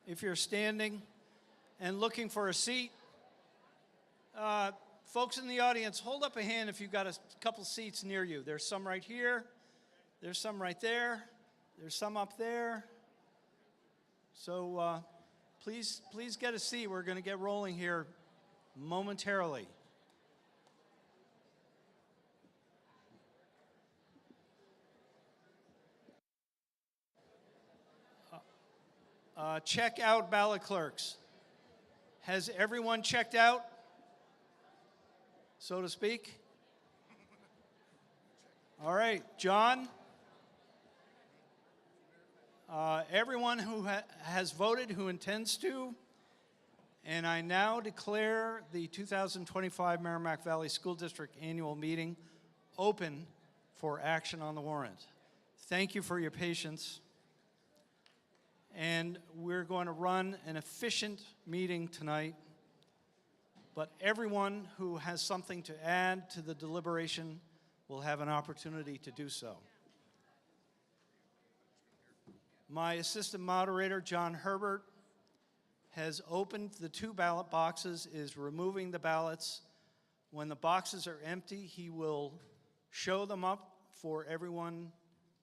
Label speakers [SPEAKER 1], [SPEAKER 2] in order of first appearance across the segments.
[SPEAKER 1] if you're standing and looking for a seat. Folks in the audience, hold up a hand if you've got a couple seats near you. There's some right here. There's some right there. There's some up there. So please get a seat. We're going to get rolling here momentarily. Check out ballot clerks. Has everyone checked out, so to speak? All right, John. Everyone who has voted, who intends to, and I now declare the 2025 Merrimack Valley School District Annual Meeting open for action on the warrant. Thank you for your patience. And we're going to run an efficient meeting tonight, but everyone who has something to add to the deliberation will have an opportunity to do so. My assistant moderator, John Herbert, has opened the 2 ballot boxes, is removing the ballots. When the boxes are empty, he will show them up for everyone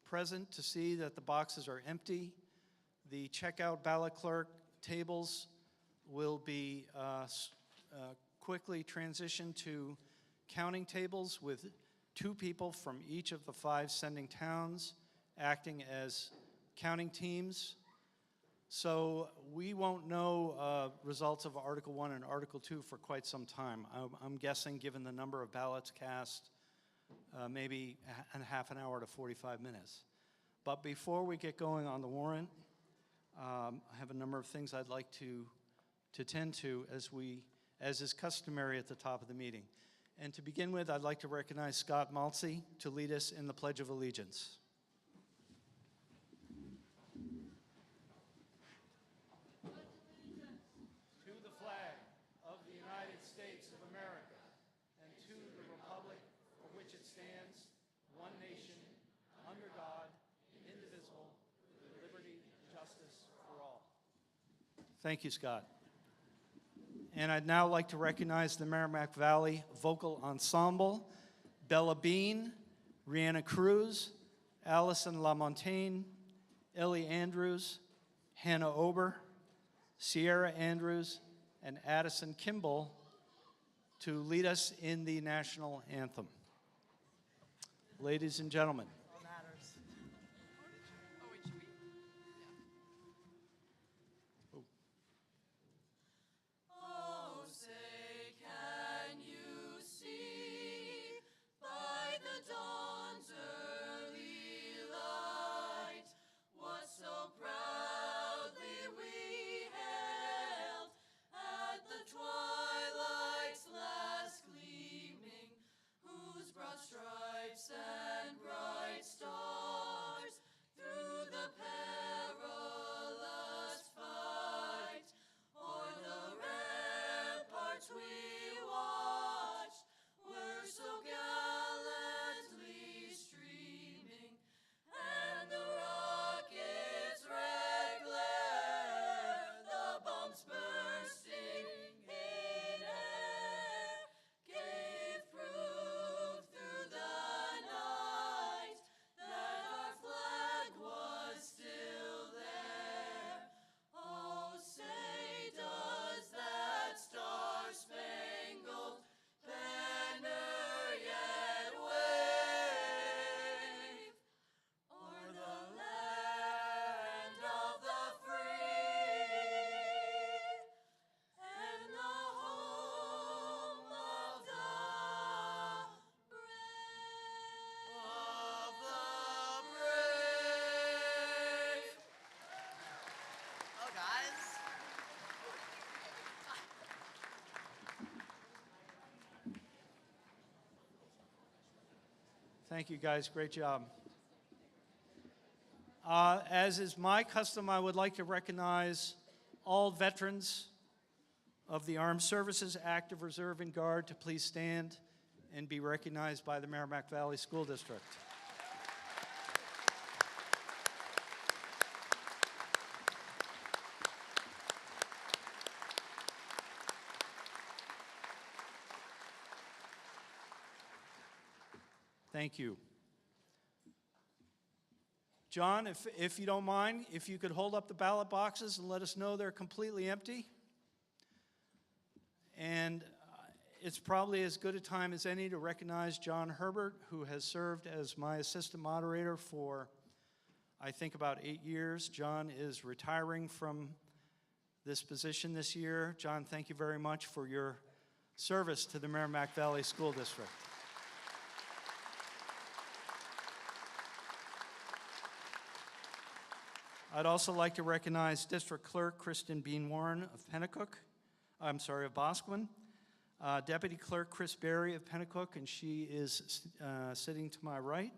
[SPEAKER 1] present to see that the boxes are empty. The checkout ballot clerk tables will be quickly transitioned to counting tables with 2 people from each of the 5 sending towns acting as counting teams. So we won't know results of Article 1 and Article 2 for quite some time. I'm guessing, given the number of ballots cast, maybe half an hour to 45 minutes. But before we get going on the warrant, I have a number of things I'd like to tend to as is customary at the top of the meeting. And to begin with, I'd like to recognize Scott Maltzy to lead us in the Pledge of Allegiance. To the flag of the United States of America and to the republic for which it stands, one nation, under God, indivisible, with liberty and justice for all. Thank you, Scott. And I'd now like to recognize the Merrimack Valley Vocal Ensemble, Bella Bean, Rihanna Cruz, Allison LaMontagne, Ellie Andrews, Hannah Ober, Sierra Andrews, and Addison Kimball to lead us in the national anthem. Ladies and gentlemen. Thank you, guys. Great job. As is my custom, I would like to recognize all veterans of the Armed Services, Active Reserve, and Guard to please stand and be recognized by the Merrimack Valley School District. Thank you. John, if you don't mind, if you could hold up the ballot boxes and let us know they're completely empty. And it's probably as good a time as any to recognize John Herbert, who has served as my assistant moderator for, I think, about 8 years. John is retiring from this position this year. John, thank you very much for your service to the Merrimack Valley School District. I'd also like to recognize District Clerk Kristen Bean Warren of Boscawen, Deputy Clerk Chris Berry of Pennacook, and she is sitting to my right.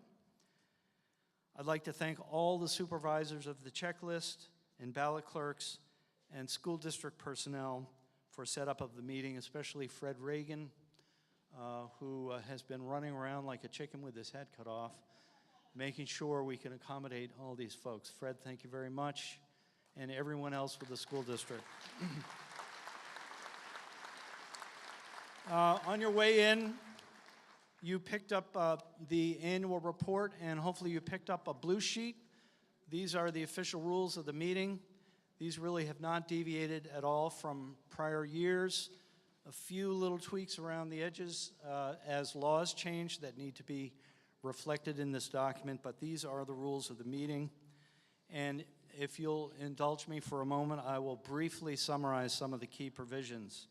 [SPEAKER 1] I'd like to thank all the supervisors of the checklist and ballot clerks and school district personnel for setup of the meeting, especially Fred Reagan, who has been running around like a chicken with his head cut off, making sure we can accommodate all these folks. Fred, thank you very much, and everyone else with the school district. On your way in, you picked up the annual report, and hopefully you picked up a blue sheet. These are the official rules of the meeting. These really have not deviated at all from prior years. A few little tweaks around the edges as laws change that need to be reflected in this document, but these are the rules of the meeting. And if you'll indulge me for a moment, I will briefly summarize some of the key provisions.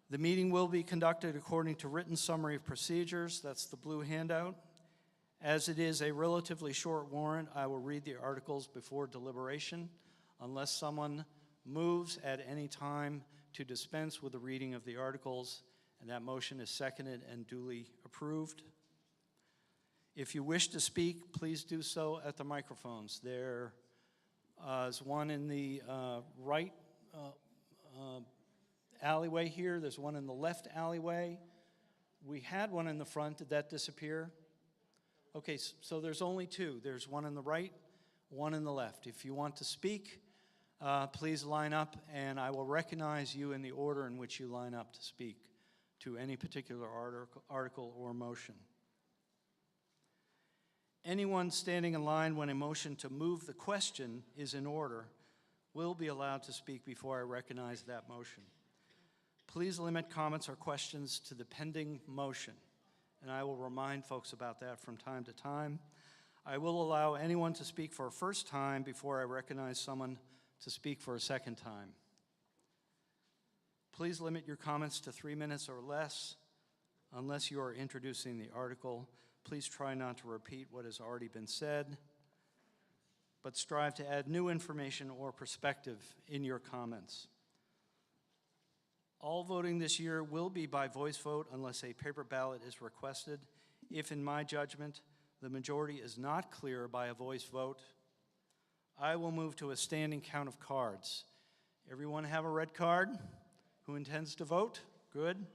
[SPEAKER 1] The meeting will be conducted according to written summary of procedures. That's the blue handout. As it is a relatively short warrant, I will read the articles before deliberation unless someone moves at any time to dispense with the reading of the articles, and that motion is seconded and duly approved. If you wish to speak, please do so at the microphones. There is one in the right alleyway here. There's one in the left alleyway. We had one in the front. Did that disappear? Okay, so there's only two. There's one in the right, one in the left. If you want to speak, please line up, and I will recognize you in the order in which you line up to speak to any particular article or motion. Anyone standing in line when a motion to move the question is in order will be allowed to speak before I recognize that motion. Please limit comments or questions to the pending motion, and I will remind folks about that from time to time. I will allow anyone to speak for a first time before I recognize someone to speak for a second time. Please limit your comments to 3 minutes or less unless you are introducing the article. Please try not to repeat what has already been said, but strive to add new information or perspective in your comments. All voting this year will be by voice vote unless a paper ballot is requested. If, in my judgment, the majority is not clear by a voice vote, I will move to a standing count of cards. Everyone have a red card? Who intends to vote? Good.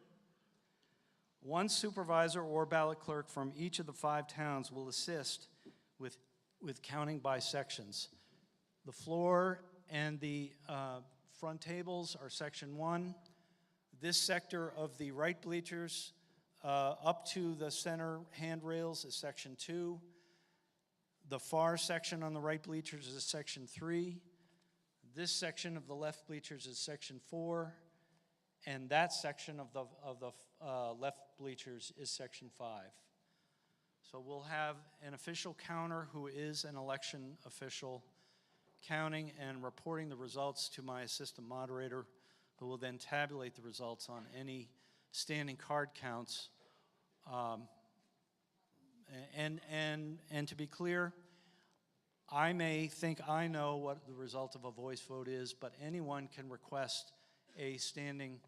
[SPEAKER 1] One supervisor or ballot clerk from each of the 5 towns will assist with counting by sections. The floor and the front tables are section 1. This sector of the right bleachers up to the center handrails is section 2. The far section on the right bleachers is section 3. This section of the left bleachers is section 4. And that section of the left bleachers is section 5. So we'll have an official counter who is an election official counting and reporting the results to my assistant moderator, who will then tabulate the results on any standing card counts. And to be clear, I may think I know what the result of a voice vote is, but anyone can request a standing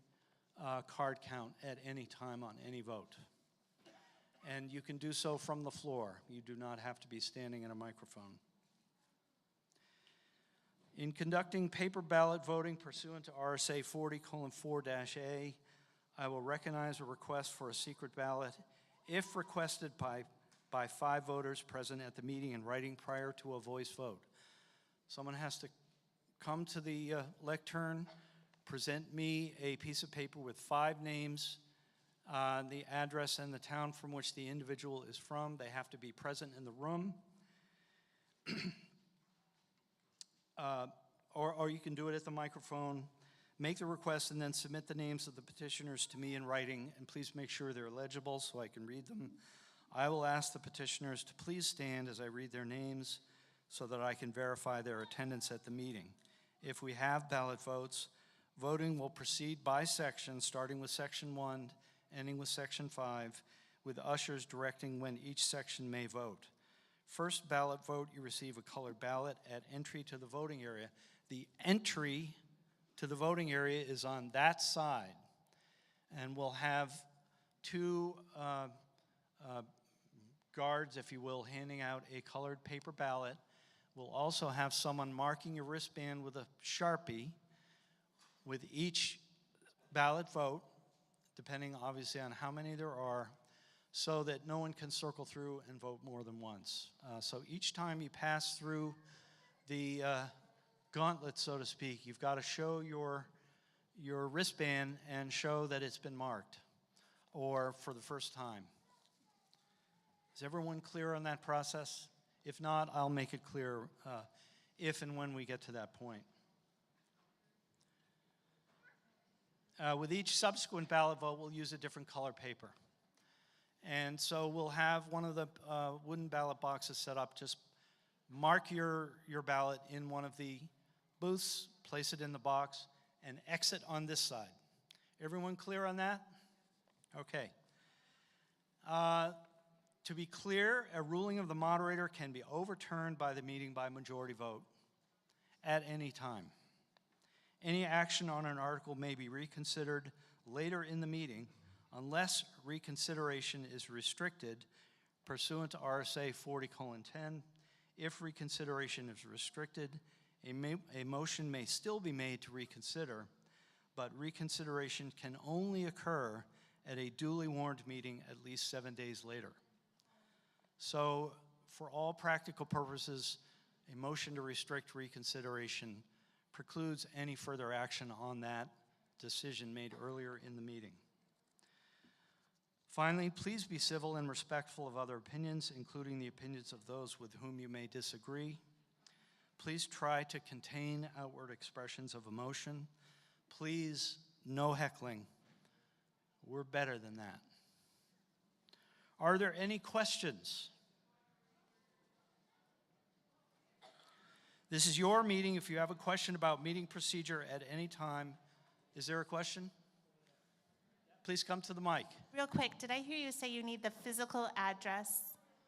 [SPEAKER 1] card count at any time on any vote. And you can do so from the floor. You do not have to be standing in a microphone. In conducting paper ballot voting pursuant to RSA 40:4-A, I will recognize a request for a secret ballot if requested by 5 voters present at the meeting in writing prior to a voice vote. Someone has to come to the lectern, present me a piece of paper with 5 names the address and the town from which the individual is from. They have to be present in the room. Or you can do it at the microphone. Make the request and then submit the names of the petitioners to me in writing, and please make sure they're legible so I can read them. I will ask the petitioners to please stand as I read their names so that I can verify their attendance at the meeting. If we have ballot votes, voting will proceed by section, starting with section 1, ending with section 5, with ushers directing when each section may vote. First ballot vote, you receive a colored ballot at entry to the voting area. The entry to the voting area is on that side, and we'll have two guards, if you will, handing out a colored paper ballot. We'll also have someone marking your wristband with a Sharpie with each ballot vote, depending obviously on how many there are, so that no one can circle through and vote more than once. So each time you pass through the gauntlet, so to speak, you've got to show your wristband and show that it's been marked, or for the first time. Is everyone clear on that process? If not, I'll make it clear if and when we get to that point. With each subsequent ballot vote, we'll use a different color paper. And so we'll have one of the wooden ballot boxes set up. Just mark your ballot in one of the booths, place it in the box, and exit on this side. Everyone clear on that? Okay. To be clear, a ruling of the moderator can be overturned by the meeting by majority vote at any time. Any action on an article may be reconsidered later in the meeting unless reconsideration is restricted pursuant to RSA 40:10. If reconsideration is restricted, a motion may still be made to reconsider, but reconsideration can only occur at a duly warned meeting at least 7 days later. So for all practical purposes, a motion to restrict reconsideration precludes any further action on that decision made earlier in the meeting. Finally, please be civil and respectful of other opinions, including the opinions of those with whom you may disagree. Please try to contain outward expressions of emotion. Please, no heckling. We're better than that. Are there any questions? This is your meeting. If you have a question about meeting procedure at any time, is there a question? Please come to the mic.
[SPEAKER 2] Real quick, did I hear you say you need the physical address,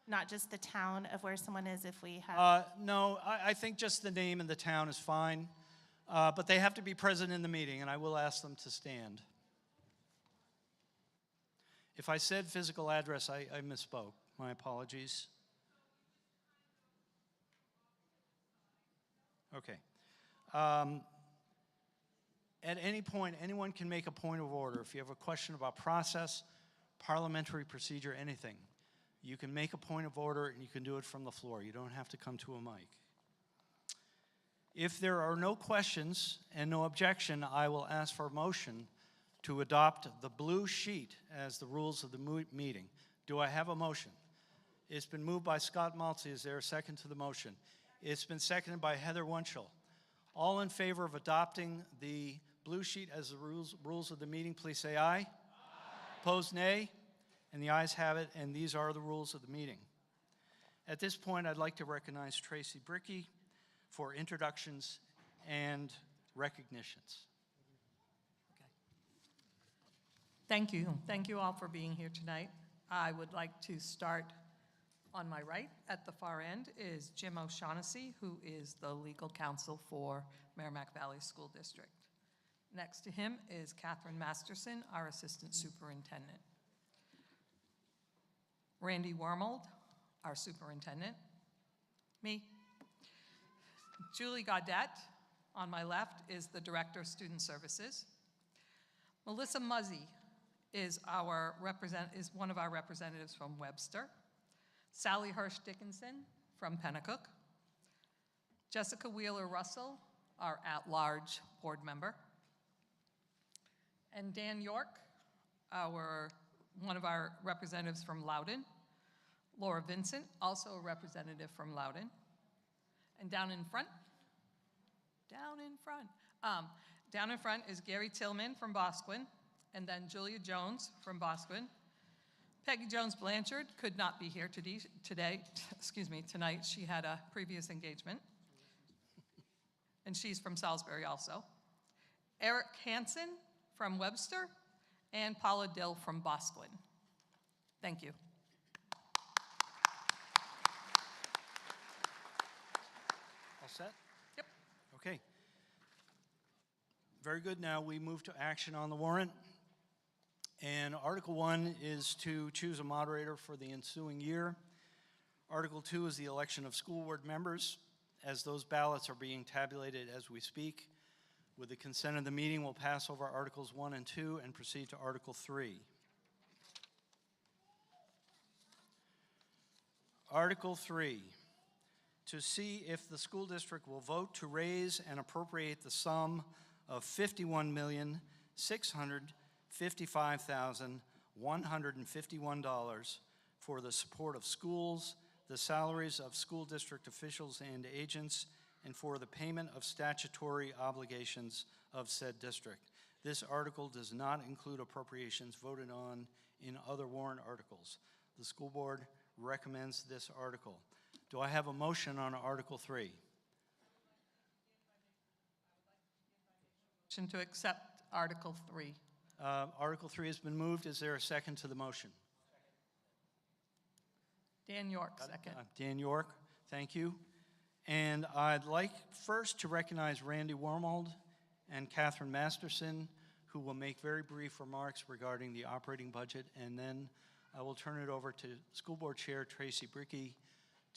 [SPEAKER 2] not just the town of where someone is if we have?
[SPEAKER 1] No, I think just the name and the town is fine, but they have to be present in the meeting, and I will ask them to stand. If I said physical address, I misspoke. My apologies. Okay. At any point, anyone can make a point of order. If you have a question about process, parliamentary procedure, anything, you can make a point of order and you can do it from the floor. You don't have to come to a mic. If there are no questions and no objection, I will ask for a motion to adopt the blue sheet as the rules of the meeting. Do I have a motion? It's been moved by Scott Maltzy. Is there a second to the motion? It's been seconded by Heather Wunschel. All in favor of adopting the blue sheet as the rules of the meeting, please say aye. Aye. Opposed, nay. And the ayes have it, and these are the rules of the meeting. At this point, I'd like to recognize Tracy Bricky for introductions and recognitions.
[SPEAKER 3] Thank you. Thank you all for being here tonight. I would like to start on my right. At the far end is Jim O'Shaughnessy, who is the legal counsel for Merrimack Valley School District. Next to him is Catherine Masterson, our assistant superintendent. Randy Wormold, our superintendent. Me. Julie Gaudette, on my left, is the director of student services. Melissa Muzzy is one of our representatives from Webster. Sally Hirsch Dickinson from Pennacook. Jessica Wheeler Russell, our at-large board member. And Dan York, our one of our representatives from Loudoun. Laura Vincent, also a representative from Loudoun. And down in front is Gary Tillman from Bosquen, and then Julia Jones from Bosquen. Peggy Jones Blanchard could not be here tonight. She had a previous engagement. And she's from Salisbury also. Eric Hansen from Webster, and Paula Dill from Bosquen. Thank you.
[SPEAKER 1] All set?
[SPEAKER 3] Yep.
[SPEAKER 1] Okay. Very good. Now we move to action on the warrant. And Article 1 is to choose a moderator for the ensuing year. Article 2 is the election of school board members, as those ballots are being tabulated as we speak. With the consent of the meeting, we'll pass over Articles 1 and 2 and proceed to Article 3. Article 3, to see if the school district will vote to raise and appropriate the sum of $51,655,151 for the support of schools, the salaries of school district officials and agents, and for the payment of statutory obligations of said district. This article does not include appropriations voted on in other warrant articles. The school board recommends this article. Do I have a motion on Article 3?
[SPEAKER 3] Motion to accept Article 3.
[SPEAKER 1] Article 3 has been moved. Is there a second to the motion?
[SPEAKER 3] Dan York, second.
[SPEAKER 1] Dan York, thank you. And I'd like first to recognize Randy Wormold and Catherine Masterson, who will make very brief remarks regarding the operating budget, and then I will turn it over to School Board Chair Tracy Bricky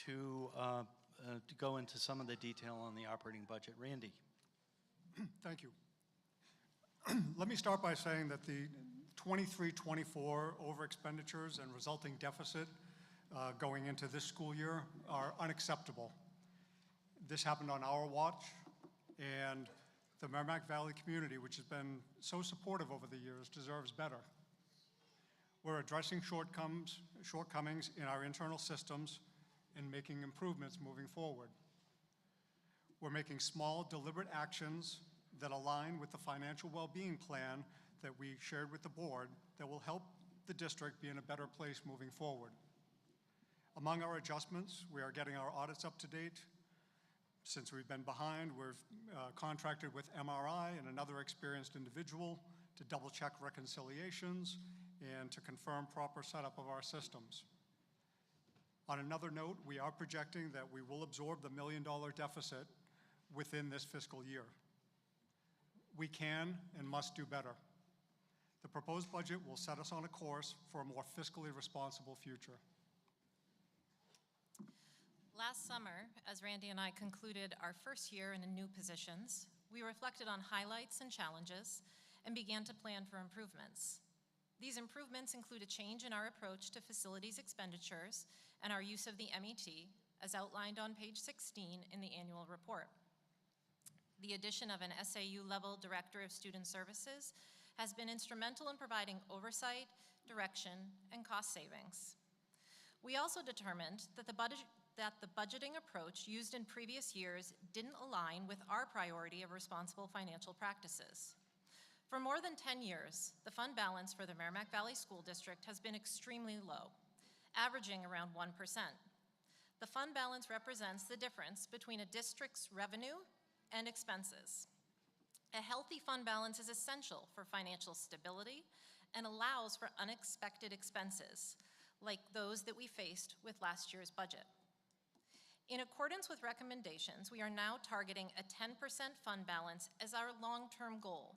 [SPEAKER 1] to go into some of the detail on the operating budget. Randy.
[SPEAKER 4] Thank you. Let me start by saying that the 23-24 over expenditures and resulting deficit going into this school year are unacceptable. This happened on our watch, and the Merrimack Valley community, which has been so supportive over the years, deserves better. We're addressing shortcomings in our internal systems and making improvements moving forward. We're making small, deliberate actions that align with the financial well-being plan that we shared with the board that will help the district be in a better place moving forward. Among our adjustments, we are getting our audits up to date. Since we've been behind, we've contracted with MRI and another experienced individual to double-check reconciliations and to confirm proper setup of our systems. On another note, we are projecting that we will absorb the $1 million deficit within this fiscal year. We can and must do better. The proposed budget will set us on a course for a more fiscally responsible future.
[SPEAKER 5] Last summer, as Randy and I concluded our first year in the new positions, we reflected on highlights and challenges and began to plan for improvements. These improvements include a change in our approach to facilities expenditures and our use of the MET, as outlined on page 16 in the annual report. The addition of an SAU-level Director of Student Services has been instrumental in providing oversight, direction, and cost savings. We also determined that the budgeting approach used in previous years didn't align with our priority of responsible financial practices. For more than 10 years, the fund balance for the Merrimack Valley School District has been extremely low, averaging around 1%. The fund balance represents the difference between a district's revenue and expenses. A healthy fund balance is essential for financial stability and allows for unexpected expenses, like those that we faced with last year's budget. In accordance with recommendations, we are now targeting a 10% fund balance as our long-term goal.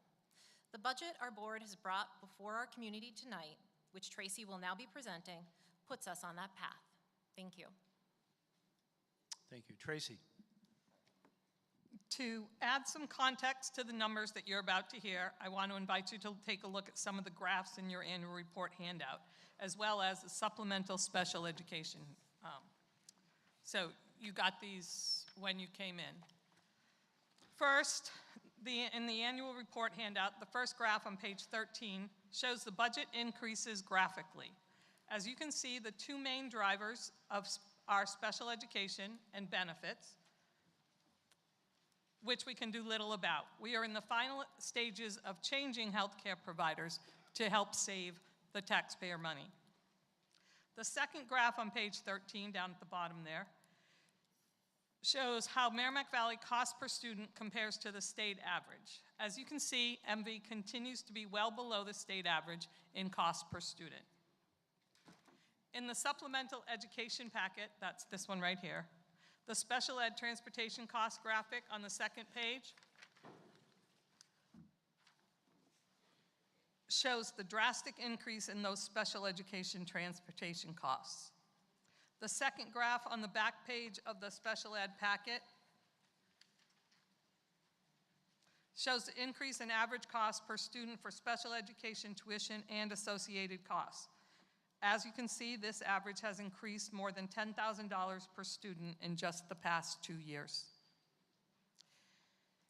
[SPEAKER 5] The budget our board has brought before our community tonight, which Tracy will now be presenting, puts us on that path. Thank you.
[SPEAKER 1] Thank you. Tracy.
[SPEAKER 3] To add some context to the numbers that you're about to hear, I want to invite you to take a look at some of the graphs in your annual report handout, as well as the supplemental special education. So you got these when you came in. First, in the annual report handout, the first graph on page 13 shows the budget increases graphically. As you can see, the two main drivers of our special education and benefits, which we can do little about. We are in the final stages of changing healthcare providers to help save the taxpayer money. The second graph on page 13, down at the bottom there, shows how Merrimack Valley cost per student compares to the state average. As you can see, MV continues to be well below the state average in cost per student. In the supplemental education packet, that's this one right here, the special ed transportation cost graphic on the second page shows the drastic increase in those special education transportation costs. The second graph on the back page of the special ed packet shows the increase in average cost per student for special education tuition and associated costs. As you can see, this average has increased more than $10,000 per student in just the past 2 years.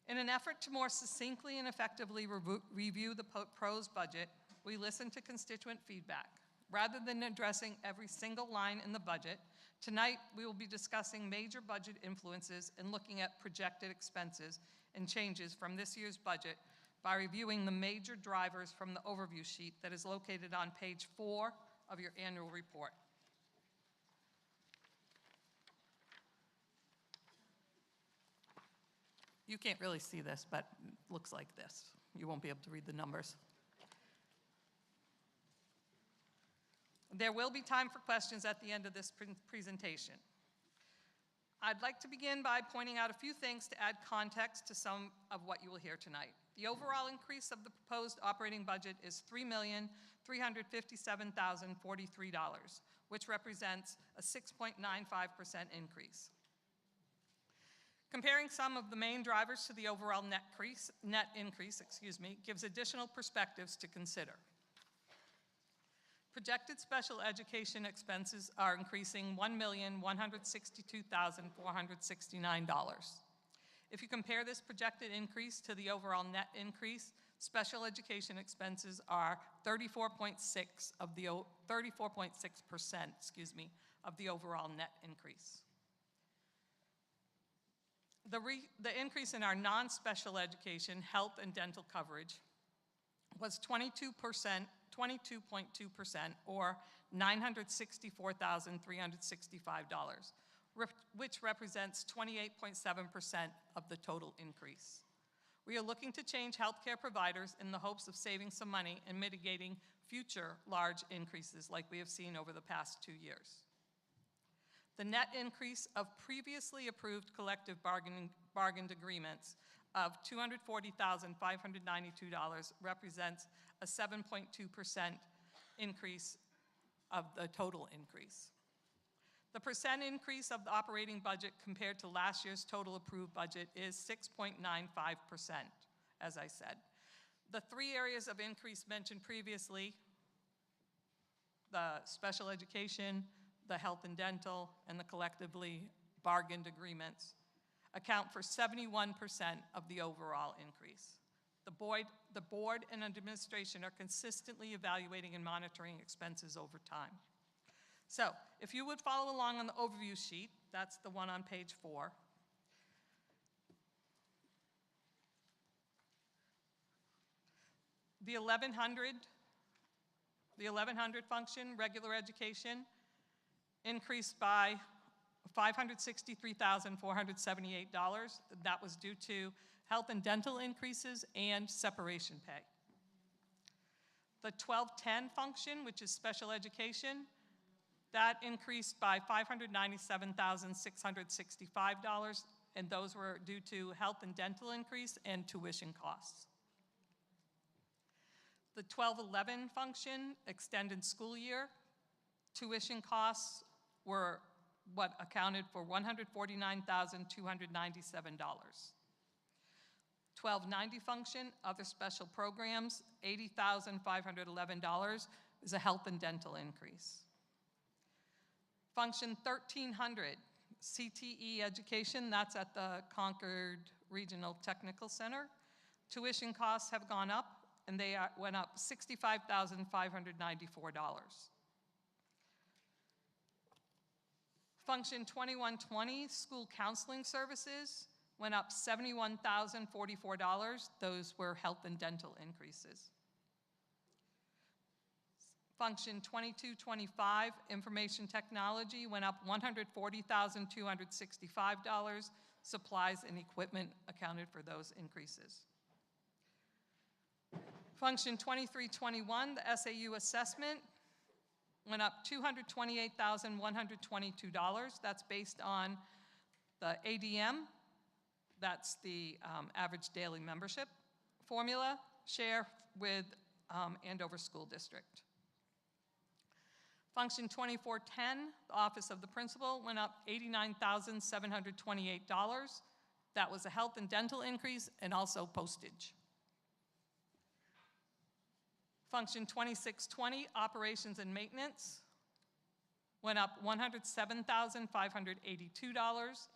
[SPEAKER 3] In an effort to more succinctly and effectively review the proposed budget, we listened to constituent feedback. Rather than addressing every single line in the budget, tonight we will be discussing major budget influences and looking at projected expenses and changes from this year's budget by reviewing the major drivers from the overview sheet that is located on page 4 of your annual report. You can't really see this, but it looks like this. You won't be able to read the numbers. There will be time for questions at the end of this presentation. I'd like to begin by pointing out a few things to add context to some of what you will hear tonight. The overall increase of the proposed operating budget is $3,357,043, which represents a 6.95% increase. Comparing some of the main drivers to the overall net increase, gives additional perspectives to consider. Projected special education expenses are increasing $1,162,469. If you compare this projected increase to the overall net increase, special education expenses are 34.6% of the overall net increase. The increase in our non-special education health and dental coverage was 22.2%, or $964,365, which represents 28.7% of the total increase. We are looking to change healthcare providers in the hopes of saving some money and mitigating future large increases like we have seen over the past 2 years. The net increase of previously approved collective bargained agreements of $240,592 represents a 7.2% increase of the total increase. The percent increase of the operating budget compared to last year's total approved budget is 6.95%, as I said. The 3 areas of increase mentioned previously, the special education, the health and dental, and the collectively bargained agreements, account for 71% of the overall increase. The board and administration are consistently evaluating and monitoring expenses over time. So, if you would follow along on the overview sheet, that's the one on page 4. The 1100 function, regular education, increased by $563,478. That was due to health and dental increases and separation pay. The 1210 function, which is special education, that increased by $597,665, and those were due to health and dental increase and tuition costs. The 1211 function, extended school year, tuition costs were what accounted for $149,297. 1290 function, other special programs, $80,511 is a health and dental increase. Function 1300, CTE education, that's at the Concord Regional Technical Center. Tuition costs have gone up, and went up $65,594. Function 2120, school counseling services, went up $71,044. Those were health and dental increases. Function 2225, information technology, went up $140,265. Supplies and equipment accounted for those increases. Function 2321, the SAU assessment, went up $228,122. That's based on the ADM, that's the average daily membership formula, share with Andover School District. Function 2410, the Office of the Principal, went up $89,728. That was a health and dental increase and also postage. Function 2620, Operations and Maintenance, went up $107,582.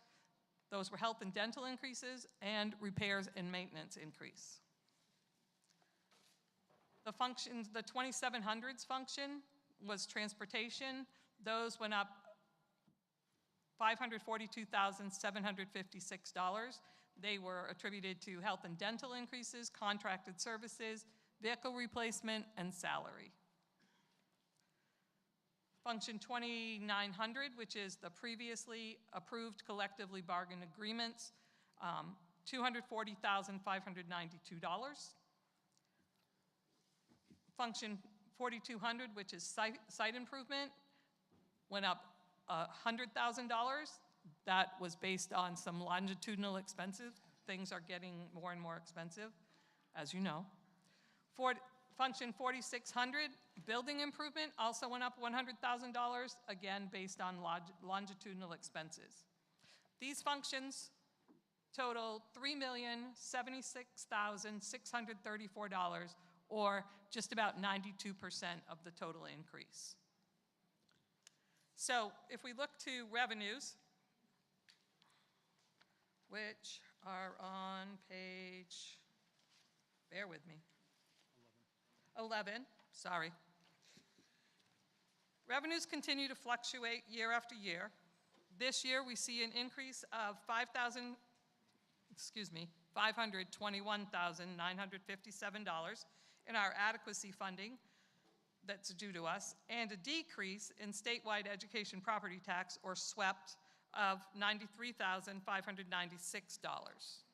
[SPEAKER 3] Those were health and dental increases and repairs and maintenance increase. The 2700s function was transportation. Those went up $542,756. They were attributed to health and dental increases, contracted services, vehicle replacement, and salary. Function 2900, which is the previously approved collectively bargained agreements, $240,592. Function 4200, which is site improvement, went up $100,000. That was based on some longitudinal expenses. Things are getting more and more expensive, as you know. Function 4600, building improvement, also went up $100,000, again based on longitudinal expenses. These functions total $3,076,634, or just about 92% of the total increase. So if we look to revenues, which are on page, bear with me, 11, sorry. Revenues continue to fluctuate year after year. This year we see an increase of $521,957 in our adequacy funding that's due to us, and a decrease in statewide education property tax, or SWEPT, of $93,596.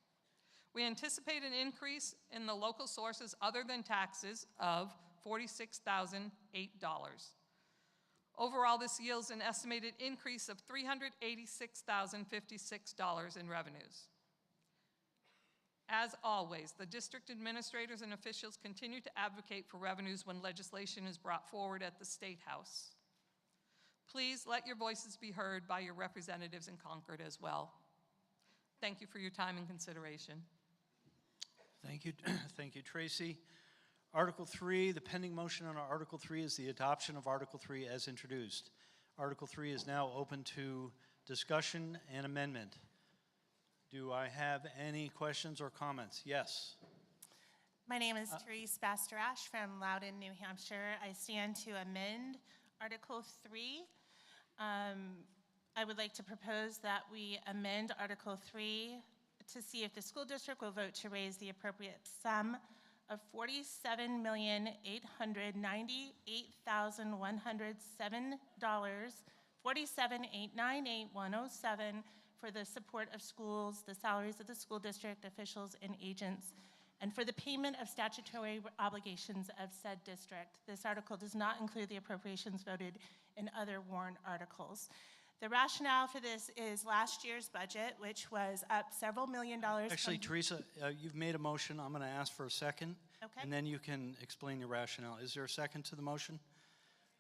[SPEAKER 3] We anticipate an increase in the local sources other than taxes of $46,008. Overall, this yields an estimated increase of $386,056 in revenues. As always, the district administrators and officials continue to advocate for revenues when legislation is brought forward at the State House. Please let your voices be heard by your representatives in Concord as well. Thank you for your time and consideration.
[SPEAKER 1] Thank you, thank you, Tracy. Article 3, the pending motion on Article 3 is the adoption of Article 3 as introduced. Article 3 is now open to discussion and amendment. Do I have any questions or comments? Yes.
[SPEAKER 2] My name is Therese Bastarash from Loudon, New Hampshire. I stand to amend Article 3. I would like to propose that we amend Article 3 to see if the school district will vote to raise the appropriate sum of $47,898,107, $47,898,107 for the support of schools, the salaries of the school district officials and agents, and for the payment of statutory obligations of said district. This article does not include the appropriations voted in other warrant articles. The rationale for this is last year's budget, which was up several million dollars.
[SPEAKER 1] Actually, Teresa, you've made a motion. I'm going to ask for a second,
[SPEAKER 2] Okay.
[SPEAKER 1] and then you can explain your rationale. Is there a second to the motion?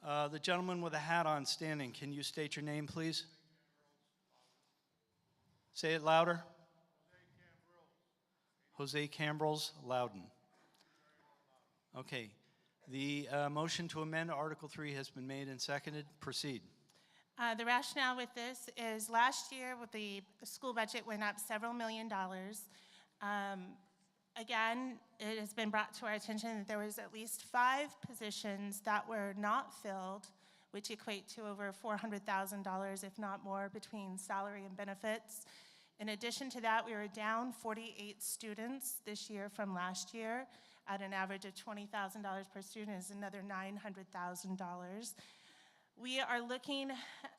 [SPEAKER 1] The gentleman with the hat on standing, can you state your name, please? Say it louder. Jose Cambrils, Loudon. Okay. The motion to amend Article 3 has been made and seconded. Proceed.
[SPEAKER 2] The rationale with this is last year with the school budget went up several million dollars. Again, it has been brought to our attention that there was at least 5 positions that were not filled, which equate to over $400,000, if not more, between salary and benefits. In addition to that, we were down 48 students this year from last year at an average of $20,000 per student is another $900,000. We are looking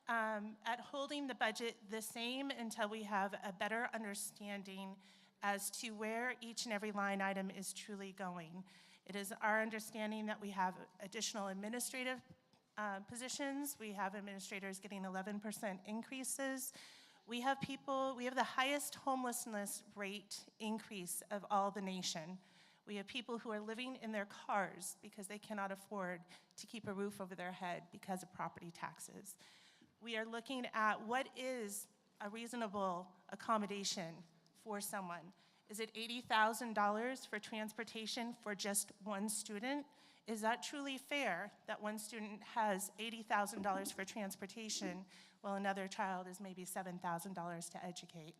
[SPEAKER 2] at holding the budget the same until we have a better understanding as to where each and every line item is truly going. It is our understanding that we have additional administrative positions. We have administrators getting 11% increases. We have the highest homelessness rate increase of all the nation. We have people who are living in their cars because they cannot afford to keep a roof over their head because of property taxes. We are looking at what is a reasonable accommodation for someone. Is it $80,000 for transportation for just one student? Is that truly fair that one student has $80,000 for transportation while another child is maybe $7,000 to educate?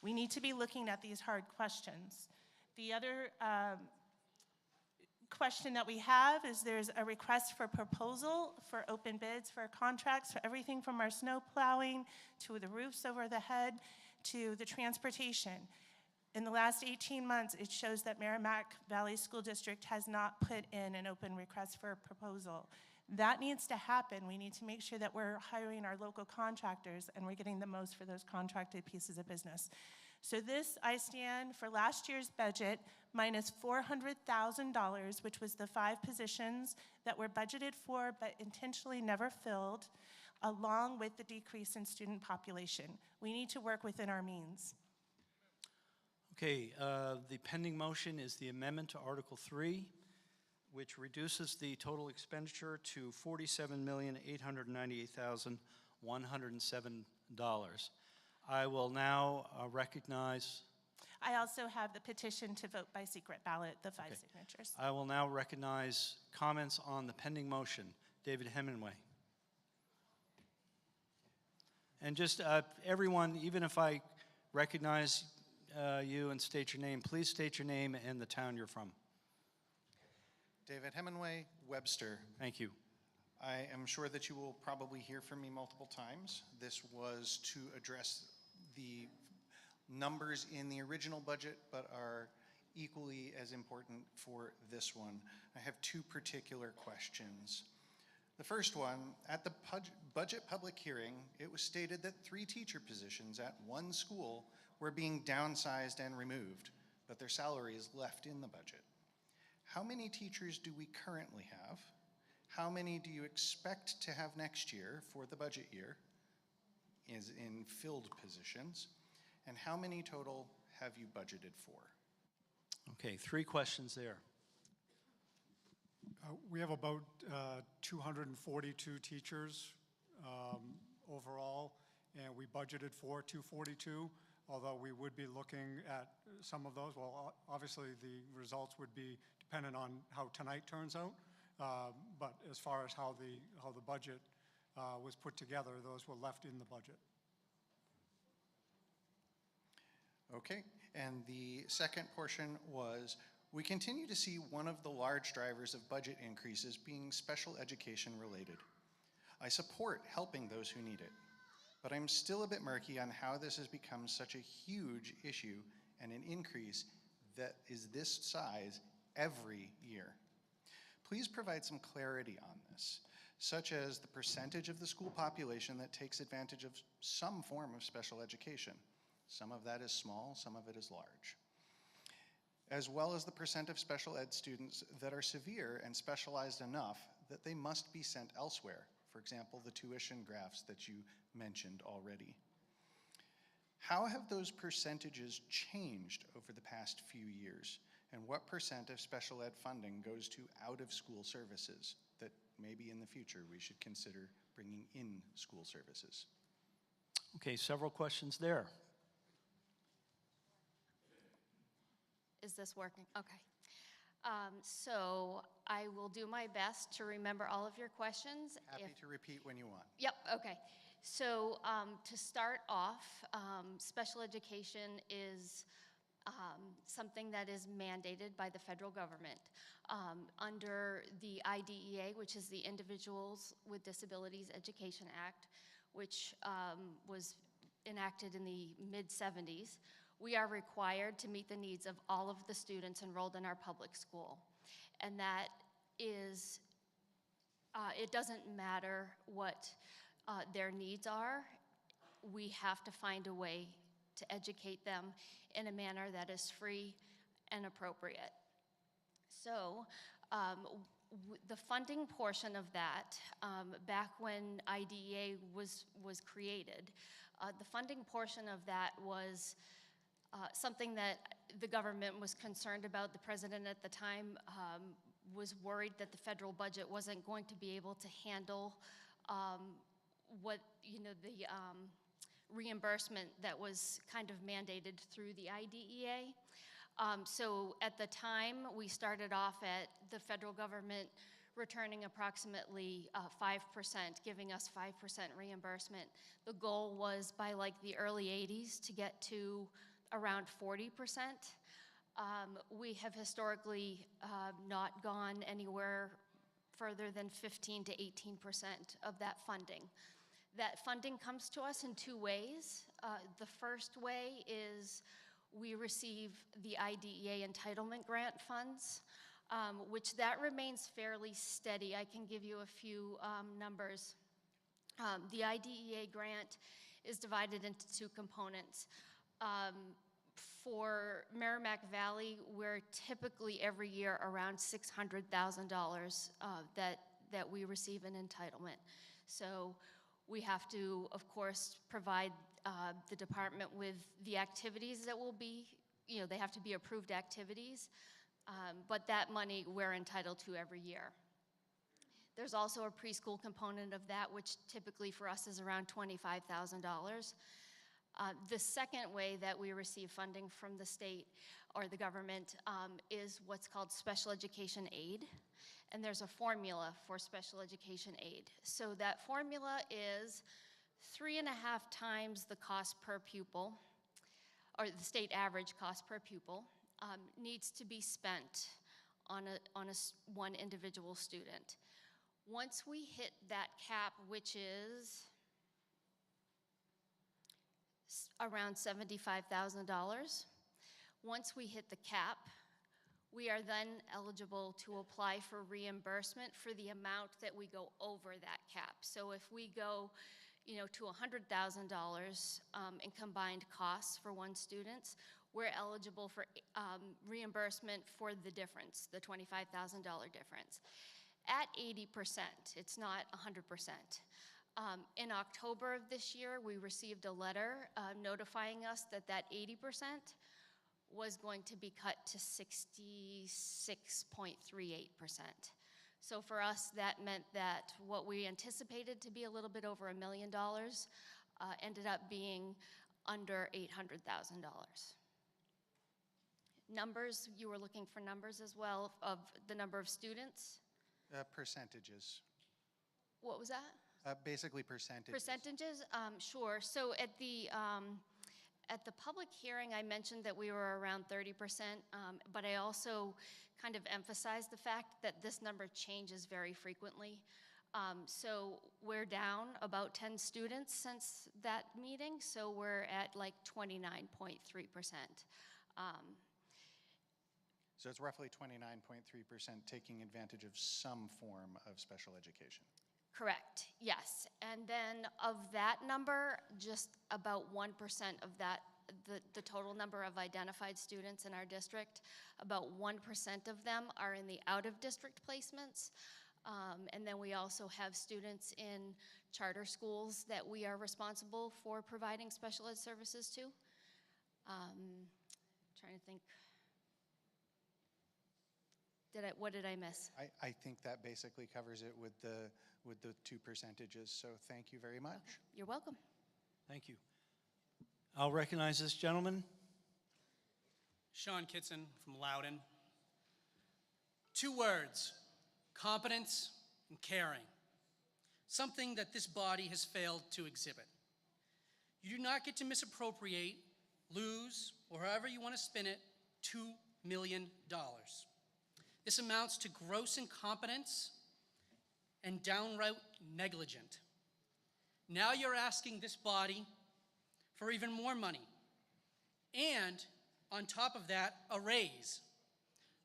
[SPEAKER 2] We need to be looking at these hard questions. The other question that we have is there's a request for proposal for open bids for contracts for everything from our snow plowing to the roofs over the head to the transportation. In the last 18 months, it shows that Merrimack Valley School District has not put in an open request for a proposal. That needs to happen. We need to make sure that we're hiring our local contractors and we're getting the most for those contracted pieces of business. So this, I stand for last year's budget minus $400,000, which was the 5 positions that were budgeted for but intentionally never filled, along with the decrease in student population. We need to work within our means.
[SPEAKER 1] Okay, the pending motion is the amendment to Article 3, which reduces the total expenditure to $47,898,107. I will now recognize.
[SPEAKER 2] I also have the petition to vote by secret ballot, the 5 signatures.
[SPEAKER 1] I will now recognize comments on the pending motion. David Hemingway. And just everyone, even if I recognize you and state your name, please state your name and the town you're from.
[SPEAKER 6] David Hemingway, Webster.
[SPEAKER 1] Thank you.
[SPEAKER 6] I am sure that you will probably hear from me multiple times. This was to address the numbers in the original budget, but are equally as important for this one. I have 2 particular questions. The first one, at the budget public hearing, it was stated that 3 teacher positions at one school were being downsized and removed, but their salaries left in the budget. How many teachers do we currently have? How many do you expect to have next year for the budget year is in filled positions? And how many total have you budgeted for?
[SPEAKER 1] Okay, 3 questions there.
[SPEAKER 4] We have about 242 teachers overall, and we budgeted for 242, although we would be looking at some of those. Well, obviously, the results would be dependent on how tonight turns out, but as far as how the budget was put together, those were left in the budget.
[SPEAKER 6] Okay, and the second portion was, we continue to see one of the large drivers of budget increases being special education related. I support helping those who need it, but I'm still a bit murky on how this has become such a huge issue and an increase that is this size every year. Please provide some clarity on this, such as the percentage of the school population that takes advantage of some form of special education. Some of that is small, some of it is large. As well as the percent of special ed students that are severe and specialized enough that they must be sent elsewhere. For example, the tuition graphs that you mentioned already. How have those percentages changed over the past few years? And what percent of special ed funding goes to out-of-school services that maybe in the future we should consider bringing in school services?
[SPEAKER 1] Okay, several questions there.
[SPEAKER 7] Is this working? Okay. So I will do my best to remember all of your questions.
[SPEAKER 6] Happy to repeat when you want.
[SPEAKER 7] Yep, okay. So to start off, special education is something that is mandated by the federal government under the IDEA, which is the Individuals with Disabilities Education Act, which was enacted in the mid-'70s. We are required to meet the needs of all of the students enrolled in our public school. And that is, it doesn't matter what their needs are. We have to find a way to educate them in a manner that is free and appropriate. So the funding portion of that, back when IDEA was created, the funding portion of that was something that the government was concerned about. The president at the time was worried that the federal budget wasn't going to be able to handle what, the reimbursement that was kind of mandated through the IDEA. So at the time, we started off at the federal government returning approximately 5%, giving us 5% reimbursement. The goal was by like the early 80s to get to around 40%. We have historically not gone anywhere further than 15 to 18% of that funding. That funding comes to us in two ways. The first way is we receive the IDEA entitlement grant funds, which that remains fairly steady. I can give you a few numbers. The IDEA grant is divided into two components. For Merrimack Valley, we're typically every year around $600,000 that we receive in entitlement. So we have to, of course, provide the department with the activities that will be, they have to be approved activities, but that money we're entitled to every year. There's also a preschool component of that, which typically for us is around $25,000. The second way that we receive funding from the state or the government is what's called special education aid. And there's a formula for special education aid. So that formula is 3.5 times the cost per pupil, or the state average cost per pupil, needs to be spent on one individual student. Once we hit that cap, which is around $75,000, once we hit the cap, we are then eligible to apply for reimbursement for the amount that we go over that cap. So if we go, to $100,000 in combined costs for one student, we're eligible for reimbursement for the difference, the $25,000 difference. At 80%, it's not 100%. In October of this year, we received a letter notifying us that 80% was going to be cut to 66.38%. So for us, that meant that what we anticipated to be a little bit over $1 million ended up being under $800,000. Numbers, you were looking for numbers as well of the number of students?
[SPEAKER 6] Percentages.
[SPEAKER 7] What was that?
[SPEAKER 6] Basically percentages.
[SPEAKER 7] Percentages? Sure. So at the public hearing, I mentioned that we were around 30%, but I also kind of emphasized the fact that this number changes very frequently. So we're down about 10 students since that meeting, so we're at like 29.3%.
[SPEAKER 6] So it's roughly 29.3% taking advantage of some form of special education.
[SPEAKER 7] Correct, yes. And then of that number, just about 1% of that, the total number of identified students in our district, about 1% of them are in the out-of-district placements. And then we also have students in charter schools that we are responsible for providing special ed services to. Trying to think. What did I miss?
[SPEAKER 6] I think that basically covers it with the two percentages, so thank you very much.
[SPEAKER 7] Okay. You're welcome.
[SPEAKER 1] Thank you. I'll recognize this gentleman.
[SPEAKER 8] Sean Kitson from Loudon. 2 words, competence and caring. Something that this body has failed to exhibit. You do not get to misappropriate, lose, or however you want to spin it, $2 million. This amounts to gross incompetence and downright negligent. Now you're asking this body for even more money. And on top of that, a raise.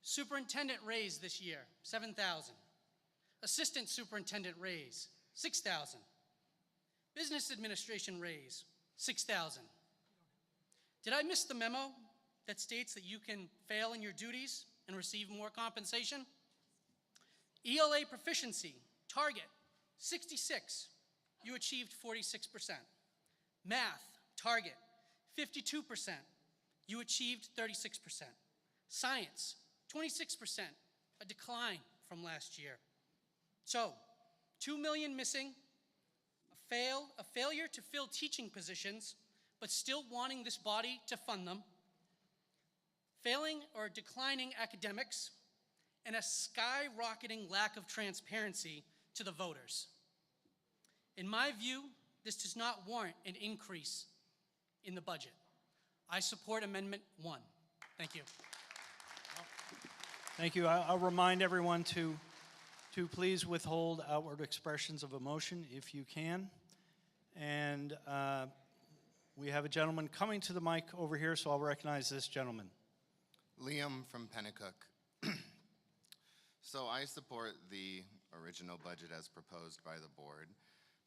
[SPEAKER 8] Superintendent raise this year, $7,000. Assistant superintendent raise, $6,000. Business administration raise, $6,000. Did I miss the memo that states that you can fail in your duties and receive more compensation? ELA proficiency, target, 66. You achieved 46%. Math, target, 52%. You achieved 36%. Science, 26%, a decline from last year. So, 2 million missing, a failure to fill teaching positions, but still wanting this body to fund them, failing or declining academics, and a skyrocketing lack of transparency to the voters. In my view, this does not warrant an increase in the budget. I support Amendment 1. Thank you.
[SPEAKER 1] Thank you. I'll remind everyone to please withhold outward expressions of emotion if you can. And we have a gentleman coming to the mic over here, so I'll recognize this gentleman.
[SPEAKER 9] Liam from Pennacook. So I support the original budget as proposed by the board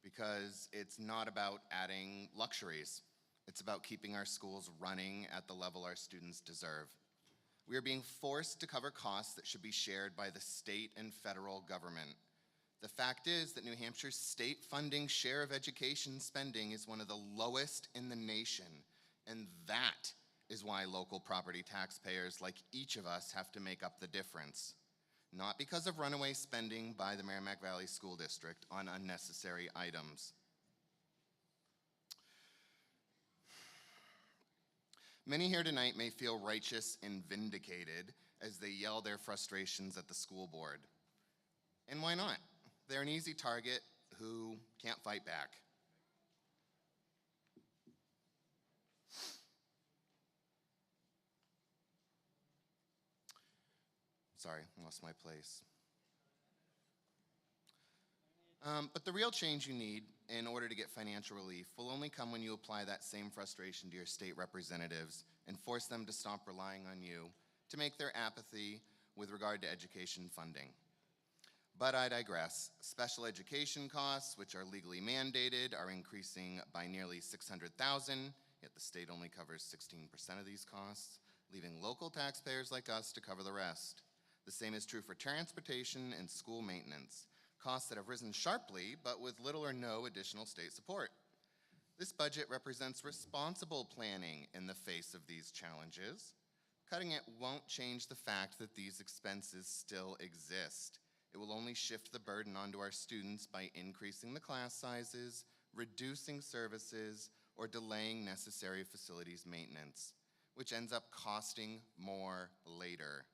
[SPEAKER 9] because it's not about adding luxuries. It's about keeping our schools running at the level our students deserve. We are being forced to cover costs that should be shared by the state and federal government. The fact is that New Hampshire's state funding share of education spending is one of the lowest in the nation, and that is why local property taxpayers like each of us have to make up the difference. Not because of runaway spending by the Merrimack Valley School District on unnecessary items. Many here tonight may feel righteous and vindicated as they yell their frustrations at the school board. And why not? They're an easy target who can't fight back. Sorry, I lost my place. But the real change you need in order to get financial relief will only come when you apply that same frustration to your state representatives and force them to stop relying on you to make their apathy with regard to education funding. But I digress. Special education costs, which are legally mandated, are increasing by nearly $600,000, yet the state only covers 16% of these costs, leaving local taxpayers like us to cover the rest. The same is true for transportation and school maintenance, costs that have risen sharply, but with little or no additional state support. This budget represents responsible planning in the face of these challenges. Cutting it won't change the fact that these expenses still exist. It will only shift the burden onto our students by increasing the class sizes, reducing services, or delaying necessary facilities maintenance, which ends up costing more later.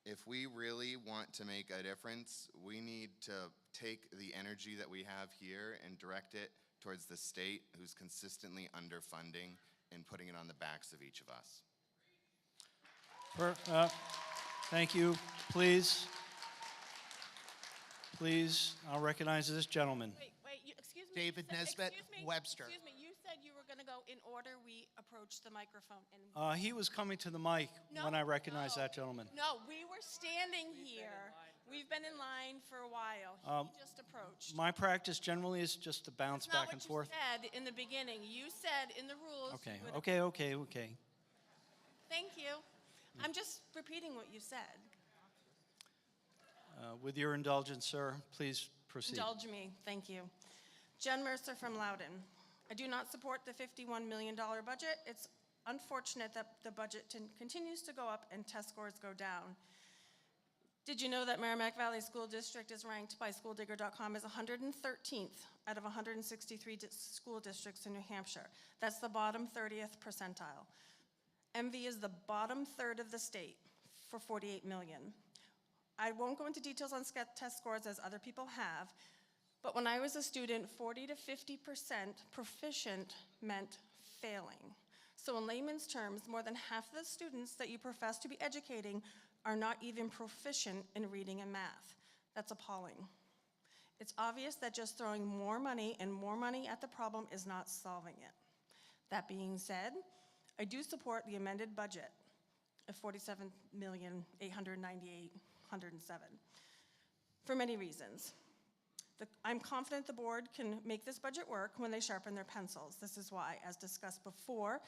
[SPEAKER 9] If we really want to make a difference, we need to take the energy that we have here and direct it towards the state, who's consistently underfunding and putting it on the backs of each of us.
[SPEAKER 1] Thank you. Please, I'll recognize this gentleman.
[SPEAKER 10] Wait, excuse me.
[SPEAKER 11] David Nesbitt,
[SPEAKER 10] Excuse me,
[SPEAKER 11] Webster.
[SPEAKER 10] Excuse me, you said you were going to go in order we approach the microphone. And
[SPEAKER 1] He was coming to the mic when I recognized that gentleman.
[SPEAKER 10] No, we were standing here. We've been in line for a while. He just approached.
[SPEAKER 1] My practice generally is just to bounce
[SPEAKER 10] That's not
[SPEAKER 1] back and
[SPEAKER 10] what
[SPEAKER 1] forth.
[SPEAKER 10] you said in the beginning. You said in the rules.
[SPEAKER 1] Okay,
[SPEAKER 10] you would-
[SPEAKER 1] okay.
[SPEAKER 10] Thank you. I'm just repeating what you said.
[SPEAKER 1] With your indulgence, sir, please proceed.
[SPEAKER 10] Indulge me, thank you. Jen Mercer from Loudon. I do not support the $51 million budget. It's unfortunate that the budget continues to go up and test scores go down. Did you know that Merrimack Valley School District is ranked by schooldigger.com as 113th out of 163 school districts in New Hampshire? That's the bottom 30th percentile. MV is the bottom third of the state for 48 million. I won't go into details on test scores as other people have, but when I was a student, 40 to 50% proficient meant failing. So in layman's terms, more than half of the students that you profess to be educating are not even proficient in reading and math. That's appalling. It's obvious that just throwing more money at the problem is not solving it. That being said, I do support the amended budget of $47,898,107 for many reasons. I'm confident the board can make this budget work when they sharpen their pencils. This is why, as discussed before,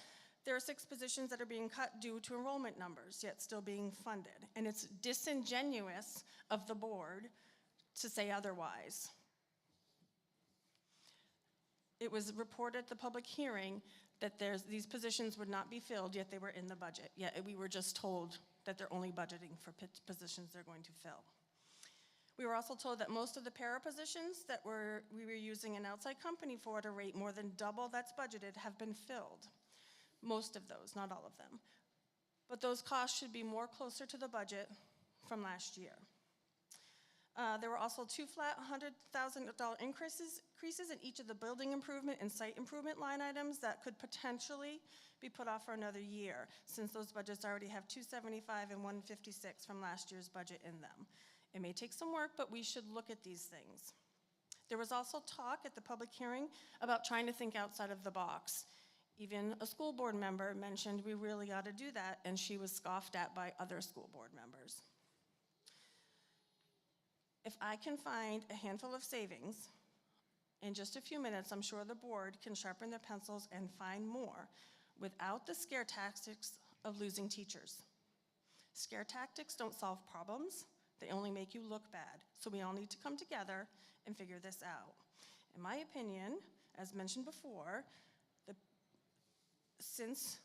[SPEAKER 10] there are 6 positions that are being cut due to enrollment numbers, yet still being funded. And it's disingenuous of the board to say otherwise. It was reported at the public hearing that these positions would not be filled, yet they were in the budget. Yet we were just told that they're only budgeting for positions they're going to fill. We were also told that most of the para positions that we were using an outside company for at a rate more than double that's budgeted have been filled. Most of those, not all of them. But those costs should be more closer to the budget from last year. There were also 2 flat $100,000 increases in each of the building improvement and site improvement line items that could potentially be put off for another year, since those budgets already have $275 and $156 from last year's budget in them. It may take some work, but we should look at these things. There was also talk at the public hearing about trying to think outside of the box. Even a school board member mentioned we really ought to do that, and she was scoffed at by other school board members. If I can find a handful of savings, in just a few minutes, I'm sure the board can sharpen their pencils and find more without the scare tactics of losing teachers. Scare tactics don't solve problems. They only make you look bad. So we all need to come together and figure this out. In my opinion, as mentioned before, since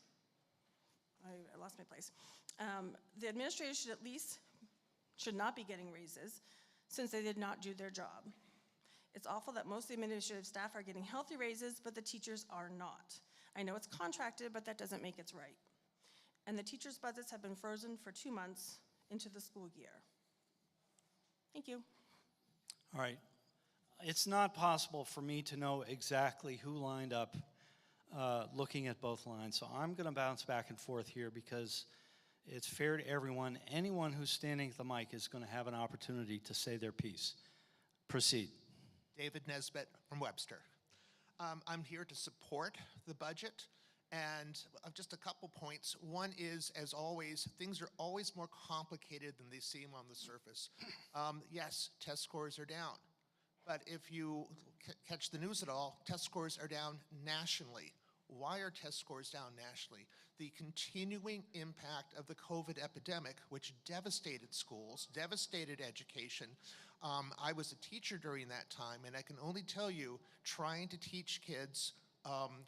[SPEAKER 10] I lost my place, the administration should not be getting raises since they did not do their job. It's awful that most of the administrative staff are getting healthy raises, but the teachers are not. I know it's contracted, but that doesn't make it right. And the teachers' budgets have been frozen for 2 months into the school year. Thank you.
[SPEAKER 1] All right. It's not possible for me to know exactly who lined up looking at both lines, so I'm going to bounce back and forth here because it's fair to everyone. Anyone who's standing at the mic is going to have an opportunity to say their piece. Proceed.
[SPEAKER 11] David Nesbitt from Webster. I'm here to support the budget, and just a couple points. One is, as always, things are always more complicated than they seem on the surface. Yes, test scores are down, but if you catch the news at all, test scores are down nationally. Why are test scores down nationally? The continuing impact of the COVID epidemic, which devastated schools, devastated education. I was a teacher during that time, and I can only tell you, trying to teach kids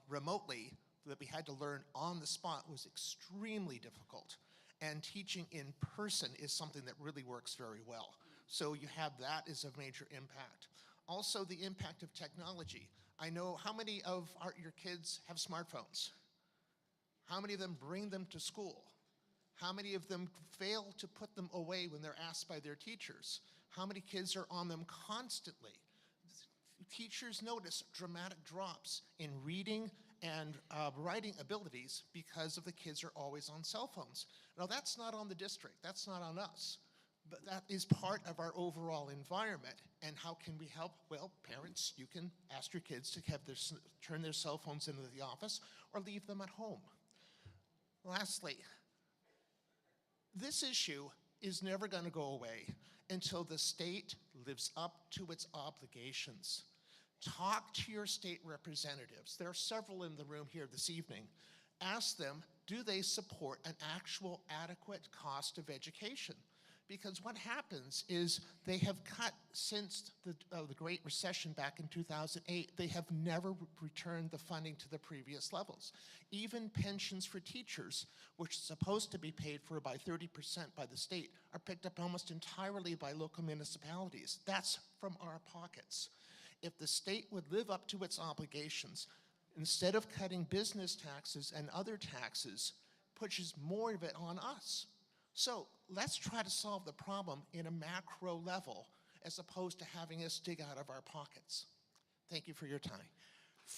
[SPEAKER 11] remotely that we had to learn on the spot was extremely difficult. And teaching in person is something that really works very well. So you have that as a major impact. Also, the impact of technology. I know how many of your kids have smartphones? How many of them bring them to school? How many of them fail to put them away when they're asked by their teachers? How many kids are on them constantly? Teachers notice dramatic drops in reading and writing abilities because of the kids are always on cell phones. Now that's not on the district, that's not on us, but that is part of our overall environment. And how can we help? Well, parents, you can ask your kids to turn their cell phones into the office or leave them at home. Lastly, this issue is never going to go away until the state lives up to its obligations. Talk to your state representatives. There are several in the room here this evening. Ask them, do they support an actual adequate cost of education? Because what happens is they have cut since the Great Recession back in 2008, they have never returned the funding to the previous levels. Even pensions for teachers, which is supposed to be paid for by 30% by the state, are picked up almost entirely by local municipalities. That's from our pockets. If the state would live up to its obligations, instead of cutting business taxes and other taxes, pushes more of it on us. So let's try to solve the problem in a macro level as opposed to having us dig out of our pockets. Thank you for your time.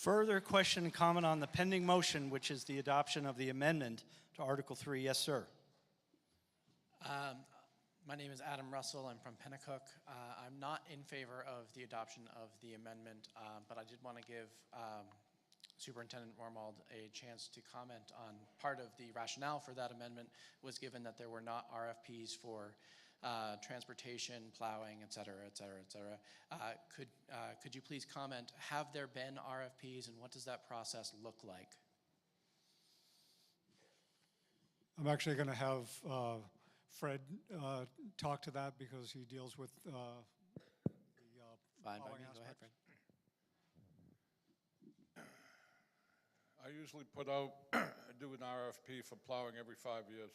[SPEAKER 1] Further question and comment on the pending motion, which is the adoption of the amendment to Article 3. Yes, sir.
[SPEAKER 12] My name is Adam Russell. I'm from Pennacook. I'm not in favor of the adoption of the amendment, but I did want to give Superintendent Wormald a chance to comment on part of the rationale for that amendment was given that there were not RFPs for transportation, plowing, et cetera, et cetera, et cetera. Could you please comment, have there been RFPs and what does that process look like?
[SPEAKER 4] I'm actually going to have Fred talk to that because he deals with the
[SPEAKER 12] Fine by
[SPEAKER 4] plowing
[SPEAKER 12] me. Go ahead,
[SPEAKER 4] aspect.
[SPEAKER 12] Fred.
[SPEAKER 13] I usually do an RFP for plowing every 5 years.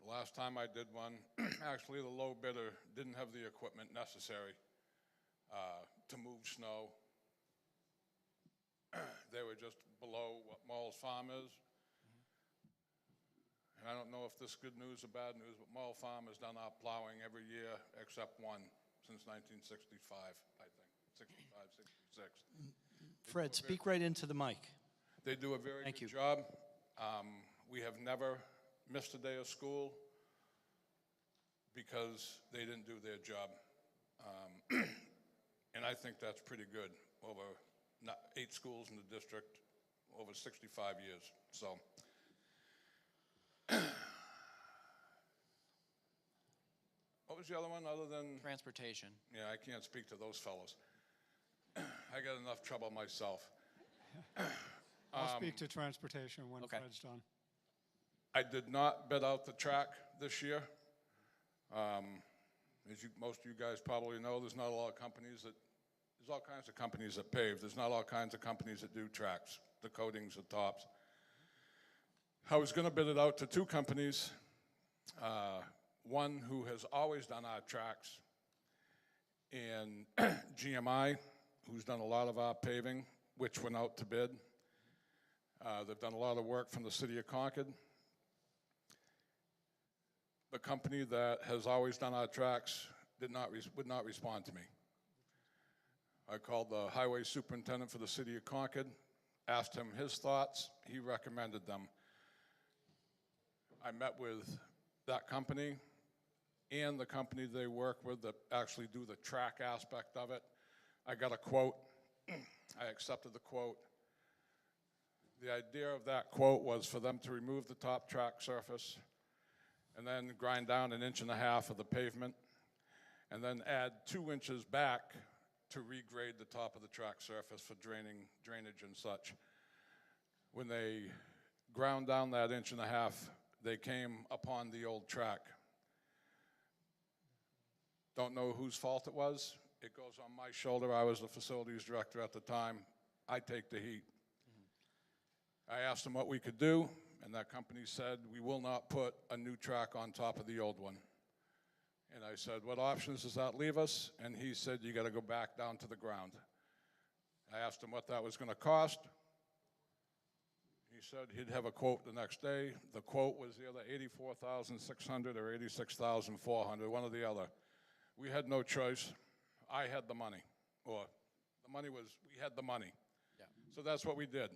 [SPEAKER 13] The last time I did one, actually the low bidder didn't have the equipment necessary to move snow. They were just below what Mall's Farm is. And I don't know if this is good news or bad news, but Mall Farm has done our plowing every year except one since 1965, I think, 65, 66.
[SPEAKER 1] Fred, speak right into the mic.
[SPEAKER 13] They do a very
[SPEAKER 1] Thank
[SPEAKER 13] good
[SPEAKER 1] you.
[SPEAKER 13] job. We have never missed a day of school because they didn't do their job. And I think that's pretty good over 8 schools in the district over 65 years. So. What was the other one other than?
[SPEAKER 12] Transportation.
[SPEAKER 13] Yeah, I can't speak to those fellows. I got enough trouble myself.
[SPEAKER 4] I'll speak to transportation when
[SPEAKER 12] Okay.
[SPEAKER 4] Fred's done.
[SPEAKER 13] I did not bid out the track this year. As most of you guys probably know, there's not a lot of companies there's all kinds of companies that pave. There's not all kinds of companies that do tracks, the coatings, the tops. I was going to bid it out to 2 companies, one who has always done our tracks, and GMI, who's done a lot of our paving, which went out to bid. They've done a lot of work from the city of Concord. The company that has always done our tracks would not respond to me. I called the highway superintendent for the city of Concord, asked him his thoughts. He recommended them. I met with that company and the company they work with that actually do the track aspect of it. I got a quote. I accepted the quote. The idea of that quote was for them to remove the top track surface and then grind down 1.5 inches of the pavement and then add 2 inches back to regrade the top of the track surface for drainage and such. When they ground down that 1.5 inches, they came upon the old track. Don't know whose fault it was. It goes on my shoulder. I was the facilities director at the time. I take the heat. I asked them what we could do, and that company said, we will not put a new track on top of the old one. And I said, what options does that leave us? And he said, you got to go back down to the ground. I asked him what that was going to cost. He said he'd have a quote the next day. The quote was either $84,600 or $86,400, one or the other. We had no choice. I had the money, or the money was, we had the money.
[SPEAKER 12] Yeah.
[SPEAKER 13] So that's what we did.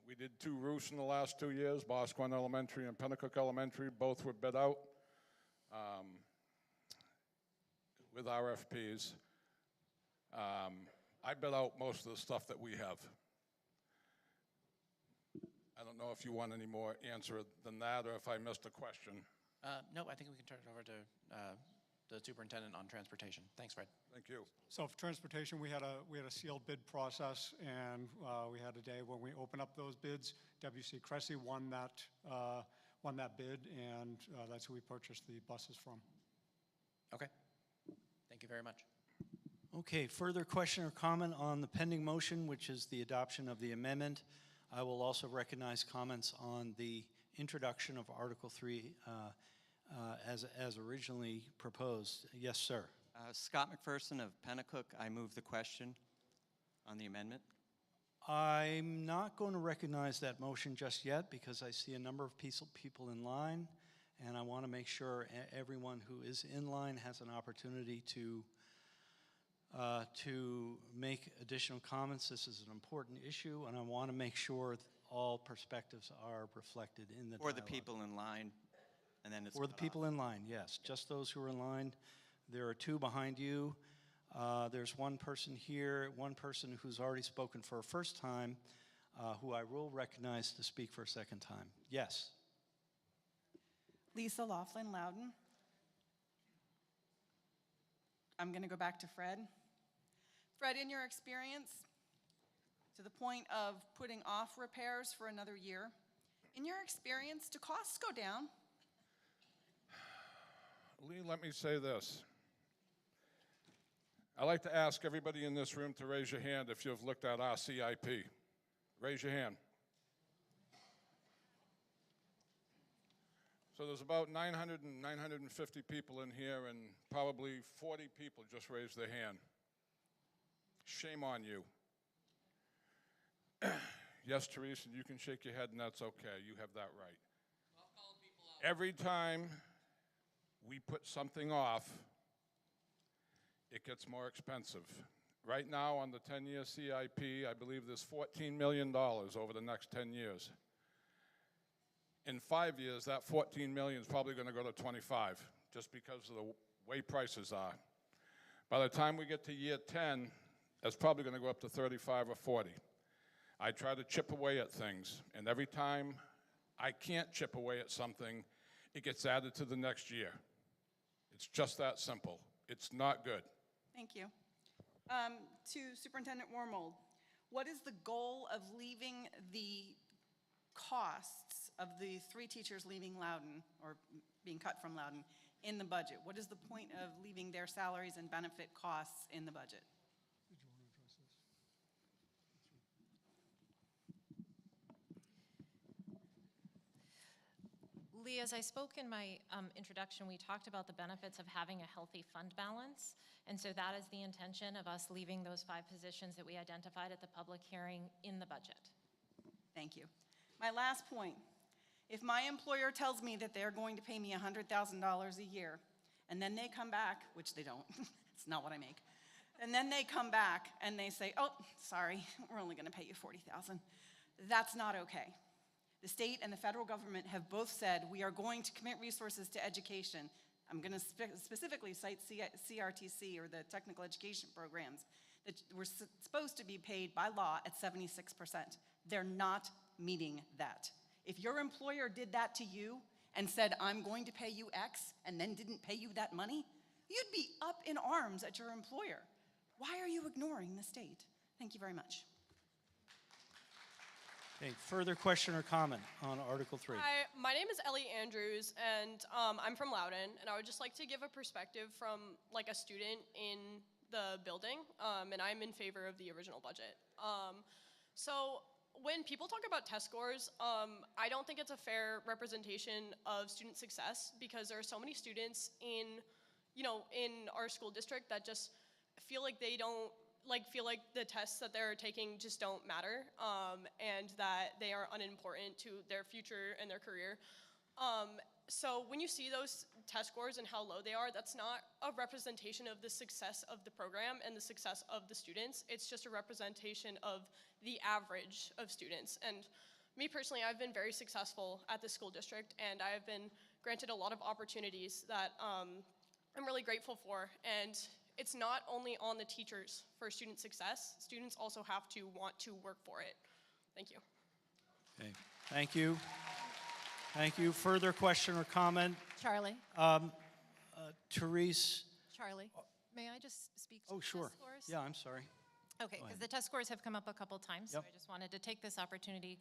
[SPEAKER 13] We did 2 roofs in the last 2 years, Boscawen Elementary and Pennacook Elementary. Both were bid out with RFPs. I bid out most of the stuff that we have. I don't know if you want any more answer than that or if I missed a question.
[SPEAKER 12] No, I think we can turn it over to the superintendent on transportation. Thanks, Fred.
[SPEAKER 13] Thank you.
[SPEAKER 4] So for transportation, we had a sealed bid process, and we had a day when we opened up those bids. W.C. Cressy won that bid, and that's who we purchased the buses from.
[SPEAKER 12] Okay. Thank you very much.
[SPEAKER 1] Okay, further question or comment on the pending motion, which is the adoption of the amendment. I will also recognize comments on the introduction of Article 3 as originally proposed. Yes, sir.
[SPEAKER 14] Scott McPherson of Pennacook. I move the question on the amendment.
[SPEAKER 1] I'm not going to recognize that motion just yet because I see a number of people in line, and I want to make sure everyone who is in line has an opportunity to to make additional comments. This is an important issue, and I want to make sure that all perspectives are reflected in the
[SPEAKER 14] Or the
[SPEAKER 1] dialogue.
[SPEAKER 14] people in line, and then it's
[SPEAKER 1] Or the
[SPEAKER 14] cut
[SPEAKER 1] people
[SPEAKER 14] off.
[SPEAKER 1] in line, yes. Just those who are in line. There are two behind you. There's one person here, one person who's already spoken for a first time, who I will recognize to speak for a second time. Yes.
[SPEAKER 15] Lisa Laughlin Loudon. I'm going to go back to Fred. Fred, in your experience, to the point of putting off repairs for another year, in your experience, do costs go down?
[SPEAKER 13] Lee, let me say this. I'd like to ask everybody in this room to raise your hand if you've looked at our CIP. Raise your hand. So there's about 900 and 950 people in here, and probably 40 people just raised their hand. Shame on you. Yes, Teresa, you can shake your head, and that's okay. You have that right. Every time we put something off, it gets more expensive. Right now, on the 10-year CIP, I believe there's $14 million over the next 10 years. In 5 years, that $14 million is probably going to go to 25, just because of the way prices are. By the time we get to year 10, that's probably going to go up to 35 or 40. I try to chip away at things, and every time I can't chip away at something, it gets added to the next year. It's just that simple. It's not good.
[SPEAKER 15] Thank you. To Superintendent Wormold, what is the goal of leaving the costs of the 3 teachers leaving Loudon, or being cut from Loudon, in the budget? What is the point of leaving their salaries and benefit costs in the budget?
[SPEAKER 5] Lee, as I spoke in my introduction, we talked about the benefits of having a healthy fund balance. And so that is the intention of us leaving those 5 positions that we identified at the public hearing in the budget.
[SPEAKER 15] Thank you. My last point, if my employer tells me that they're going to pay me $100,000 a year, and then they come back, which they don't, it's not what I make, and then they come back and they say, oh, sorry, we're only going to pay you $40,000. That's not okay. The state and the federal government have both said we are going to commit resources to education. I'm going to specifically cite CRTC, or the technical education programs, that were supposed to be paid by law at 76%. They're not meeting that. If your employer did that to you and said, I'm going to pay you X, and then didn't pay you that money, you'd be up in arms at your employer. Why are you ignoring the state? Thank you very much.
[SPEAKER 1] Okay, further question or comment on Article 3?
[SPEAKER 16] Hi, my name is Ellie Andrews, and I'm from Loudon, and I would just like to give a perspective from like a student in the building, and I'm in favor of the original budget. So when people talk about test scores, I don't think it's a fair representation of student success, because there are so many students in our school district that just feel like they don't feel like the tests that they're taking just don't matter, and that they are unimportant to their future and their career. So when you see those test scores and how low they are, that's not a representation of the success of the program and the success of the students. It's just a representation of the average of students. And me personally, I've been very successful at the school district, and I have been granted a lot of opportunities that I'm really grateful for. And it's not only on the teachers for student success. Students also have to want to work for it. Thank you.
[SPEAKER 1] Okay, thank you. Thank you. Further question or comment?
[SPEAKER 5] Charlie.
[SPEAKER 1] Therese?
[SPEAKER 5] Charlie, may I just speak to
[SPEAKER 1] Oh,
[SPEAKER 5] the
[SPEAKER 1] sure.
[SPEAKER 5] test scores?
[SPEAKER 1] Yeah, I'm sorry.
[SPEAKER 5] Okay,
[SPEAKER 1] Go
[SPEAKER 5] because
[SPEAKER 1] ahead.
[SPEAKER 5] the test scores have come up a couple times, so
[SPEAKER 1] Yep.
[SPEAKER 5] I just wanted to take this opportunity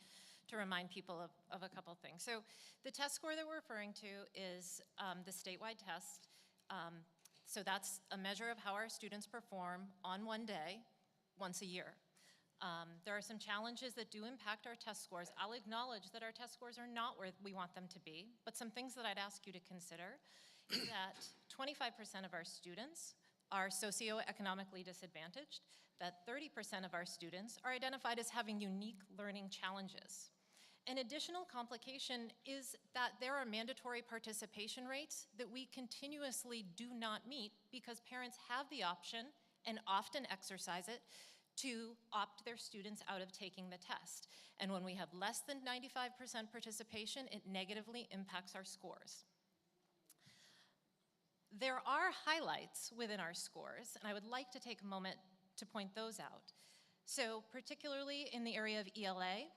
[SPEAKER 5] to remind people of a couple things. So the test score that we're referring to is the statewide test. So that's a measure of how our students perform on one day, once a year. There are some challenges that do impact our test scores. I'll acknowledge that our test scores are not where we want them to be, but some things that I'd ask you to consider is that 25% of our students are socioeconomically disadvantaged, that 30% of our students are identified as having unique learning challenges. An additional complication is that there are mandatory participation rates that we continuously do not meet because parents have the option and often exercise it to opt their students out of taking the test. And when we have less than 95% participation, it negatively impacts our scores. There are highlights within our scores, and I would like to take a moment to point those out. So particularly in the area of ELA,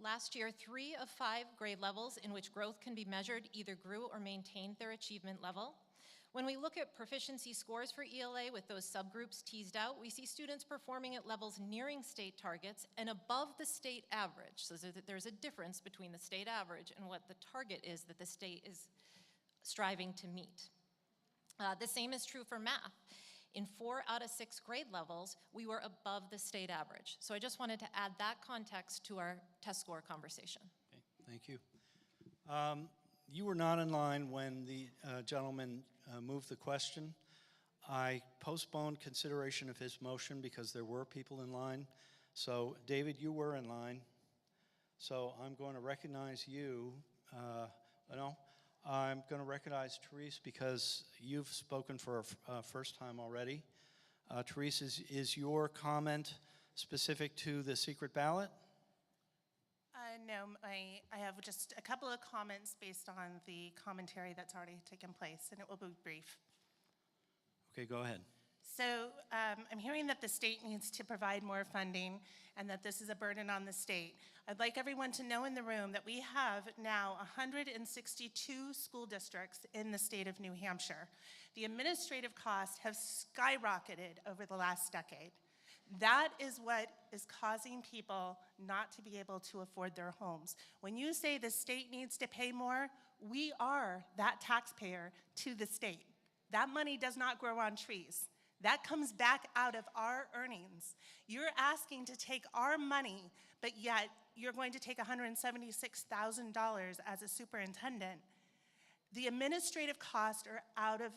[SPEAKER 5] last year, 3 of 5 grade levels in which growth can be measured either grew or maintained their achievement level. When we look at proficiency scores for ELA with those subgroups teased out, we see students performing at levels nearing state targets and above the state average, so that there's a difference between the state average and what the target is that the state is striving to meet. The same is true for math. In 4 out of 6 grade levels, we were above the state average. So I just wanted to add that context to our test score conversation.
[SPEAKER 1] Okay, thank you. You were not in line when the gentleman moved the question. I postponed consideration of his motion because there were people in line. So, David, you were in line. So I'm going to recognize you. No, I'm going to recognize Therese because you've spoken for a first time already. Therese, is your comment specific to the secret ballot?
[SPEAKER 2] No, I have just a couple of comments based on the commentary that's already taken place, and it will be brief.
[SPEAKER 1] Okay, go ahead.
[SPEAKER 2] So I'm hearing that the state needs to provide more funding and that this is a burden on the state. I'd like everyone to know in the room that we have now 162 school districts in the state of New Hampshire. The administrative costs have skyrocketed over the last decade. That is what is causing people not to be able to afford their homes. When you say the state needs to pay more, we are that taxpayer to the state. That money does not grow on trees. That comes back out of our earnings. You're asking to take our money, but yet you're going to take $176,000 as a superintendent. The administrative costs are out of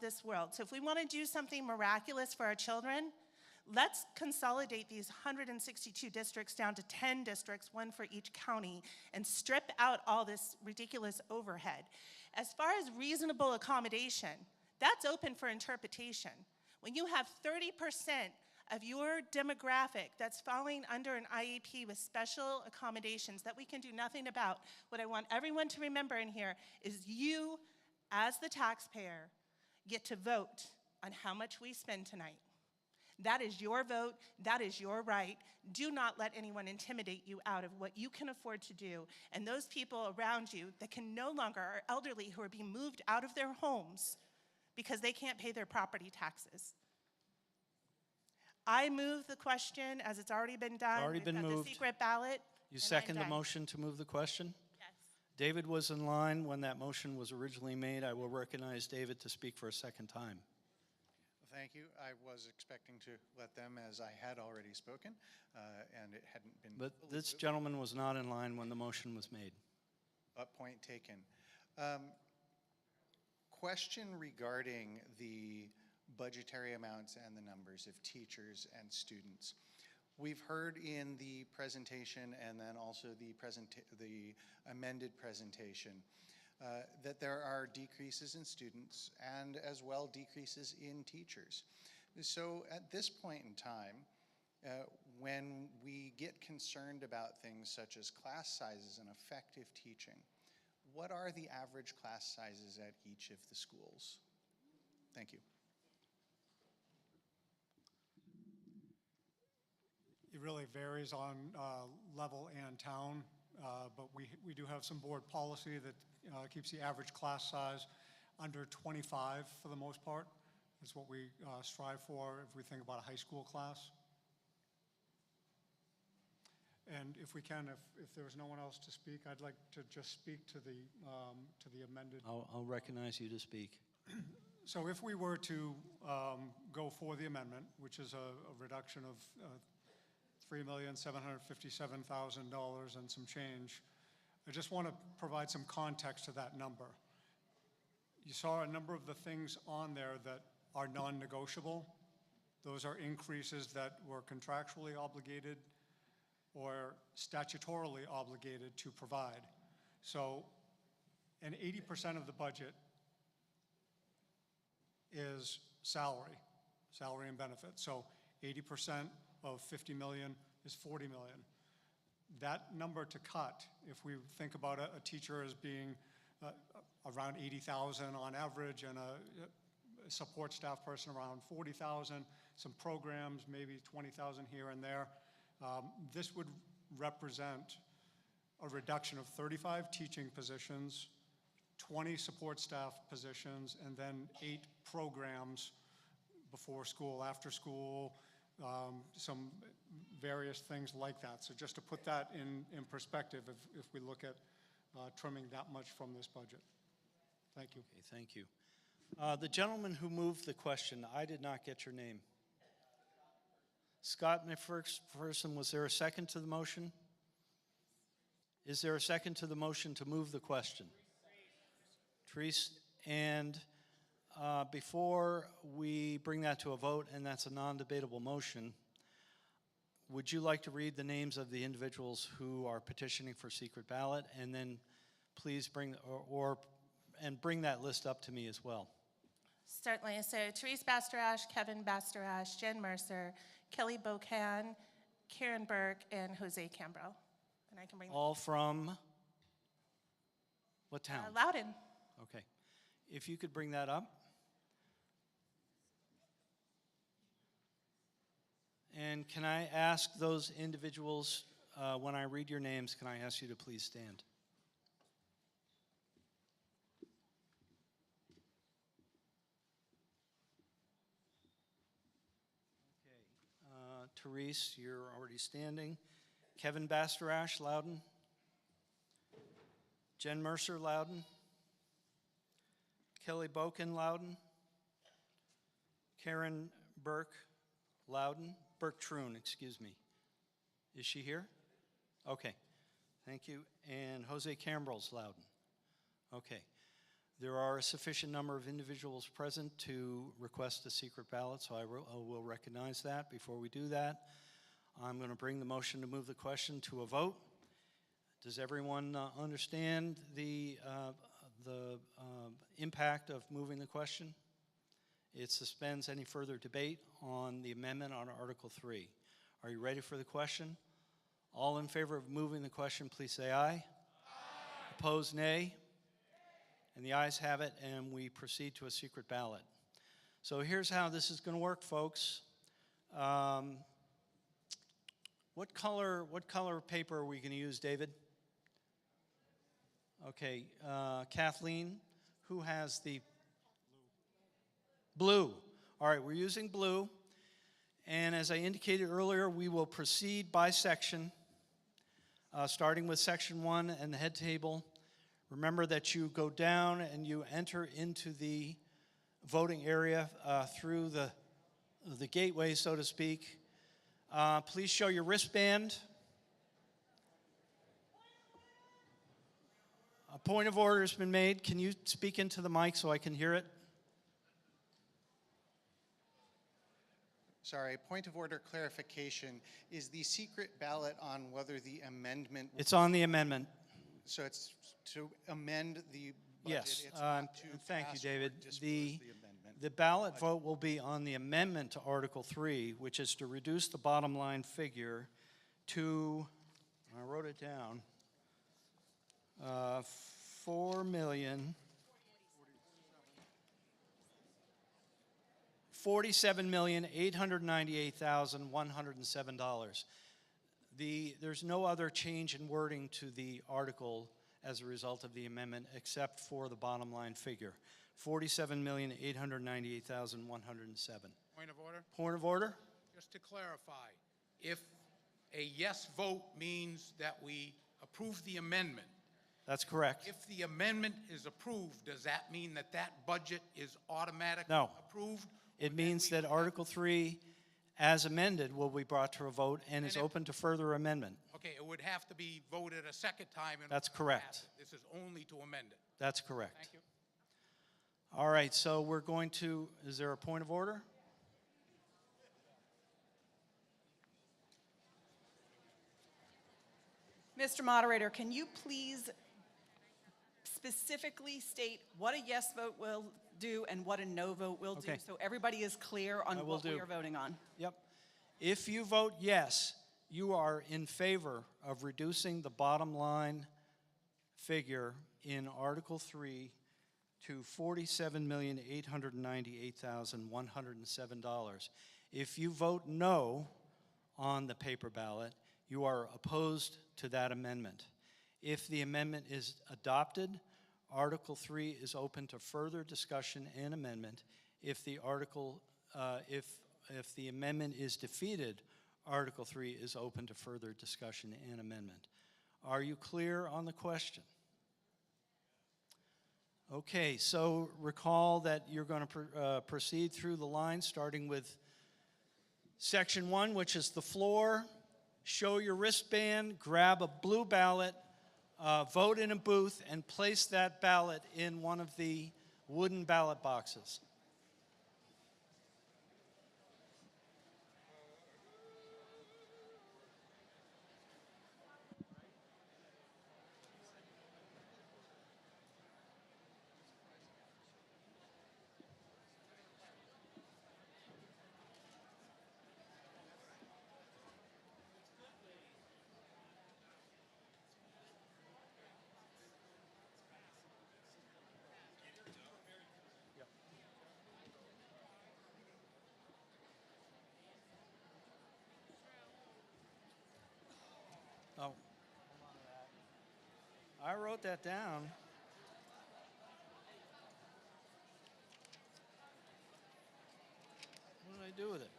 [SPEAKER 2] this world. So if we want to do something miraculous for our children, let's consolidate these 162 districts down to 10 districts, 1 for each county, and strip out all this ridiculous overhead. As far as reasonable accommodation, that's open for interpretation. When you have 30% of your demographic that's falling under an IEP with special accommodations that we can do nothing about, what I want everyone to remember in here is you, as the taxpayer, get to vote on how much we spend tonight. That is your vote. That is your right. Do not let anyone intimidate you out of what you can afford to do. And those people around you that can no longer, are elderly who are being moved out of their homes because they can't pay their property taxes. I move the question as it's already been done.
[SPEAKER 1] Already been moved.
[SPEAKER 2] The secret ballot.
[SPEAKER 1] You second the motion to move the question?
[SPEAKER 2] Yes.
[SPEAKER 1] David was in line when that motion was originally made. I will recognize David to speak for a second time.
[SPEAKER 6] Thank you. I was expecting to let them, as I had already spoken, and it hadn't been.
[SPEAKER 1] But this gentleman was not in line when the motion was made.
[SPEAKER 6] Point taken. Question regarding the budgetary amounts and the numbers of teachers and students. We've heard in the presentation and then also the amended presentation that there are decreases in students and as well decreases in teachers. So at this point in time, when we get concerned about things such as class sizes and effective teaching, what are the average class sizes at each of the schools? Thank you.
[SPEAKER 4] It really varies on level and town, but we do have some board policy that keeps the average class size under 25 for the most part. That's what we strive for if we think about a high school class. And if we can, if there's no one else to speak, I'd like to just speak to the amended.
[SPEAKER 1] I'll recognize you to speak.
[SPEAKER 4] So if we were to go for the amendment, which is a reduction of $3,757,000 and some change, I just want to provide some context to that number. You saw a number of the things on there that are non-negotiable. Those are increases that were contractually obligated or statutorily obligated to provide. So, and 80% of the budget is salary. salary and benefits. So 80% of 50 million is 40 million. That number to cut, if we think about a teacher as being around 80,000 on average and a support staff person around 40,000, some programs, maybe 20,000 here and there, this would represent a reduction of 35 teaching positions, 20 support staff positions, and then 8 programs before school, after school, some various things like that. So just to put that in perspective, if we look at trimming that much from this budget. Thank you.
[SPEAKER 1] Okay, thank you. The gentleman who moved the question, I did not get your name. Scott McPherson, was there a second to the motion? Is there a second to the motion to move the question? Therese, and before we bring that to a vote, and that's a non-debatable motion, would you like to read the names of the individuals who are petitioning for secret ballot, and then please bring, bring that list up to me as well?
[SPEAKER 2] Certainly. So Therese Bastarash, Kevin Bastarash, Jen Mercer, Kelly Bocan, Karen Burke, and Jose Cambro. And I can bring
[SPEAKER 1] All from what town?
[SPEAKER 2] Loudon.
[SPEAKER 1] Okay. If you could bring that up. And can I ask those individuals, when I read your names, can I ask you to please stand? Therese, you're already standing. Kevin Bastarash, Loudon. Jen Mercer, Loudon. Kelly Bocan, Loudon. Karen Burke, Loudon. Burke Troon, excuse me. Is she here? Okay, thank you. And Jose Cambrell's Loudon. Okay. There are a sufficient number of individuals present to request a secret ballot, so I will recognize that. Before we do that, I'm going to bring the motion to move the question to a vote. Does everyone understand the impact of moving the question? It suspends any further debate on the amendment on Article 3. Are you ready for the question? All in favor of moving the question, please say aye. Aye. Opposed, nay. And the ayes have it, and we proceed to a secret ballot. So here's how this is going to work, folks. What color paper are we going to use, David? Okay, Kathleen, who has the blue? All right, we're using blue. And as I indicated earlier, we will proceed by section, starting with section 1 and the head table. Remember that you go down and you enter into the voting area through the gateway, so to speak. Please show your wristband. A point of order has been made. Can you speak into the mic so I can hear it?
[SPEAKER 6] Sorry, point of order clarification. Is the secret ballot on whether the amendment...
[SPEAKER 1] It's on the amendment.
[SPEAKER 6] So it's to amend the budget?
[SPEAKER 1] Yes.
[SPEAKER 6] It's not to
[SPEAKER 1] Thank you,
[SPEAKER 6] pass
[SPEAKER 1] David.
[SPEAKER 6] or dispose the amendment.
[SPEAKER 1] The ballot vote will be on the amendment to Article 3, which is to reduce the bottom line figure to, I wrote it down, $47,898,107. There's no other change in wording to the article as a result of the amendment except for the bottom line figure, $47,898,107.
[SPEAKER 17] Point of order?
[SPEAKER 1] Point of order?
[SPEAKER 17] Just to clarify, if a yes vote means that we approve the amendment.
[SPEAKER 1] That's correct.
[SPEAKER 17] If the amendment is approved, does that mean that that budget is automatically
[SPEAKER 1] No.
[SPEAKER 17] approved?
[SPEAKER 1] It means that Article 3, as amended, will be brought to a vote and is open to further amendment.
[SPEAKER 17] Okay, it would have to be voted a second time.
[SPEAKER 1] That's
[SPEAKER 17] order to
[SPEAKER 1] correct.
[SPEAKER 17] pass it. This is only to amend it.
[SPEAKER 1] That's correct.
[SPEAKER 17] Thank you.
[SPEAKER 1] All right, so we're going to, is there a point of order?
[SPEAKER 15] Mr. Moderator, can you please specifically state what a yes vote will do and what a no vote will do,
[SPEAKER 1] Okay.
[SPEAKER 15] so everybody is clear
[SPEAKER 1] I
[SPEAKER 15] on
[SPEAKER 1] will
[SPEAKER 15] what we
[SPEAKER 1] do.
[SPEAKER 15] are voting on.
[SPEAKER 1] Yep. If you vote yes, you are in favor of reducing the bottom line figure in Article 3 to $47,898,107. If you vote no on the paper ballot, you are opposed to that amendment. If the amendment is adopted, Article 3 is open to further discussion and amendment. If the amendment is defeated, Article 3 is open to further discussion and amendment. Are you clear on the question? Okay, so recall that you're going to proceed through the line, starting with Section 1, which is the floor. Show your wristband, grab a blue ballot, vote in a booth, and place that ballot in one of the wooden ballot boxes. Oh, I wrote that down. What did I do with it?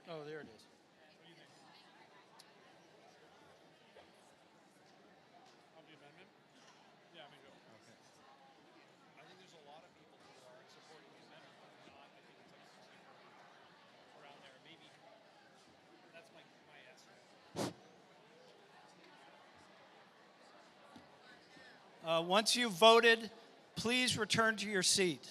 [SPEAKER 1] Oh, there it is. Once you've voted, please return to your seat.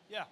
[SPEAKER 1] Yeah.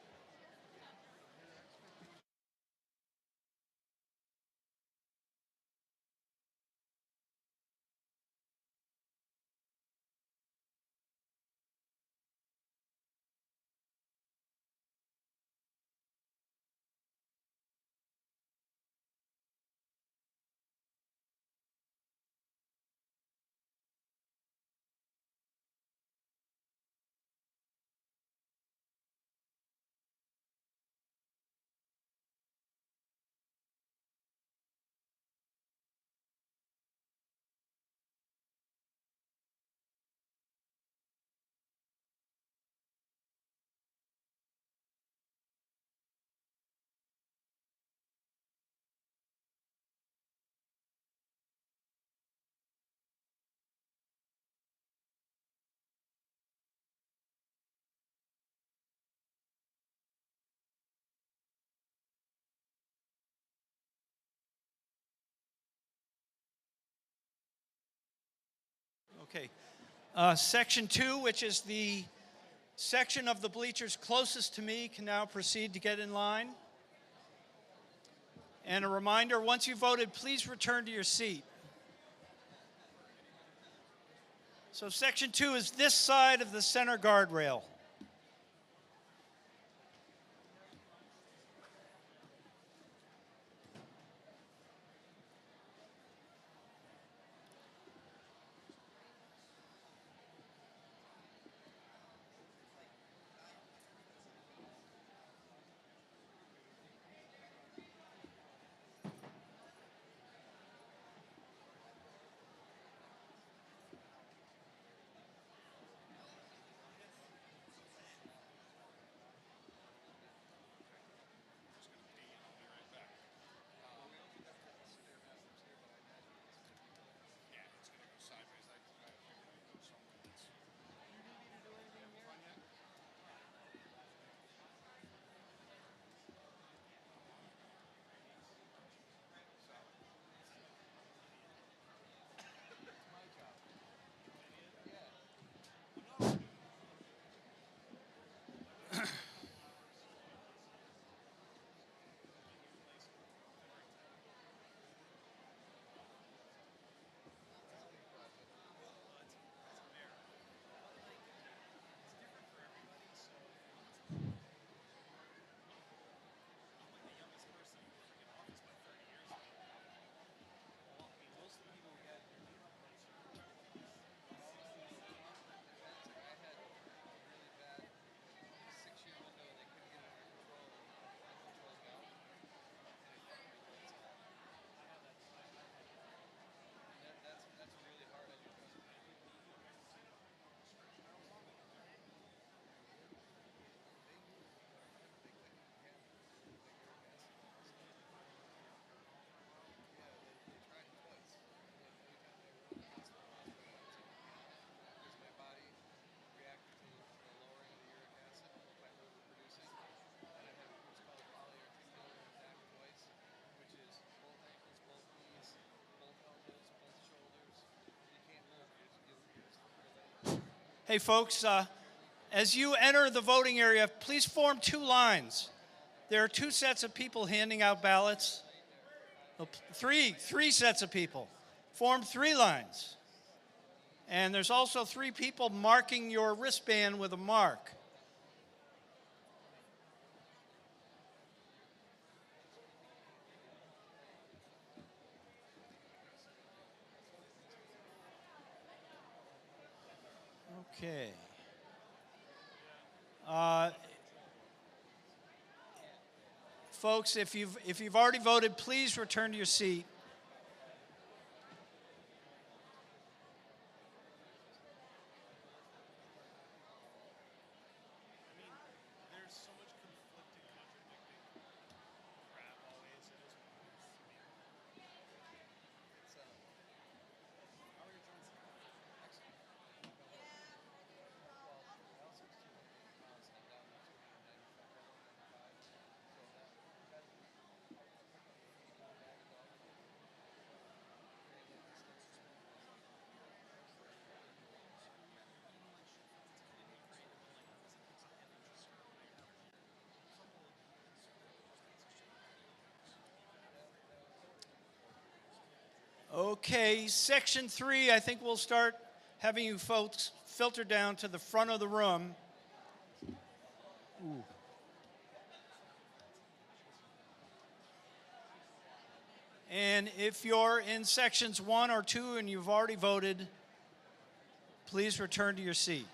[SPEAKER 1] Okay. Section 2, which is the section of the bleachers closest to me, can now proceed to get in line. And a reminder, once you voted, please return to your seat. So Section 2 is this side of the center guardrail. Hey, folks, as you enter the voting area, please form two lines. There are two sets of people handing out ballots. Three sets of people. Form three lines. And there's also three people marking your wristband with a mark. Okay. Folks, if you've already voted, please return to your seat. Okay, section 3, I think we'll start having you folks filter down to the front of the room. Ooh. And if you're in sections 1 or 2 and you've already voted, please return to your seat.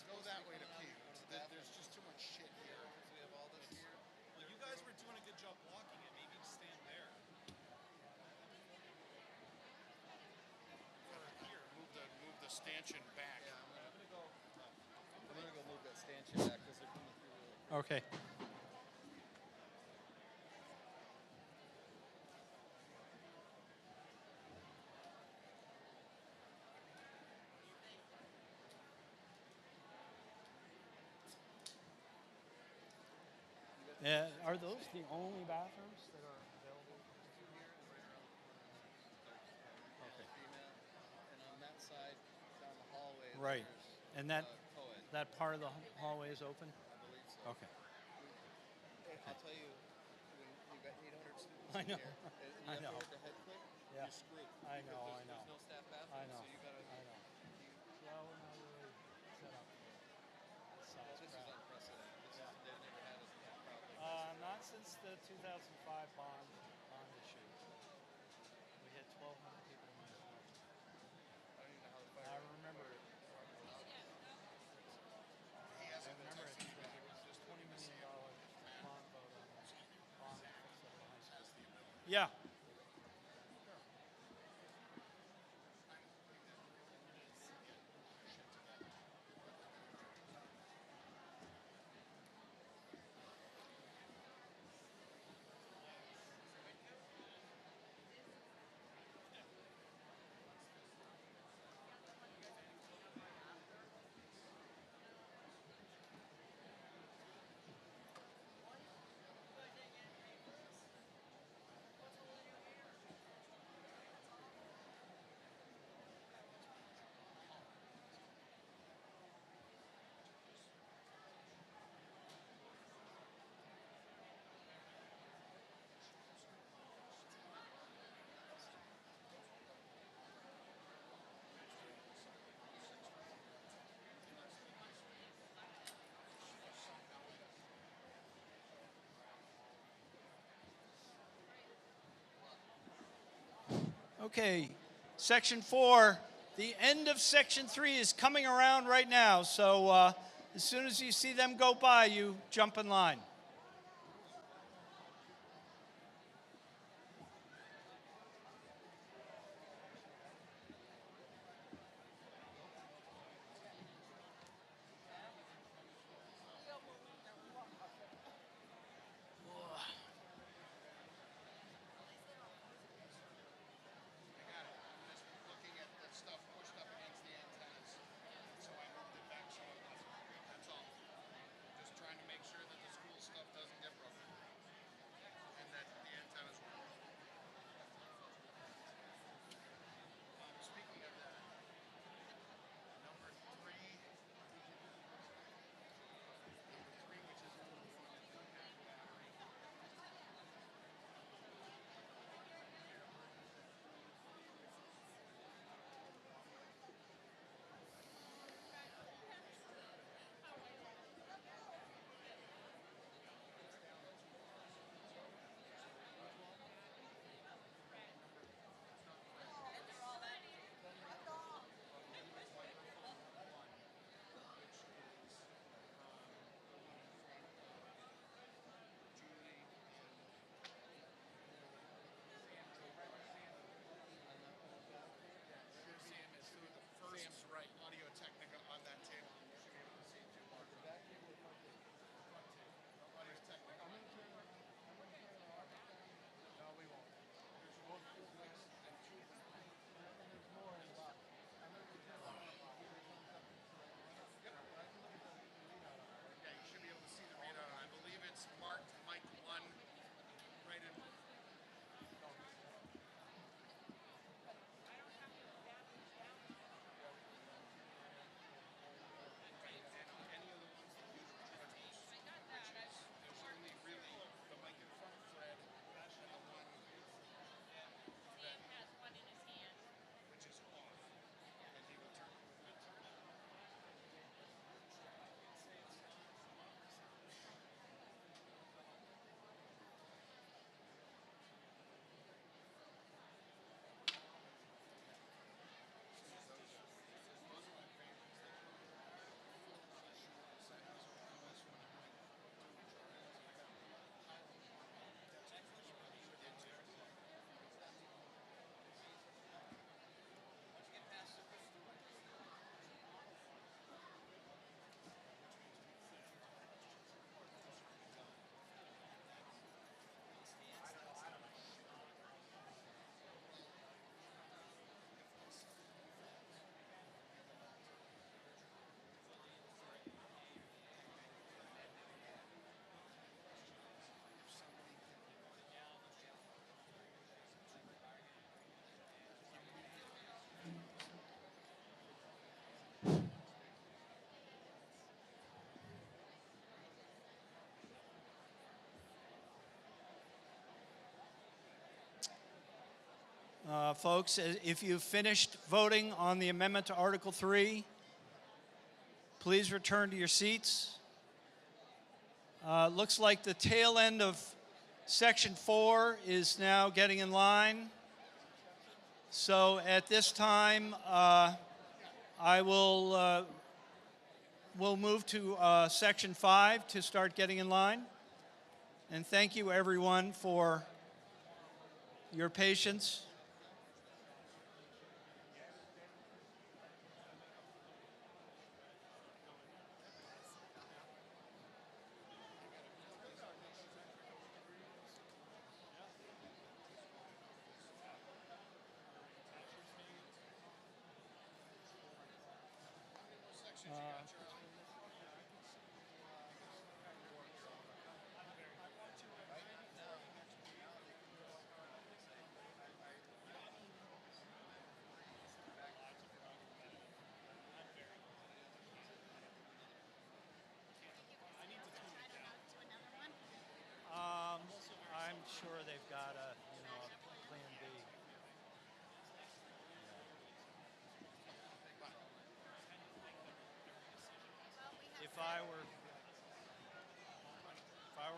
[SPEAKER 18] Go that way to pee. There's just too much shit here. We have all this here. Well, you guys were doing a good job blocking it. Maybe just stand there. Or here, move the stanchion back. Yeah, I'm gonna go move that stanchion back because they're coming through really.
[SPEAKER 1] Okay. Are those the only bathrooms that are available? Okay.
[SPEAKER 18] And on that side, down the hallway.
[SPEAKER 1] Right. And that
[SPEAKER 18] co-ed.
[SPEAKER 1] part of the hallway is open?
[SPEAKER 18] I believe so.
[SPEAKER 1] Okay.
[SPEAKER 18] I'll tell you, when you've got 800 students
[SPEAKER 1] I know.
[SPEAKER 18] in here, and you
[SPEAKER 1] I
[SPEAKER 18] have
[SPEAKER 1] know.
[SPEAKER 18] to hit the head click,
[SPEAKER 1] Yeah.
[SPEAKER 18] you're screwed.
[SPEAKER 1] I know,
[SPEAKER 18] Because
[SPEAKER 1] I know.
[SPEAKER 18] There's no staff bathroom,
[SPEAKER 1] I know.
[SPEAKER 18] so you gotta.
[SPEAKER 1] I know. Well, we're not really set up for this size
[SPEAKER 18] This is
[SPEAKER 1] crowd.
[SPEAKER 18] unprecedented. They've never had us that properly.
[SPEAKER 1] Not since the 2005 bond issue. We had 1,200 people in this room.
[SPEAKER 18] I don't even know how the
[SPEAKER 1] I remember it.
[SPEAKER 18] He has
[SPEAKER 1] I remember it because it was this $20 million bond vote on the bond fix at the high school. Yeah. Okay, Section 4, the end of Section 3 is coming around right now, so as soon as you see them go by, you jump in line.
[SPEAKER 18] Looking at the stuff pushed up against the antennas, so I moved it back so it wasn't. That's all. Just trying to make sure that the school stuff doesn't get broken and that the antennas work. Speaking of that, number three, which is a little fun, is the battery. Sam's right. Audio Technica on that table. You should be able to see it too, Mark. Audio Technica. No, we won't. There's both Netflix and two. There's more in the box. Yeah, you should be able to see the readout. I believe it's marked mic 1 right in.
[SPEAKER 1] Folks, if you've finished voting on the amendment to Article 3, please return to your seats. Looks like the tail end of Section 4 is now getting in line. So at this time, I will we'll move to Section 5 to start getting in line. And thank you, everyone, for your patience. I'm sure they've got a plan B. If I were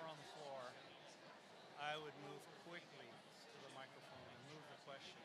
[SPEAKER 1] on the floor, I would move quickly to the microphone and move the question.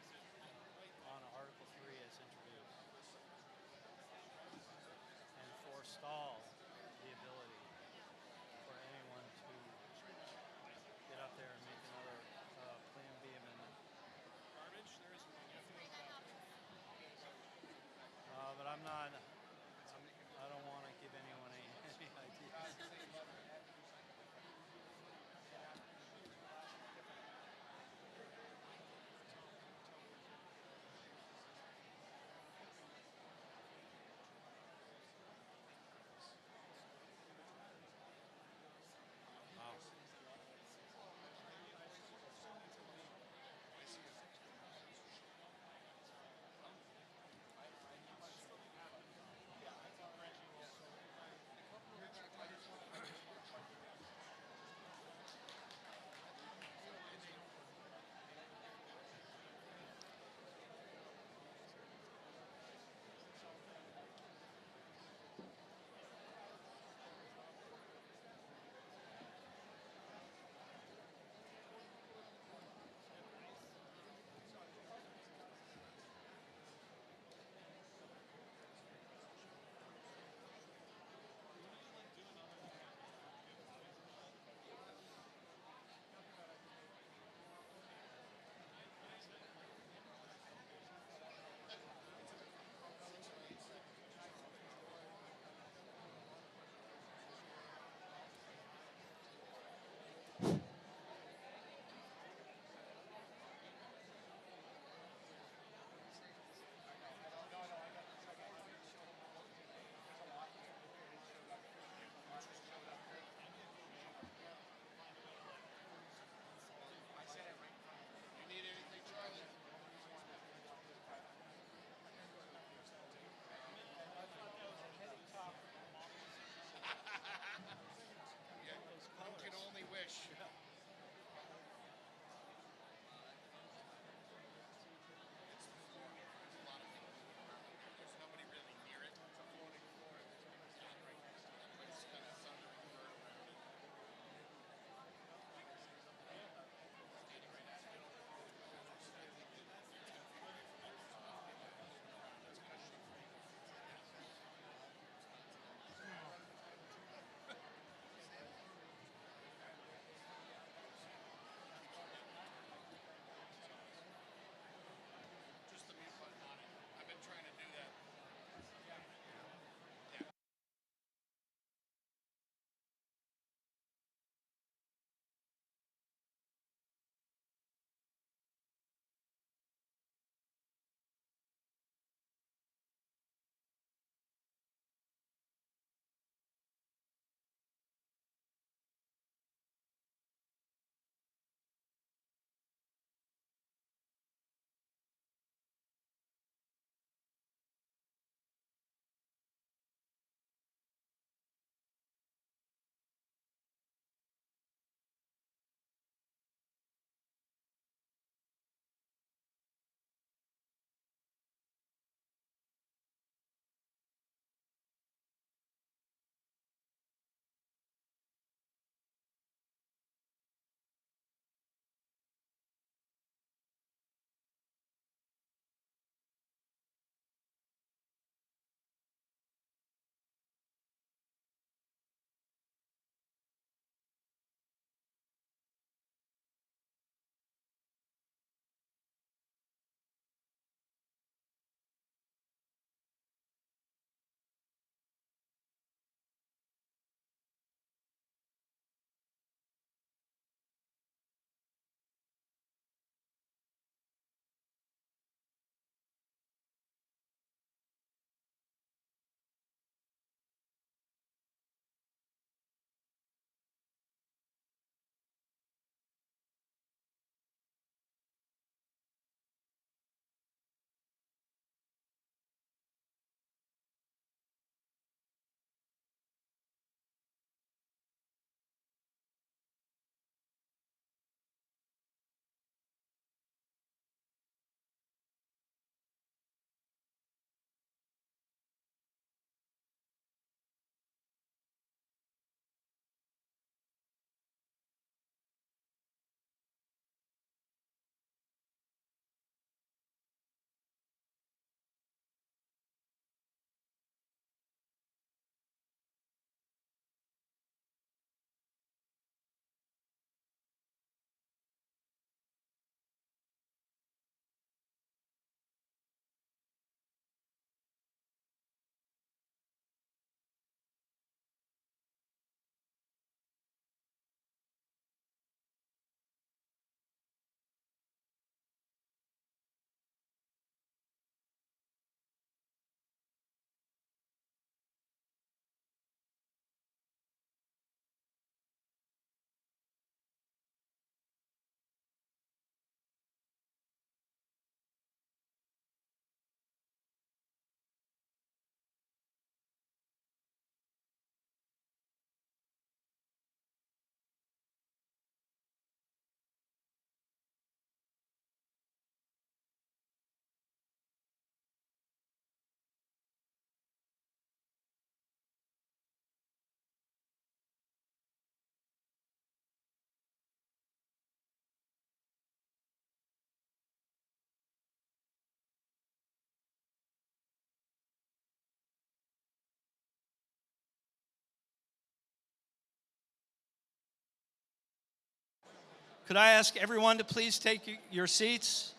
[SPEAKER 1] Could I ask everyone to please take your seats?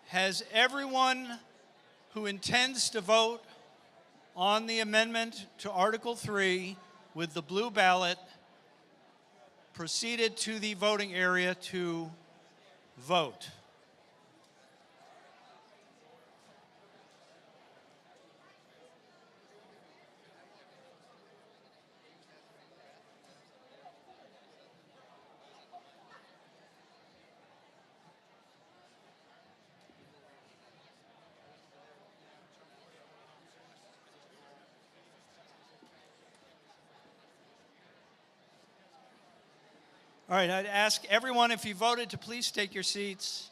[SPEAKER 1] Has everyone who intends to vote on the amendment to Article 3 with the blue ballot proceeded to the voting area to vote? All right, I'd ask everyone, if you voted, to please take your seats.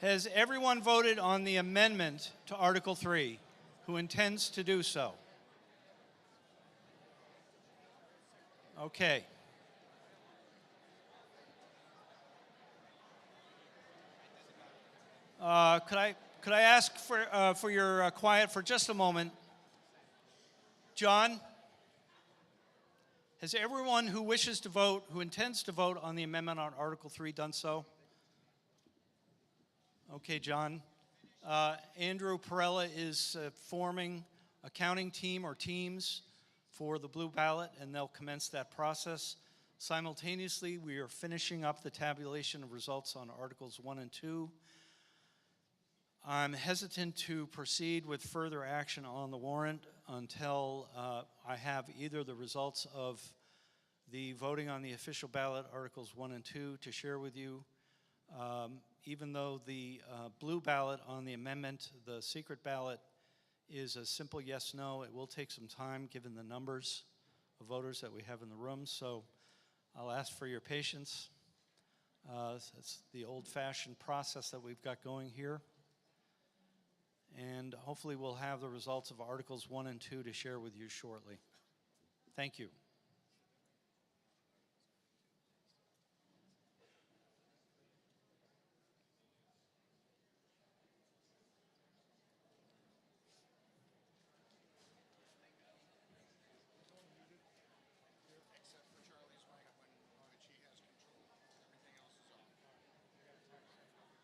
[SPEAKER 1] Has everyone voted on the amendment to Article 3 who intends to do so? Okay. Could I ask for your quiet for just a moment? John, has everyone who wishes to vote, who intends to vote on the amendment on Article 3 done so? Okay, John. Andrew Perella is forming a counting team or teams for the blue ballot, and they'll commence that process. Simultaneously, we are finishing up the tabulation of results on Articles 1 and 2. I'm hesitant to proceed with further action on the warrant until I have either the results of the voting on the official ballot, Articles 1 and 2, to share with you. Even though the blue ballot on the amendment, the secret ballot, is a simple yes/no, it will take some time given the numbers of voters that we have in the room. So I'll ask for your patience. It's the old-fashioned process that we've got going here. And hopefully we'll have the results of Articles 1 and 2 to share with you shortly. Thank you.
[SPEAKER 18] Except for Charlie's mic which he has control. Everything else is off.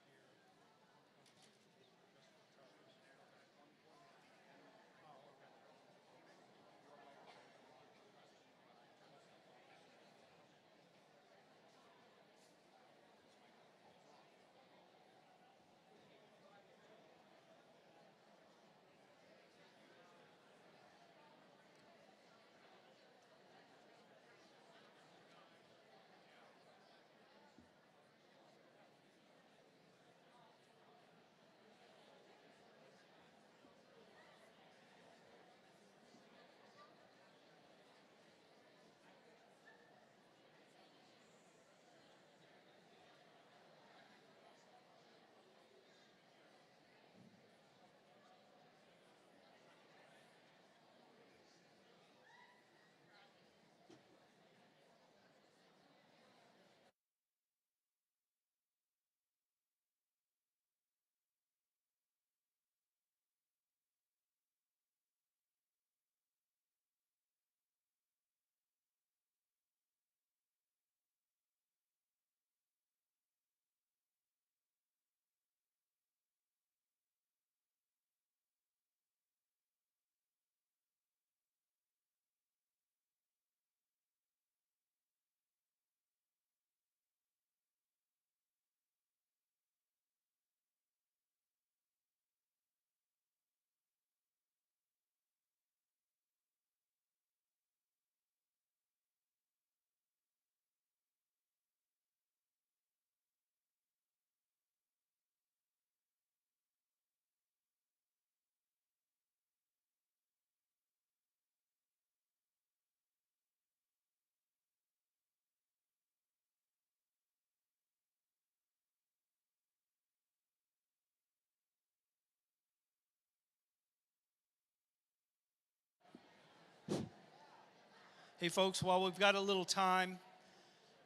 [SPEAKER 1] Hey, folks, while we've got a little time,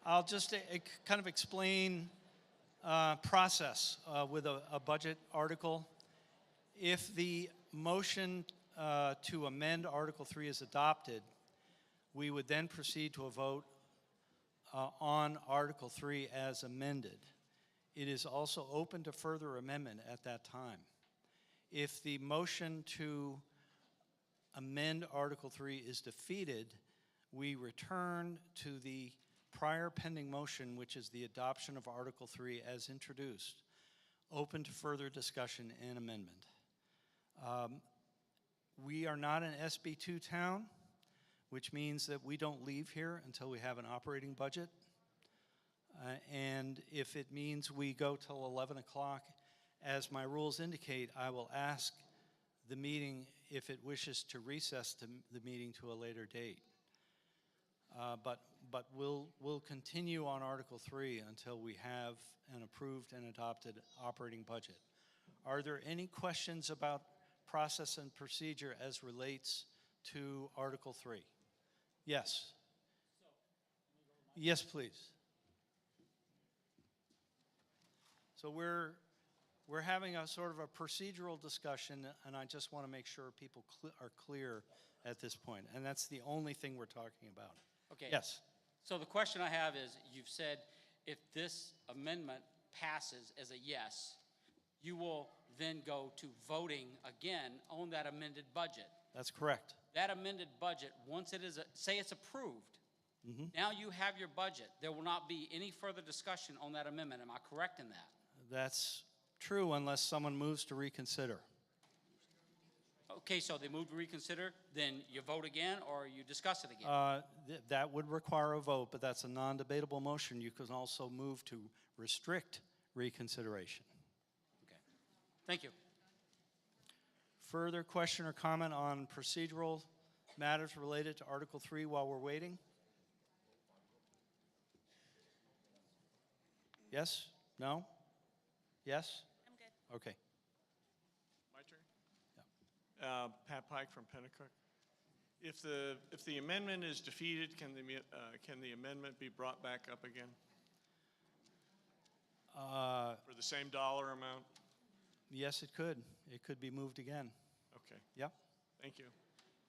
[SPEAKER 1] I'll just kind of explain process with a budget article. If the motion to amend Article 3 is adopted, we would then proceed to a vote on Article 3 as amended. It is also open to further amendment at that time. If the motion to amend Article 3 is defeated, we return to the prior pending motion, which is the adoption of Article 3 as introduced, open to further discussion and amendment. We are not an SB2 town, which means that we don't leave here until we have an operating budget. And if it means we go till 11 o'clock, as my rules indicate, I will ask the meeting if it wishes to recess the meeting to a later date. But we'll continue on Article 3 until we have an approved and adopted operating budget. Are there any questions about process and procedure as relates to Article 3? Yes. Yes, please. So we're having a sort of a procedural discussion, and I just want to make sure people are clear at this point, and that's the only thing we're talking about.
[SPEAKER 19] Okay.
[SPEAKER 1] Yes.
[SPEAKER 19] So the question I have is, you've said if this amendment passes as a yes, you will then go to voting again on that amended budget.
[SPEAKER 1] That's correct.
[SPEAKER 19] That amended budget, once it is, say it's approved, now you have your budget. There will not be any further discussion on that amendment. Am I correct in that?
[SPEAKER 1] That's true unless someone moves to reconsider.
[SPEAKER 19] Okay, so they move to reconsider, then you vote again or you discuss it again?
[SPEAKER 1] That would require a vote, but that's a non-debatable motion. You can also move to restrict reconsideration.
[SPEAKER 19] Okay. Thank you.
[SPEAKER 1] Further question or comment on procedural matters related to Article 3 while we're waiting? Yes? No? Yes?
[SPEAKER 2] I'm good.
[SPEAKER 1] Okay.
[SPEAKER 20] My turn? Pat Pike from Pennacook. If the amendment is defeated, can the amendment be brought back up again? For the same dollar amount?
[SPEAKER 1] Yes, it could. It could be moved again.
[SPEAKER 20] Okay.
[SPEAKER 1] Yep.
[SPEAKER 20] Thank you.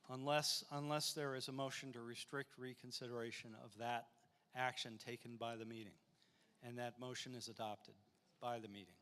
[SPEAKER 1] Unless there is a motion to restrict reconsideration of that action taken by the meeting, and that motion is adopted by the meeting.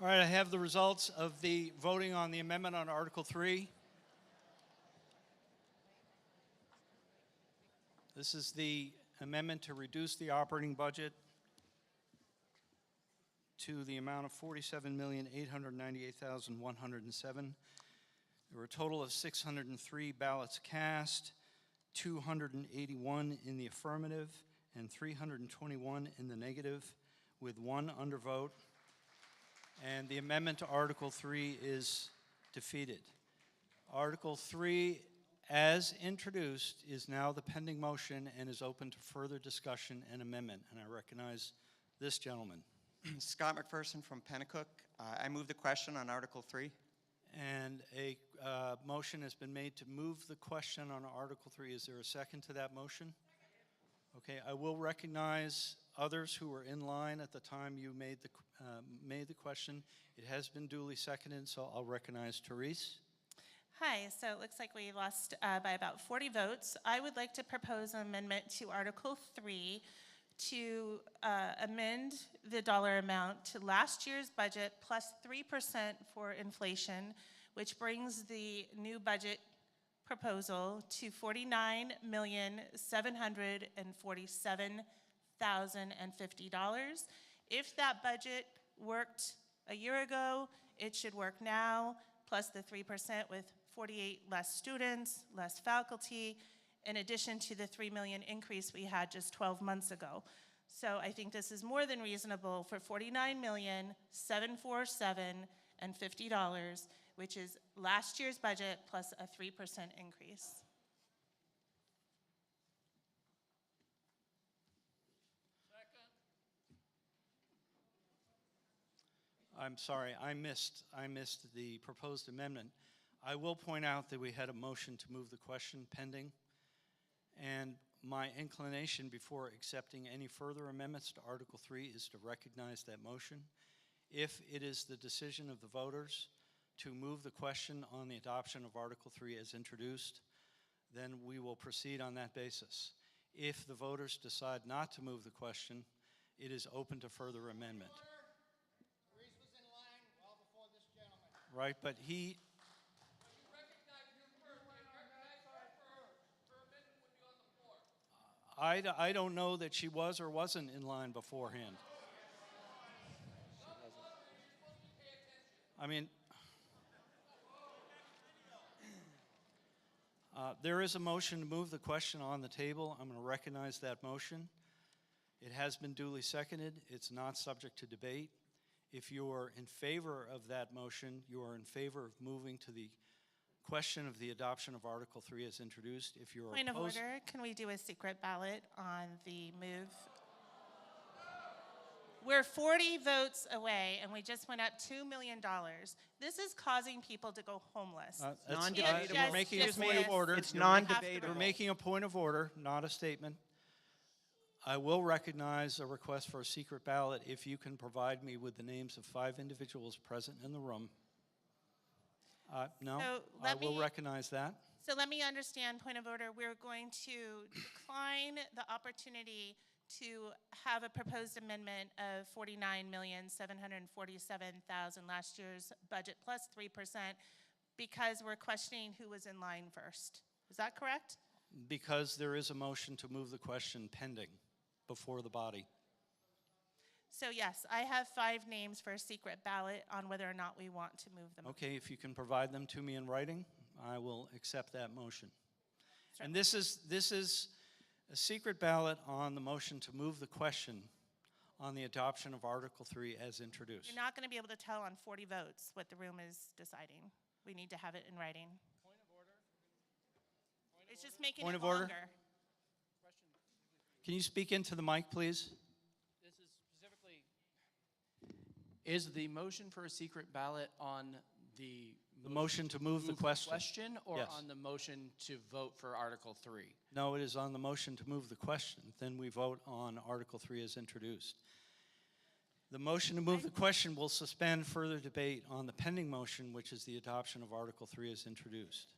[SPEAKER 1] All right, I have the results of the voting on the amendment on Article 3. This is the amendment to reduce the operating budget to the amount of $47,898,107. There were a total of 603 ballots cast, 281 in the affirmative, and 321 in the negative, with one undervote. And the amendment to Article 3 is defeated. Article 3, as introduced, is now the pending motion and is open to further discussion and amendment. And I recognize this gentleman.
[SPEAKER 14] Scott McPherson from Pennacook. I move the question on Article 3.
[SPEAKER 1] And a motion has been made to move the question on Article 3. Is there a second to that motion? Okay, I will recognize others who were in line at the time you made the question. It has been duly seconded, so I'll recognize Therese.
[SPEAKER 2] Hi, so it looks like we lost by about 40 votes. I would like to propose an amendment to Article 3 to amend the dollar amount to last year's budget plus 3% for inflation, which brings the new budget proposal to $49,747,050. If that budget worked a year ago, it should work now, plus the 3% with 48 less students, less faculty, in addition to the $3 million increase we had just 12 months ago. So I think this is more than reasonable for $49,747,050, which is last year's budget plus a 3% increase.
[SPEAKER 1] I'm sorry, I missed the proposed amendment. I will point out that we had a motion to move the question pending, and my inclination before accepting any further amendments to Article 3 is to recognize that motion. If it is the decision of the voters to move the question on the adoption of Article 3 as introduced, then we will proceed on that basis. If the voters decide not to move the question, it is open to further amendment.
[SPEAKER 18] Therese was in line well before this gentleman.
[SPEAKER 1] Right, but he, I don't know that she was or wasn't in line beforehand. I mean, there is a motion to move the question on the table. I'm going to recognize that motion. It has been duly seconded. It's not subject to debate. If you are in favor of that motion, you are in favor of moving to the question of the adoption of Article 3 as introduced. If you're
[SPEAKER 2] Point of
[SPEAKER 1] opposed,
[SPEAKER 2] order, can we do a secret ballot on the move? We're 40 votes away, and we just went up $2 million. This is causing people to go homeless.
[SPEAKER 1] we're making a point of order.
[SPEAKER 14] It's non-debatable.
[SPEAKER 1] We're making a point of order, not a statement. I will recognize a request for a secret ballot if you can provide me with the names of 5 individuals present in the room. No, I will recognize that.
[SPEAKER 2] So let me understand, point of order, we're going to decline the opportunity to have a proposed amendment of $49,747,000 last year's budget plus 3% because we're questioning who was in line first. Is that correct?
[SPEAKER 1] Because there is a motion to move the question pending before the body.
[SPEAKER 2] So yes, I have 5 names for a secret ballot on whether or not we want to move them.
[SPEAKER 1] Okay, if you can provide them to me in writing, I will accept that motion. And this is a secret ballot on the motion to move the question on the adoption of Article 3 as introduced.
[SPEAKER 2] You're not going to be able to tell on 40 votes what the room is deciding. We need to have it in writing.
[SPEAKER 12] Point of order.
[SPEAKER 2] It's just making
[SPEAKER 1] Point
[SPEAKER 2] it
[SPEAKER 1] of order.
[SPEAKER 2] longer.
[SPEAKER 1] Can you speak into the mic, please?
[SPEAKER 12] This is specifically, is the motion for a secret ballot on the
[SPEAKER 1] motion to move the question.
[SPEAKER 12] or
[SPEAKER 1] Yes.
[SPEAKER 12] on the motion to vote for Article 3?
[SPEAKER 1] No, it is on the motion to move the question. Then we vote on Article 3 as introduced. The motion to move the question will suspend further debate on the pending motion, which is the adoption of Article 3 as introduced.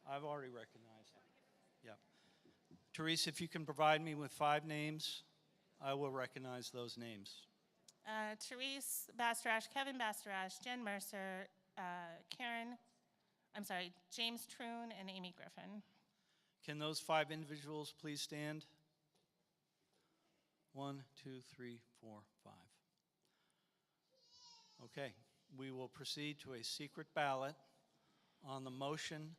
[SPEAKER 1] I've already recognized him. Yep. Therese, if you can provide me with 5 names, I will recognize those names.
[SPEAKER 2] Therese Bastarash, Kevin Bastarash, Jen Mercer, James Troon, and Amy Griffin.
[SPEAKER 1] Can those 5 individuals please stand? 1, 2, 3, 4, 5. Okay, we will proceed to a secret ballot on the motion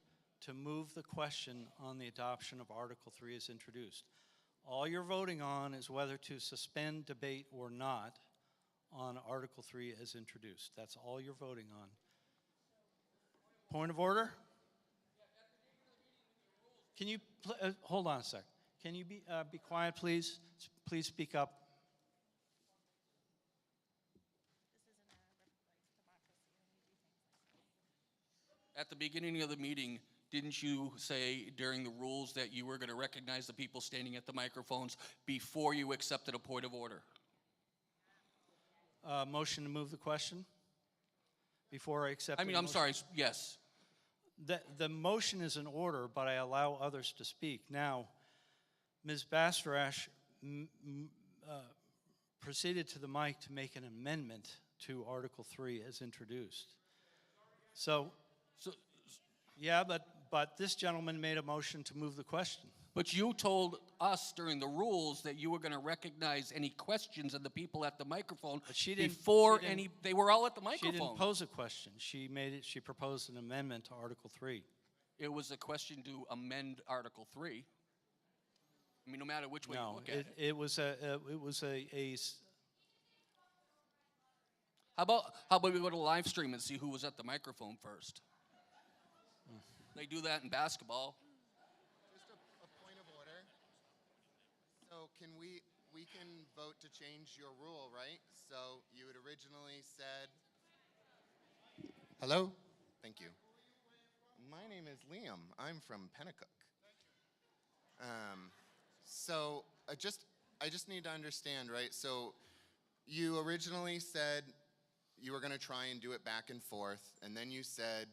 [SPEAKER 1] to move the question on the adoption of Article 3 as introduced. All you're voting on is whether to suspend debate or not on Article 3 as introduced. That's all you're voting on. Point of order? Can you, hold on a sec. Can you be quiet, please? Please speak up.
[SPEAKER 21] At the beginning of the meeting, didn't you say during the rules that you were going to recognize the people standing at the microphones before you accepted a point of order?
[SPEAKER 1] Motion to move the question before I accept.
[SPEAKER 21] I'm sorry, yes.
[SPEAKER 1] The motion is in order, but I allow others to speak. Now, Ms. Bastarash proceeded to the mic to make an amendment to Article 3 as introduced. So yeah, but this gentleman made a motion to move the question.
[SPEAKER 21] But you told us during the rules that you were going to recognize any questions of the people at the microphone before they were all at the microphone.
[SPEAKER 1] She didn't pose a question. She proposed an amendment to Article 3.
[SPEAKER 21] It was a question to amend Article 3. I mean, no matter which way you look at it.
[SPEAKER 1] It was a
[SPEAKER 21] How about we go to live stream and see who was at the microphone first? They do that in basketball.
[SPEAKER 9] Just a point of order. So can we can vote to change your rule, right? So you had originally said, hello? Thank you. My name is Liam. I'm from Pennacook. So I just need to understand, right? So you originally said you were going to try and do it back and forth, and then you said,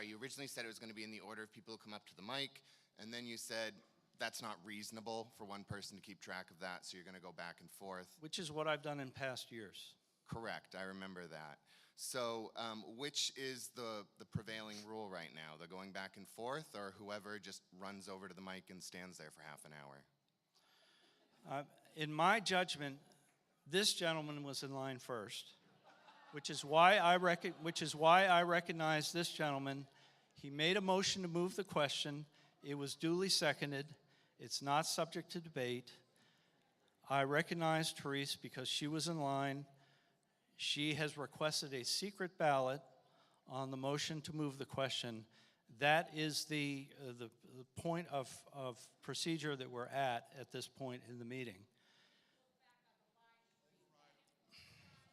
[SPEAKER 9] you originally said it was going to be in the order of people who come up to the mic, and then you said that's not reasonable for one person to keep track of that, so you're going to go back and forth.
[SPEAKER 1] Which is what I've done in past years.
[SPEAKER 9] Correct, I remember that. So which is the prevailing rule right now? The going back and forth, or whoever just runs over to the mic and stands there for half an hour?
[SPEAKER 1] In my judgment, this gentleman was in line first, which is why I recognize this gentleman. He made a motion to move the question. It was duly seconded. It's not subject to debate. I recognize Therese because she was in line. She has requested a secret ballot on the motion to move the question. That is the point of procedure that we're at this point in the meeting.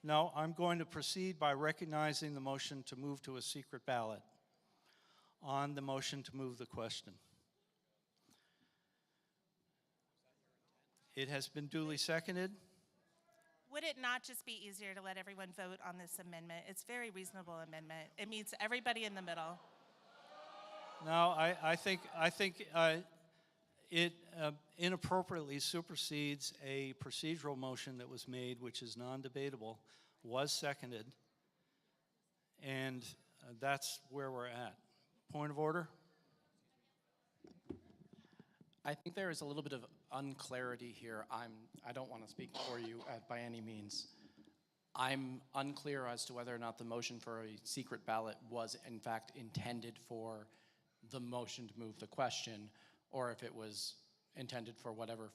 [SPEAKER 1] No, I'm going to proceed by recognizing the motion to move to a secret ballot on the motion to move the question. It has been duly seconded.
[SPEAKER 2] Would it not just be easier to let everyone vote on this amendment? It's a very reasonable amendment. It meets everybody in the middle.
[SPEAKER 1] No, I think it inappropriately supersedes a procedural motion that was made, which is non-debatable, was seconded, and that's where we're at. Point of order?
[SPEAKER 12] I think there is a little bit of unclarity here. I don't want to speak for you by any means. I'm unclear as to whether or not the motion for a secret ballot was in fact intended for the motion to move the question, or if it was intended for whatever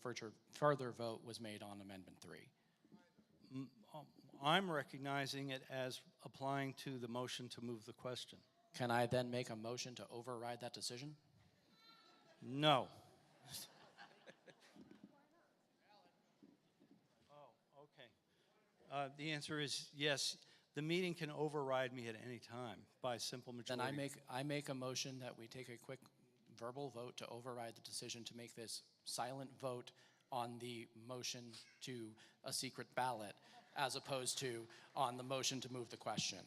[SPEAKER 12] further vote was made on Amendment 3.
[SPEAKER 1] I'm recognizing it as applying to the motion to move the question.
[SPEAKER 12] Can I then make a motion to override that decision?
[SPEAKER 1] No. Oh, okay. The answer is yes. The meeting can override me at any time by simple majority.
[SPEAKER 12] Then I make a motion that we take a quick verbal vote to override the decision to make this silent vote on the motion to a secret ballot, as opposed to on the motion to move the question.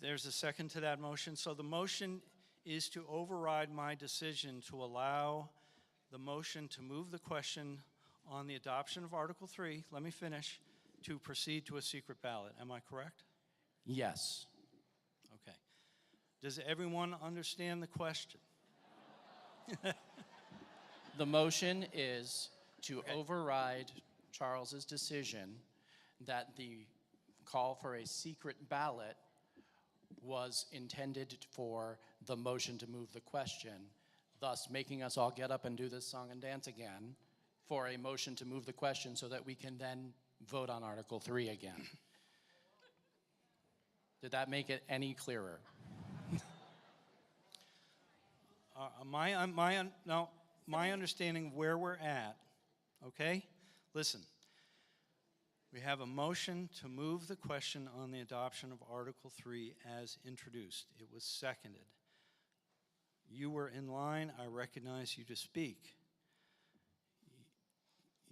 [SPEAKER 1] There's a second to that motion. So the motion is to override my decision to allow the motion to move the question on the adoption of Article 3, let me finish, to proceed to a secret ballot. Am I correct?
[SPEAKER 12] Yes.
[SPEAKER 1] Okay. Does everyone understand the question?
[SPEAKER 12] The motion is to override Charles's decision that the call for a secret ballot was intended for the motion to move the question, thus making us all get up and do this song and dance again for a motion to move the question so that we can then vote on Article 3 again. Did that make it any clearer?
[SPEAKER 1] My understanding where we're at, okay? Listen, we have a motion to move the question on the adoption of Article 3 as introduced. It was seconded. You were in line. I recognize you to speak.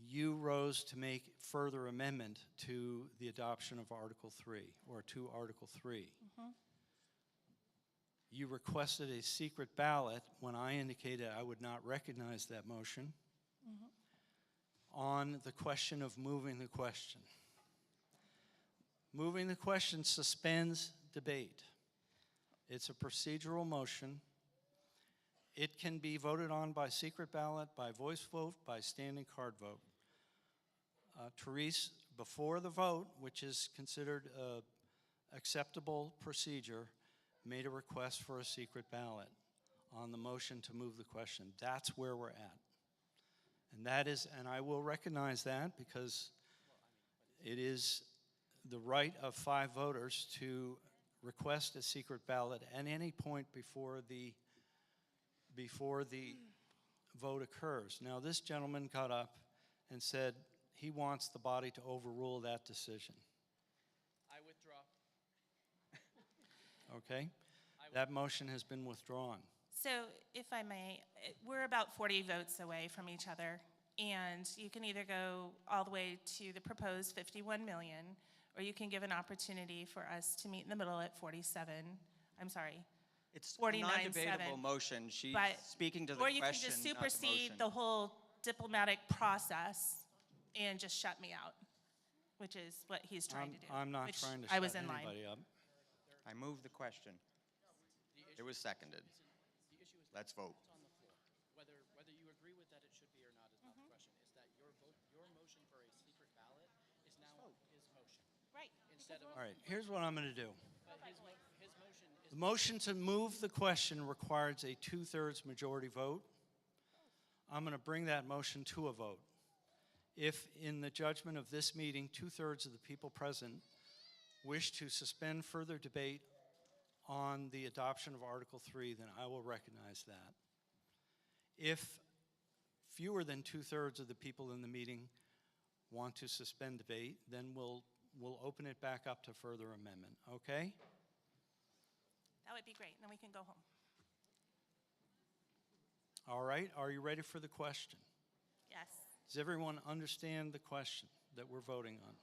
[SPEAKER 1] You rose to make further amendment to the adoption of Article 3, or to Article 3. You requested a secret ballot when I indicated I would not recognize that motion on the question of moving the question. Moving the question suspends debate. It's a procedural motion. It can be voted on by secret ballot, by voice vote, by standing card vote. Therese, before the vote, which is considered an acceptable procedure, made a request for a secret ballot on the motion to move the question. That's where we're at. And I will recognize that because it is the right of 5 voters to request a secret ballot at any point before the vote occurs. Now, this gentleman got up and said he wants the body to overrule that decision.
[SPEAKER 12] I withdraw.
[SPEAKER 1] Okay? That motion has been withdrawn.
[SPEAKER 2] So if I may, we're about 40 votes away from each other, and you can either go all the way to the proposed 51 million, or you can give an opportunity for us to meet in the middle at 47. I'm sorry.
[SPEAKER 14] It's a
[SPEAKER 2] 49.7.
[SPEAKER 14] non-debatable motion. She's speaking to the
[SPEAKER 2] or you
[SPEAKER 14] question,
[SPEAKER 2] can just
[SPEAKER 14] not the
[SPEAKER 2] supersede
[SPEAKER 14] motion.
[SPEAKER 2] the whole diplomatic process and just shut me out, which is what he's trying to do.
[SPEAKER 1] I'm not
[SPEAKER 2] which
[SPEAKER 1] trying to
[SPEAKER 2] I was
[SPEAKER 1] shut
[SPEAKER 2] in line.
[SPEAKER 1] anybody up.
[SPEAKER 14] I move the question. It was seconded. Let's vote.
[SPEAKER 12] On the floor. Whether you agree with that it should be or not is not the question. It's that your motion for a secret ballot is now his motion.
[SPEAKER 2] Right.
[SPEAKER 12] Instead of
[SPEAKER 1] All right, here's what I'm going to do.
[SPEAKER 12] But his motion is
[SPEAKER 1] The motion to move the question requires a 2/3 majority vote. I'm going to bring that motion to a vote. If, in the judgment of this meeting, 2/3 of the people present wish to suspend further debate on the adoption of Article 3, then I will recognize that. If fewer than 2/3 of the people in the meeting want to suspend debate, then we'll open it back up to further amendment, okay?
[SPEAKER 2] That would be great, and then we can go home.
[SPEAKER 1] All right, are you ready for the question?
[SPEAKER 2] Yes.
[SPEAKER 1] Does everyone understand the question that we're voting on?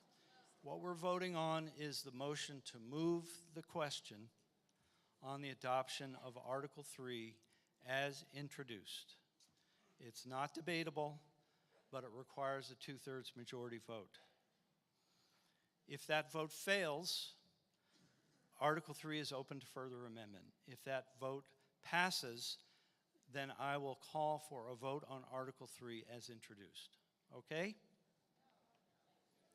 [SPEAKER 1] What we're voting on is the motion to move the question on the adoption of Article 3 as introduced. It's not debatable, but it requires a 2/3 majority vote. If that vote fails, Article 3 is open to further amendment. If that vote passes, then I will call for a vote on Article 3 as introduced. Okay?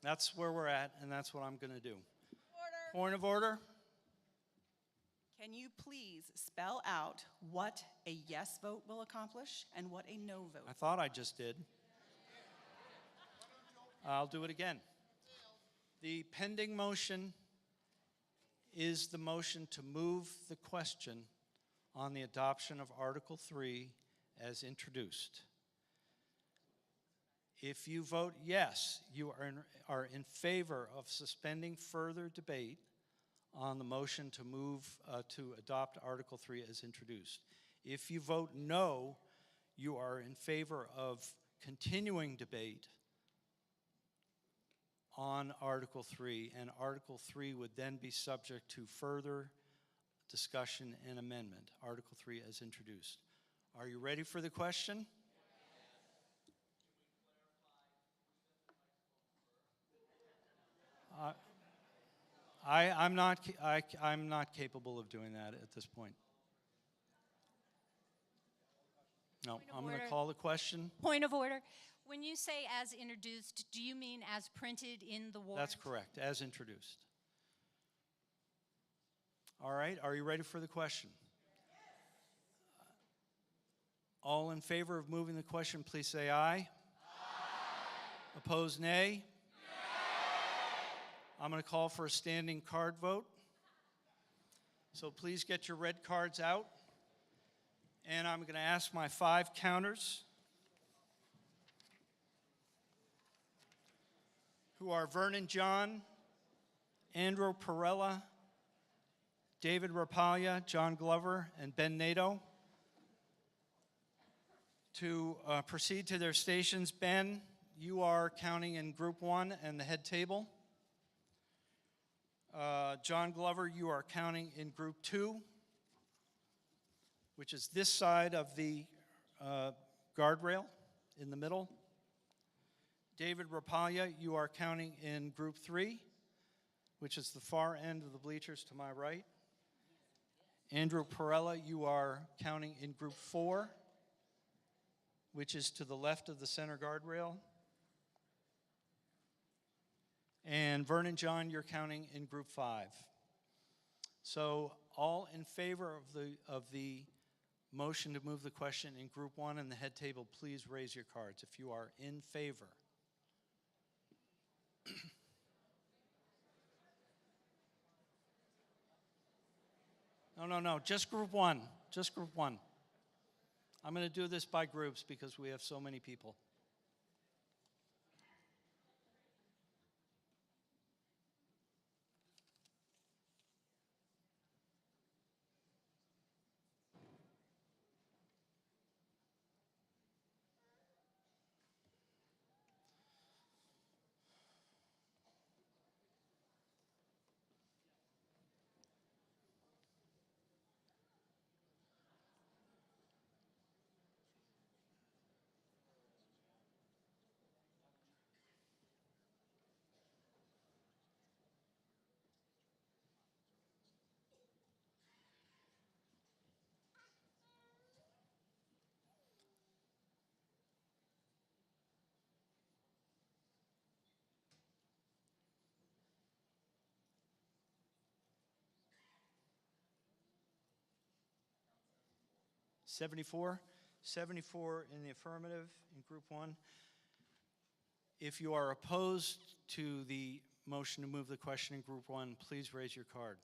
[SPEAKER 1] That's where we're at, and that's what I'm going to do.
[SPEAKER 15] Order.
[SPEAKER 1] Point of order?
[SPEAKER 15] Can you please spell out what a yes vote will accomplish and what a no vote?
[SPEAKER 1] I thought I just did. I'll do it again. The pending motion is the motion to move the question on the adoption of Article 3 as introduced. If you vote yes, you are in favor of suspending further debate on the motion to move to adopt Article 3 as introduced. If you vote no, you are in favor of continuing debate on Article 3, and Article 3 would then be subject to further discussion, and amendment. Article 3 as introduced. Are you ready for the question? I'm not capable of doing that at this point. No, I'm going to call the question.
[SPEAKER 3] Point of order. When you say as introduced, do you mean as printed in the warrant?
[SPEAKER 1] That's correct, as introduced. All right, are you ready for the question? All in favor of moving the question, please say aye. Aye. Opposed, nay? Nay. I'm going to call for a standing card vote. So please get your red cards out. And I'm going to ask my 5 counters, who are Vernon John, Andrew Perella, David Rapaglia, John Glover, and Ben Nato, to proceed to their stations. Ben, you are counting in Group 1 and the head table. John Glover, you are counting in Group 2, which is this side of the guardrail in the middle. David Rapaglia, you are counting in Group 3, which is the far end of the bleachers to my right. Andrew Perella, you are counting in Group 4, which is to the left of the center guardrail. And Vernon John, you're counting in Group 5. So all in favor of the motion to move the question in Group 1 and the head table, please raise your cards if you are in favor. No, just Group 1, just Group 1. I'm going to do this by groups because we have so many people. $74 in the affirmative in Group 1. If you are opposed to the motion to move the question in Group 1, please raise your card.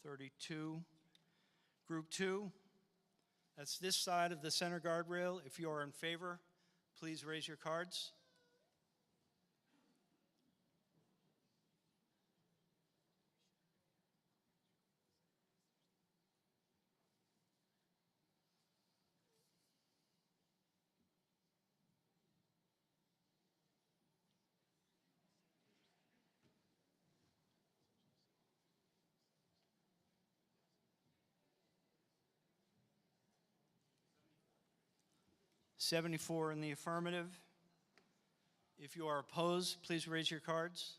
[SPEAKER 1] $32. Group 2, that's this side of the center guardrail. If you are in favor, please raise your cards. $74 in the affirmative. If you are opposed, please raise your cards.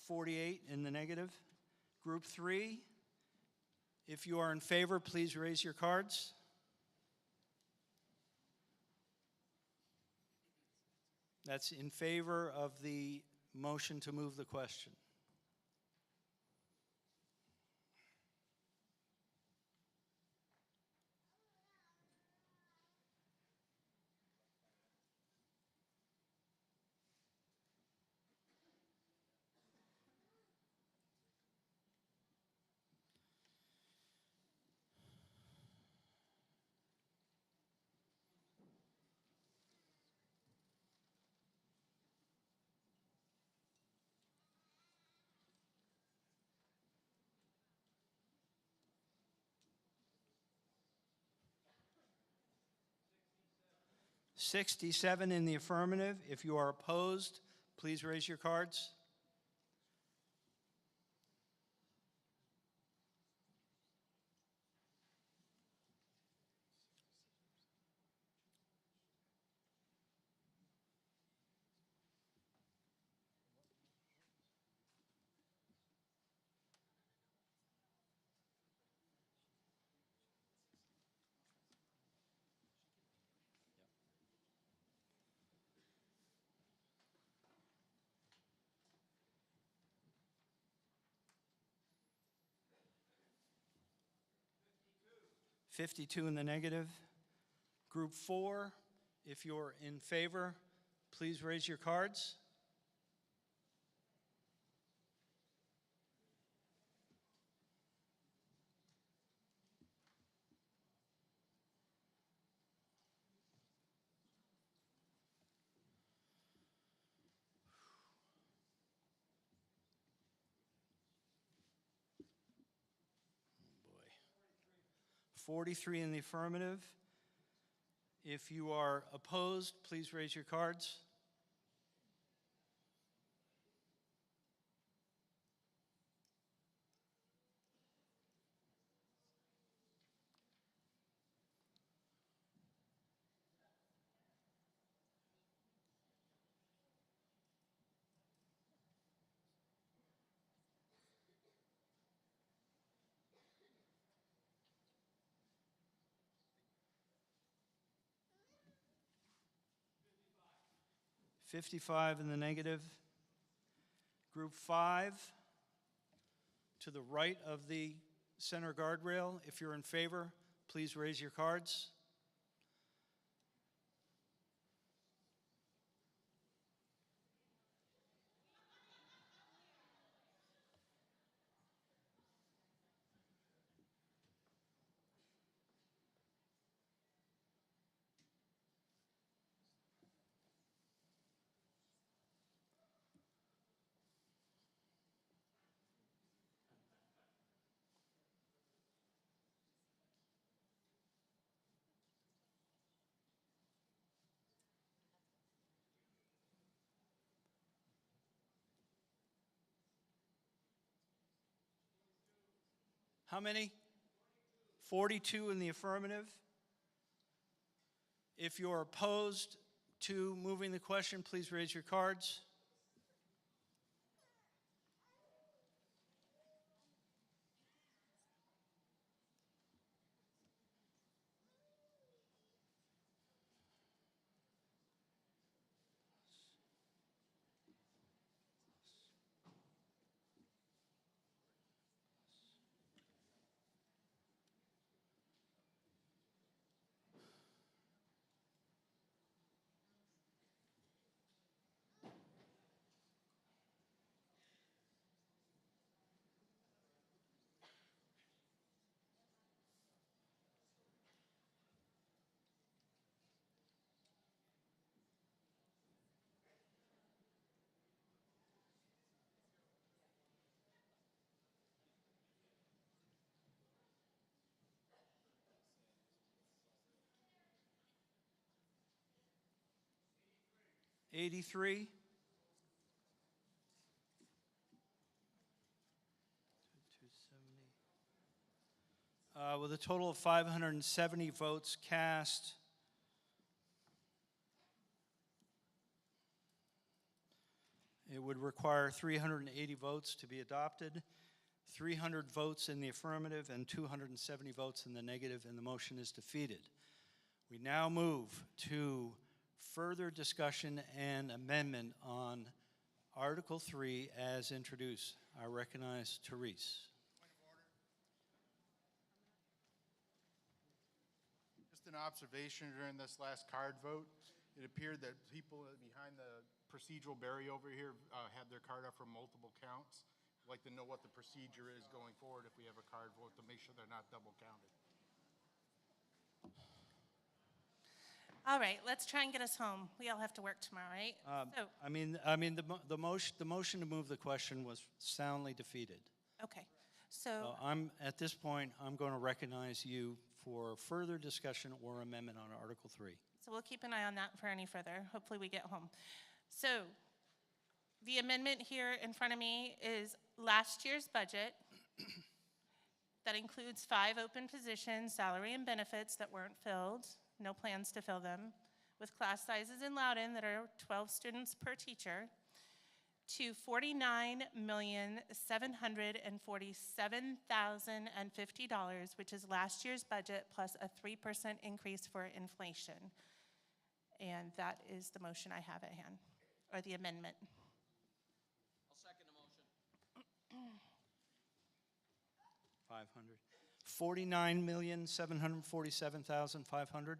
[SPEAKER 1] 48 in the negative. Group 3, if you are in favor, please raise your cards. That's in favor of the motion to move the question. $67 in the affirmative. If you are opposed, please raise your cards. $52 in the negative. Group 4, if you're in favor, please raise your cards. Oh boy. 43 in the affirmative. If you are opposed, please raise your cards. $55 in the negative. Group 5, to the right of the center guardrail. If you're in favor, please raise your cards. How many? 42 in the affirmative. If you're opposed to moving the question, please raise your cards. $83. With a total of 570 votes cast, It would require 380 votes to be adopted, 300 votes in the affirmative, and 270 votes in the negative, and the motion is defeated. We now move to further discussion and amendment on Article 3 as introduced. I recognize Therese.
[SPEAKER 18] Just an observation during this last card vote, it appeared that people behind the procedural barrier over here had their card up for multiple counts. I'd like to know what the procedure is going forward if we have a card vote to make sure they're not double counted.
[SPEAKER 2] All right, let's try and get us home. We all have to work tomorrow, right? So,
[SPEAKER 1] The motion to move the question was soundly defeated.
[SPEAKER 2] okay. So,
[SPEAKER 1] At this point, I'm going to recognize you for further discussion or amendment on Article 3.
[SPEAKER 2] so we'll keep an eye on that for any further. Hopefully we get home. So the amendment here in front of me is last year's budget. That includes 5 open positions, salary and benefits that weren't filled, no plans to fill them, with class sizes in Loudoun that are 12 students per teacher, to $49,747,050, which is last year's budget plus a 3% increase for inflation. And that is the motion I have at hand, or the amendment.
[SPEAKER 19] I'll second the motion.
[SPEAKER 1] 500. 49,747,500.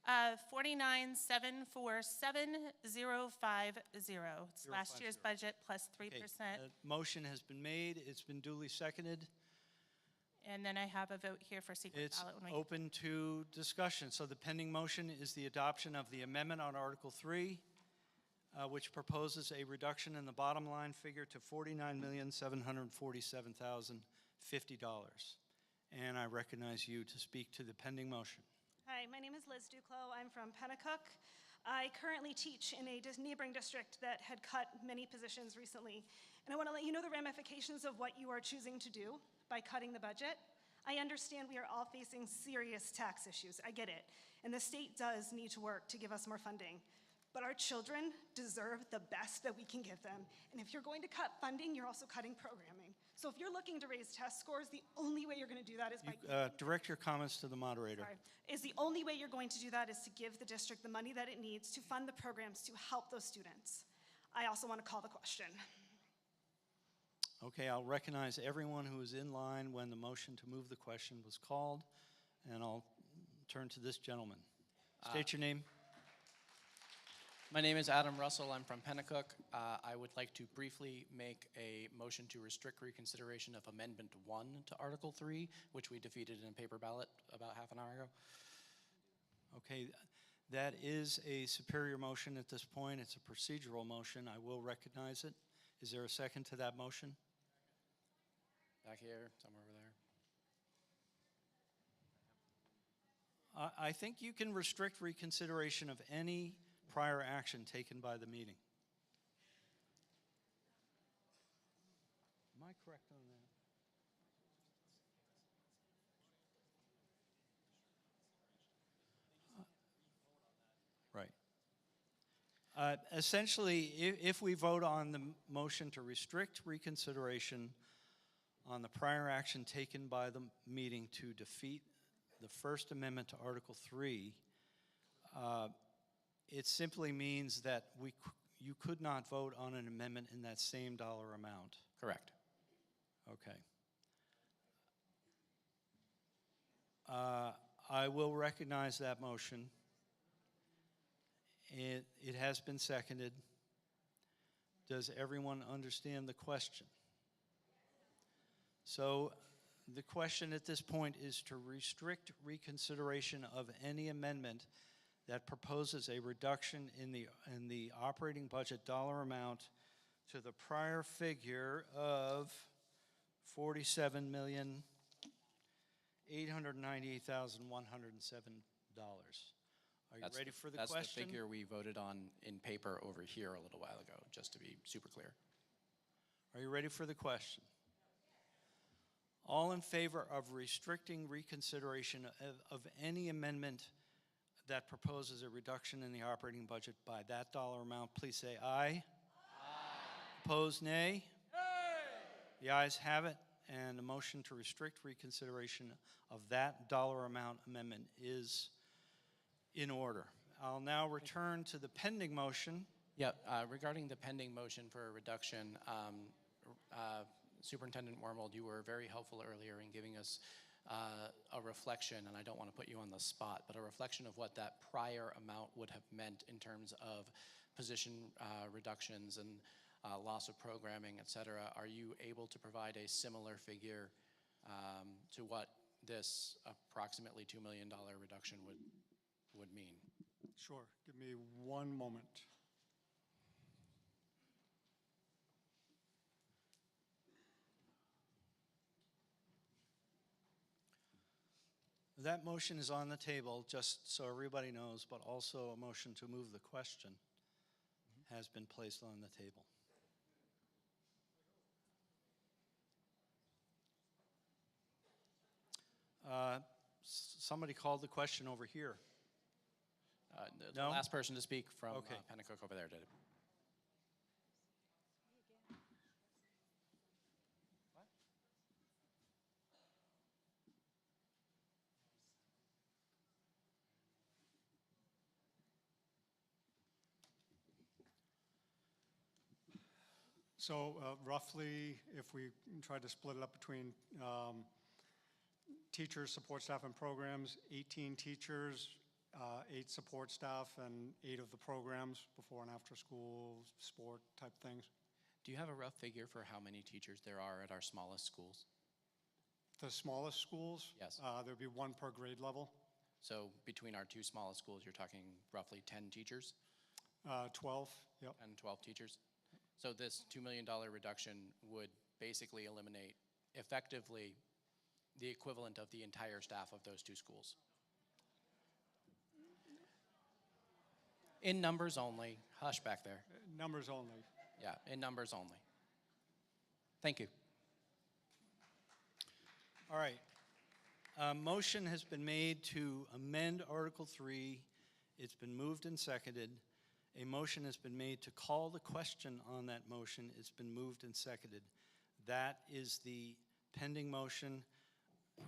[SPEAKER 2] 49,747,050. It's last year's budget plus 3%.
[SPEAKER 1] Okay, motion has been made. It's been duly seconded.
[SPEAKER 2] And then I have a vote here for secret
[SPEAKER 1] It's
[SPEAKER 2] ballot. When
[SPEAKER 1] open to discussion. So the pending motion is the adoption of the amendment on Article 3, which proposes a reduction in the bottom line figure to $49,747,050. And I recognize you to speak to the pending motion.
[SPEAKER 7] Hi, my name is Liz Duclos. I'm from Pennacook. I currently teach in a neighboring district that had cut many positions recently. And I want to let you know the ramifications of what you are choosing to do by cutting the budget. I understand we are all facing serious tax issues. I get it. And the state does need to work to give us more funding. But our children deserve the best that we can give them. And if you're going to cut funding, you're also cutting programming. So if you're looking to raise test scores, the only way you're going to do that is by
[SPEAKER 1] Direct your comments to the moderator.
[SPEAKER 7] the only way you're going to do that is to give the district the money that it needs to fund the programs to help those students. I also want to call the question.
[SPEAKER 1] Okay, I'll recognize everyone who was in line when the motion to move the question was called, and I'll turn to this gentleman. State your name.
[SPEAKER 12] My name is Adam Russell. I'm from Pennacook. I would like to briefly make a motion to restrict reconsideration of Amendment 1 to Article 3, which we defeated in a paper ballot about half an hour ago.
[SPEAKER 1] Okay, that is a superior motion at this point. It's a procedural motion. I will recognize it. Is there a second to that motion?
[SPEAKER 12] Back here, somewhere over there.
[SPEAKER 1] I think you can restrict reconsideration of any prior action taken by the meeting. Am I correct on that? Right. Essentially, if we vote on the motion to restrict reconsideration on the prior action taken by the meeting to defeat the First Amendment to Article 3, it simply means that you could not vote on an amendment in that same dollar amount.
[SPEAKER 12] Correct.
[SPEAKER 1] Okay. I will recognize that motion. It has been seconded. Does everyone understand the question? So the question at this point is to restrict reconsideration of any amendment that proposes a reduction in the operating budget dollar amount to the prior figure of $47,898,107. Are you ready for the question?
[SPEAKER 12] That's the figure we voted on in paper over here a little while ago, just to be super clear.
[SPEAKER 1] Are you ready for the question? All in favor of restricting reconsideration of any amendment that proposes a reduction in the operating budget by that dollar amount, please say aye. Aye. Opposed, nay? The ayes have it, and a motion to restrict reconsideration of that dollar amount amendment is in order. I'll now return to the pending motion.
[SPEAKER 12] Yeah, regarding the pending motion for a reduction, Superintendent Wormold, you were very helpful earlier in giving us a reflection, and I don't want to put you on the spot, but a reflection of what that prior amount would have meant in terms of position reductions and loss of programming, et cetera. Are you able to provide a similar figure to what this approximately $2 million reduction would mean?
[SPEAKER 4] Sure. Give me one moment.
[SPEAKER 1] That motion is on the table, just so everybody knows, but also a motion to move the question has been placed on the table. Somebody called the question over here.
[SPEAKER 12] The
[SPEAKER 1] No?
[SPEAKER 12] last person to speak from
[SPEAKER 1] Okay.
[SPEAKER 12] Pennacook over there did it.
[SPEAKER 4] So roughly, if we try to split it up between teachers, support staff, and programs, 18 teachers, 8 support staff, and 8 of the programs, before and after school, sport type things.
[SPEAKER 12] Do you have a rough figure for how many teachers there are at our smallest schools?
[SPEAKER 4] The smallest schools?
[SPEAKER 12] Yes.
[SPEAKER 4] There'd be 1 per grade level.
[SPEAKER 12] So between our 2 smallest schools, you're talking roughly 10 teachers?
[SPEAKER 4] 12, yep.
[SPEAKER 12] And 12 teachers? So this $2 million reduction would basically eliminate effectively the equivalent of the entire staff of those 2 schools. In numbers only. Hush back there.
[SPEAKER 4] Numbers only.
[SPEAKER 12] Yeah, in numbers only. Thank you.
[SPEAKER 1] All right. A motion has been made to amend Article 3. It's been moved and seconded. A motion has been made to call the question on that motion. It's been moved and seconded. That is the pending motion.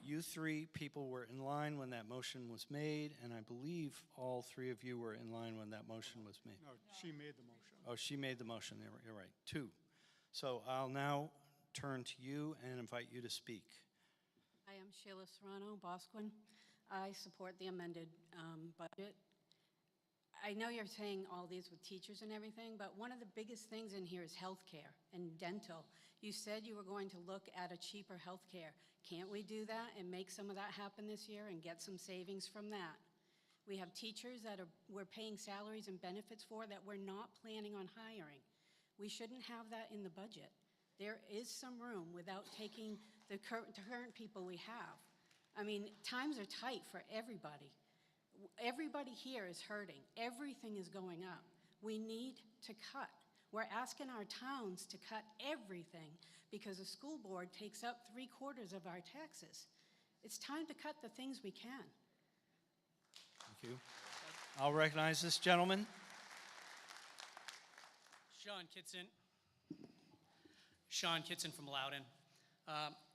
[SPEAKER 1] You 3 people were in line when that motion was made, and I believe all 3 of you were in line when that motion was made.
[SPEAKER 4] No, she made the motion.
[SPEAKER 1] Oh, she made the motion. You're right. 2. So I'll now turn to you and invite you to speak.
[SPEAKER 8] Hi, I'm Sheila Serrano, Bosquen. I support the amended budget. I know you're saying all these with teachers and everything, but one of the biggest things in here is healthcare and dental. You said you were going to look at a cheaper healthcare. Can't we do that and make some of that happen this year and get some savings from that? We have teachers that we're paying salaries and benefits for that we're not planning on hiring. We shouldn't have that in the budget. There is some room without taking the current people we have. I mean, times are tight for everybody. Everybody here is hurting. Everything is going up. We need to cut. We're asking our towns to cut everything because the school board takes up 3/4 of our taxes. It's time to cut the things we can.
[SPEAKER 1] Thank you. I'll recognize this gentleman.
[SPEAKER 22] Sean Kitson from Loudon.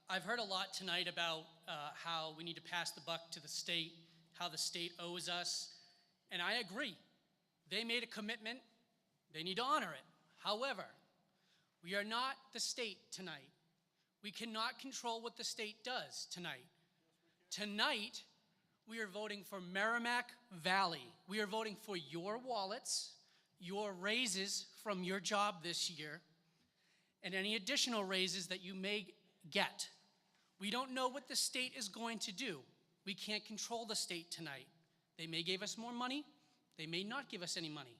[SPEAKER 22] I've heard a lot tonight about how we need to pass the buck to the state, how the state owes us, and I agree. They made a commitment. They need to honor it. However, we are not the state tonight. We cannot control what the state does tonight. Tonight, we are voting for Merrimack Valley. We are voting for your wallets, your raises from your job this year, and any additional raises that you may get. We don't know what the state is going to do. We can't control the state tonight. They may give us more money. They may not give us any money.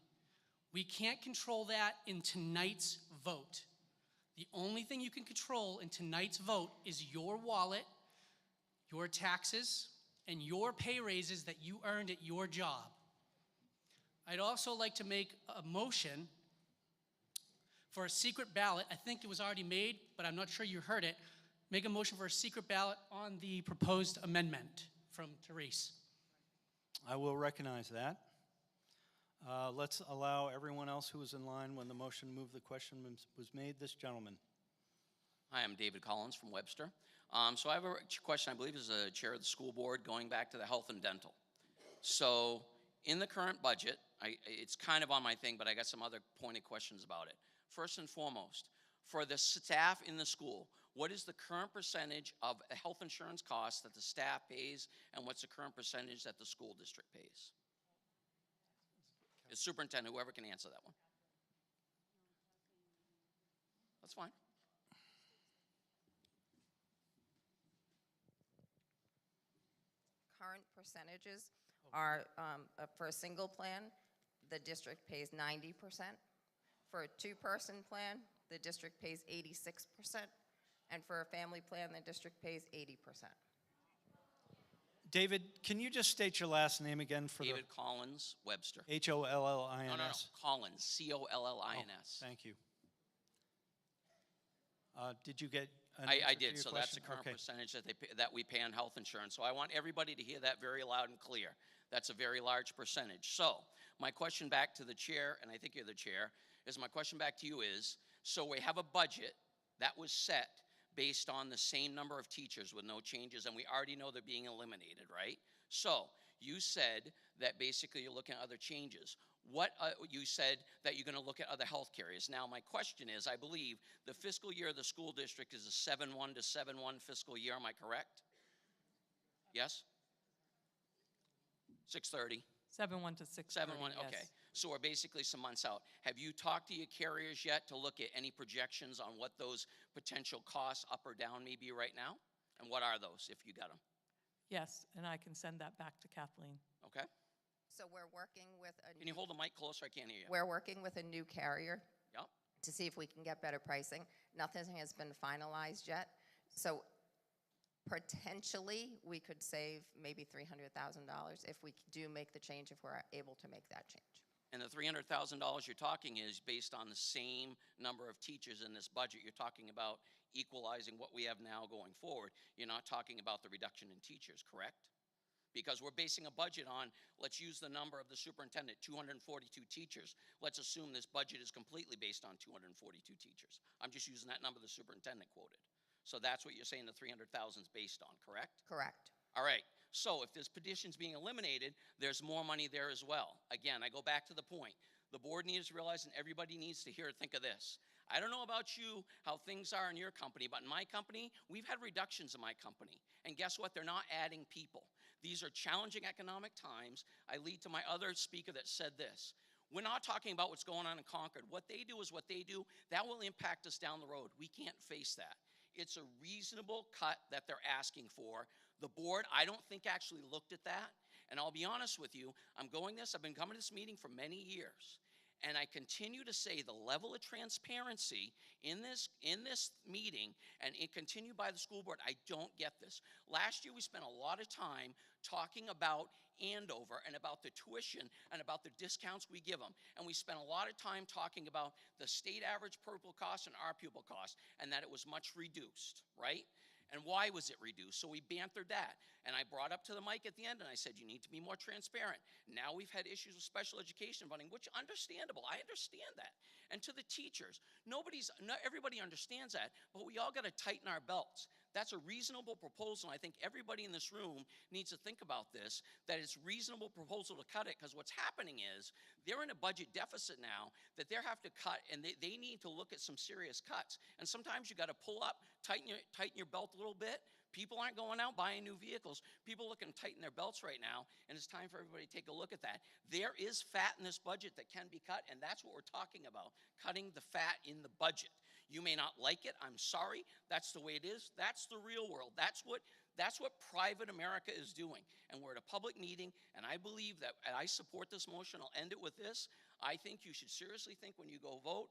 [SPEAKER 22] We can't control that in tonight's vote. The only thing you can control in tonight's vote is your wallet, your taxes, and your pay raises that you earned at your job. I'd also like to make a motion for a secret ballot. I think it was already made, but I'm not sure you heard it. Make a motion for a secret ballot on the proposed amendment from Therese.
[SPEAKER 1] I will recognize that. Let's allow everyone else who was in line when the motion moved the question was made. This gentleman.
[SPEAKER 10] Hi, I'm David Collins from Webster. So I have a question, I believe, as a chair of the school board, going back to the health and dental. So in the current budget, it's kind of on my thing, but I got some other pointed questions about it. First and foremost, for the staff in the school, what is the current percentage of health insurance costs that the staff pays, and what's the current percentage that the school district pays? The superintendent, whoever can answer that one. That's fine.
[SPEAKER 11] Current percentages are, for a single plan, the district pays 90%. For a two-person plan, the district pays 86%. And for a family plan, the district pays 80%.
[SPEAKER 1] David, can you just state your last name again for
[SPEAKER 10] David Collins, Webster.
[SPEAKER 1] H-O-L-L-I-N-S?
[SPEAKER 10] No. Collins, C-O-L-L-I-N-S.
[SPEAKER 1] Oh, thank you. Did you get an
[SPEAKER 10] I
[SPEAKER 1] answer to
[SPEAKER 10] did,
[SPEAKER 1] your
[SPEAKER 10] so that's the
[SPEAKER 1] question?
[SPEAKER 10] current
[SPEAKER 1] Okay.
[SPEAKER 10] percentage that we pay on health insurance. So I want everybody to hear that very loud and clear. That's a very large percentage. So my question back to the chair, and I think you're the chair, is my question back to you is, so we have a budget that was set based on the same number of teachers with no changes, and we already know they're being eliminated, right? So you said that basically you're looking at other changes. You said that you're going to look at other health carriers. Now, my question is, I believe the fiscal year of the school district is a 7-1 to 7-1 fiscal year. Am I correct? Yes? 6:30.
[SPEAKER 23] 7-1 to 6:30.
[SPEAKER 10] 7-1,
[SPEAKER 23] yes.
[SPEAKER 10] okay. So we're basically some months out. Have you talked to your carriers yet to look at any projections on what those potential costs up or down may be right now? And what are those, if you got them?
[SPEAKER 23] Yes, and I can send that back to Kathleen.
[SPEAKER 10] Okay.
[SPEAKER 11] So we're working with a
[SPEAKER 10] Can you hold the mic closer? I can't hear you.
[SPEAKER 11] We're working with a new carrier
[SPEAKER 10] Yep.
[SPEAKER 11] to see if we can get better pricing. Nothing has been finalized yet. So potentially, we could save maybe $300,000 if we do make the change, if we're able to make that change.
[SPEAKER 10] And the $300,000 you're talking is based on the same number of teachers in this budget. You're talking about equalizing what we have now going forward. You're not talking about the reduction in teachers, correct? Because we're basing a budget on, let's use the number of the superintendent, 242 teachers. Let's assume this budget is completely based on 242 teachers. I'm just using that number the superintendent quoted. So that's what you're saying the 300,000 is based on, correct?
[SPEAKER 11] Correct.
[SPEAKER 10] All right. So if this petition's being eliminated, there's more money there as well. Again, I go back to the point. The board needs to realize, and everybody needs to hear or think of this. I don't know about you, how things are in your company, but in my company, we've had reductions in my company. And guess what? They're not adding people. These are challenging economic times. I lead to my other speaker that said this. We're not talking about what's going on in Concord. What they do is what they do. That will impact us down the road. We can't face that. It's a reasonable cut that they're asking for. The board, I don't think, actually looked at that. And I'll be honest with you, I've been coming to this meeting for many years. And I continue to say the level of transparency in this meeting, and it continued by the school board, I don't get this. Last year we spent a lot of time talking about Andover and about the tuition and about the discounts we give them. And we spent a lot of time talking about the state average pupil cost and our pupil cost, and that it was much reduced, right? And why was it reduced? So we bantered that. And I brought up to the mic at the end and I said, you need to be more transparent. Now we've had issues with special education funding, which understandable. I understand that. And to the teachers, not everybody understands that, but we all got to tighten our belts. That's a reasonable proposal. I think everybody in this room needs to think about this, that it's a reasonable proposal to cut it, because what's happening is they're in a budget deficit now that they have to cut, and they need to look at some serious cuts. And sometimes you got to pull up, tighten your belt a little bit. People aren't going out buying new vehicles. People are looking to tighten their belts right now, and it's time for everybody to take a look at that. There is fat in this budget that can be cut, and that's what we're talking about, cutting the fat in the budget. You may not like it. I'm sorry. That's the way it is. That's the real world. That's what private America is doing. And we're at a public meeting, and I believe that, and I support this motion. I'll end it with this. I think you should seriously think when you go vote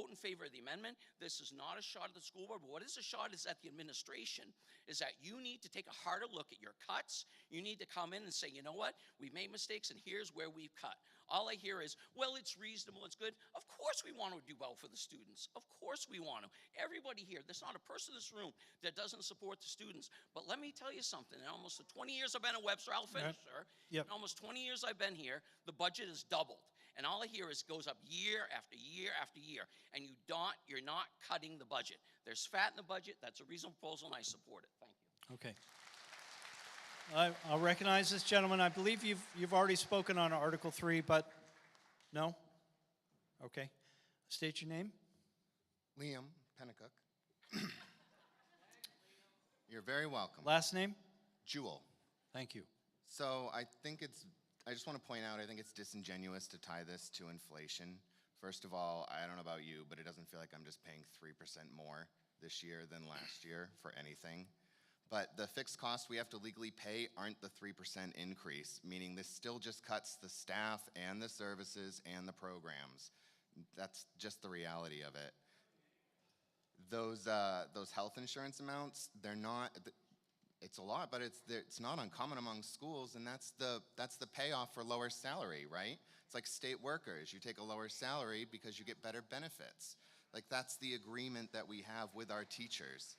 [SPEAKER 10] in favor of the amendment. This is not a shot at the school board, but what is a shot is at the administration, is that you need to take a harder look at your cuts. You need to come in and say, you know what, we've made mistakes and here's where we've cut. All I hear is, well, it's reasonable, it's good. Of course we want to do well for the students. Of course we want to. Everybody here, there's not a person in this room that doesn't support the students. But let me tell you something, in almost the 20 years I've been at Webster, I'll finish, sir.
[SPEAKER 1] Yep.
[SPEAKER 10] In almost 20 years I've been here, the budget has doubled. And all I hear is goes up year after year after year, and you're not cutting the budget. There's fat in the budget. That's a reasonable proposal, and I support it. Thank you.
[SPEAKER 1] Okay. I'll recognize this gentleman. I believe you've already spoken on Article 3, but no? Okay. State your name.
[SPEAKER 9] Liam Pennacook. You're very welcome.
[SPEAKER 1] Last name?
[SPEAKER 9] Jewel.
[SPEAKER 1] Thank you.
[SPEAKER 9] So I just want to point out, I think it's disingenuous to tie this to inflation. First of all, I don't know about you, but it doesn't feel like I'm just paying 3% more this year than last year for anything. But the fixed costs we have to legally pay aren't the 3% increase, meaning this still just cuts the staff and the services and the programs. That's just the reality of it. Those health insurance amounts, they're not, it's a lot, but it's not uncommon among schools, and that's the payoff for lower salary, right? It's like state workers. You take a lower salary because you get better benefits. Like, that's the agreement that we have with our teachers.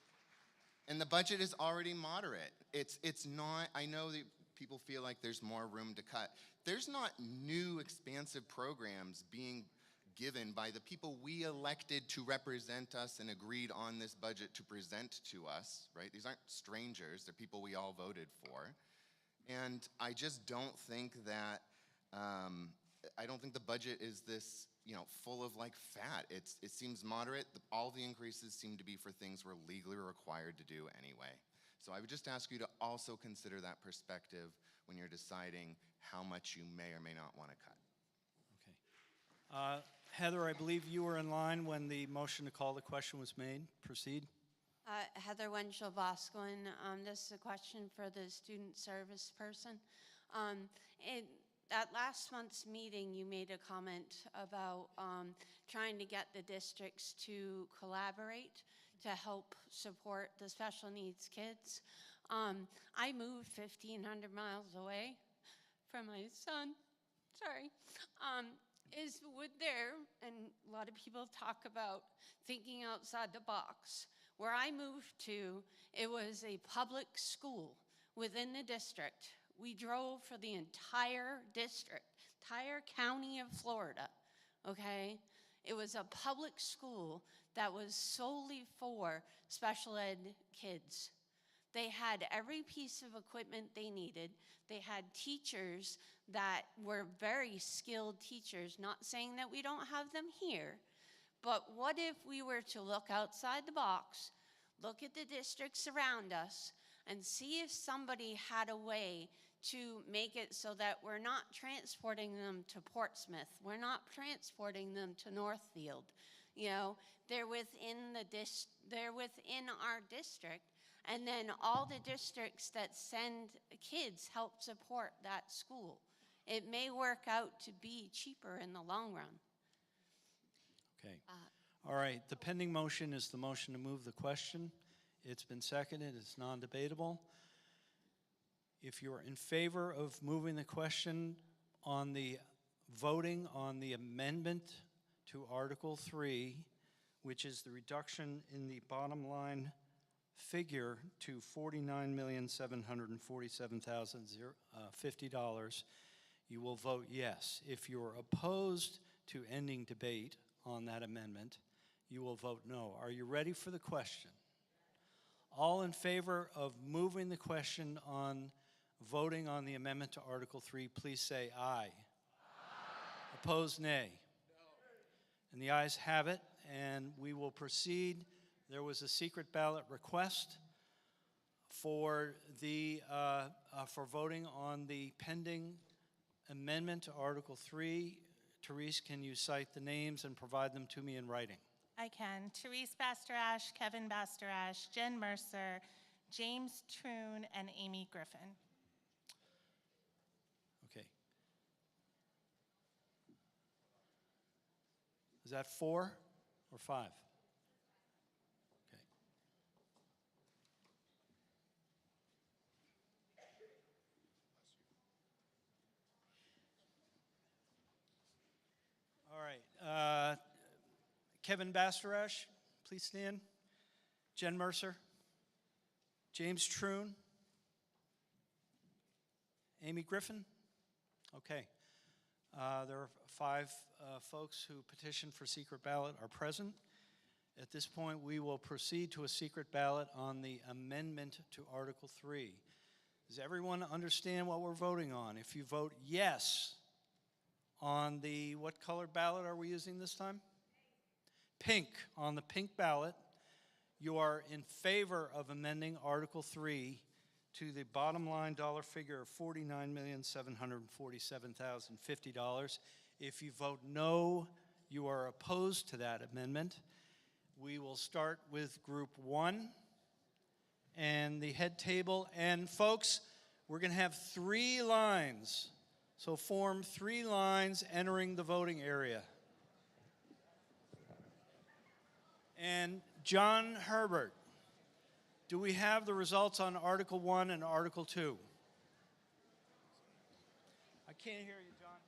[SPEAKER 9] And the budget is already moderate. It's not, I know that people feel like there's more room to cut. There's not new expansive programs being given by the people we elected to represent us and agreed on this budget to present to us, right? These aren't strangers, they're people we all voted for. And I just don't think that, I don't think the budget is this, full of like fat. It seems moderate. All the increases seem to be for things we're legally required to do anyway. So I would just ask you to also consider that perspective when you're deciding how much you may or may not want to cut.
[SPEAKER 1] Okay. Heather, I believe you were in line when the motion to call the question was made. Proceed.
[SPEAKER 5] Heather Wenschel-Boscawen. This is a question for the student service person. At last month's meeting, you made a comment about trying to get the districts to collaborate to help support the special needs kids. I moved 1,500 miles away from my son. Sorry. Would there, and a lot of people talk about thinking outside the box. Where I moved to, it was a public school within the district. We drove for the entire district, entire county of Florida, okay? It was a public school that was solely for special ed kids. They had every piece of equipment they needed. They had teachers that were very skilled teachers, not saying that we don't have them here, but what if we were to look outside the box, look at the districts around us, and see if somebody had a way to make it so that we're not transporting them to Portsmouth, we're not transporting them to Northfield. They're within our district, and then all the districts that send kids help support that school. It may work out to be cheaper in the long run.
[SPEAKER 1] Okay. All right. The pending motion is the motion to move the question. It's been seconded. It's non-debatable. If you're in favor of moving the question on the voting on the amendment to Article 3, which is the reduction in the bottom line figure to $49,747,050, you will vote yes. If you're opposed to ending debate on that amendment, you will vote no. Are you ready for the question? All in favor of moving the question on voting on the amendment to Article 3, please say aye. Opposed, nay. And the ayes have it, and we will proceed. There was a secret ballot request for voting on the pending amendment to Article 3. Therese, can you cite the names and provide them to me in writing?
[SPEAKER 2] I can. Therese Bastarash, Kevin Bastarash, Jen Mercer, James Troon, and Amy Griffin.
[SPEAKER 1] Okay. Is that 4 or 5? Okay. All right. Kevin Bastarash, please stand. Jen Mercer. James Troon. Amy Griffin. Okay. There are 5 folks who petitioned for secret ballot are present. At this point, we will proceed to a secret ballot on the amendment to Article 3. Does everyone understand what we're voting on? If you vote yes on the, what color ballot are we using this time? Pink. On the pink ballot, you are in favor of amending Article 3 to the bottom line dollar figure of $49,747,050. If you vote no, you are opposed to that amendment. We will start with Group 1 and the head table. And folks, we're going to have 3 lines. So form 3 lines entering the voting area. And John Herbert, do we have the results on Article 1 and Article 2? I can't hear you, John.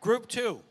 [SPEAKER 1] Group 2.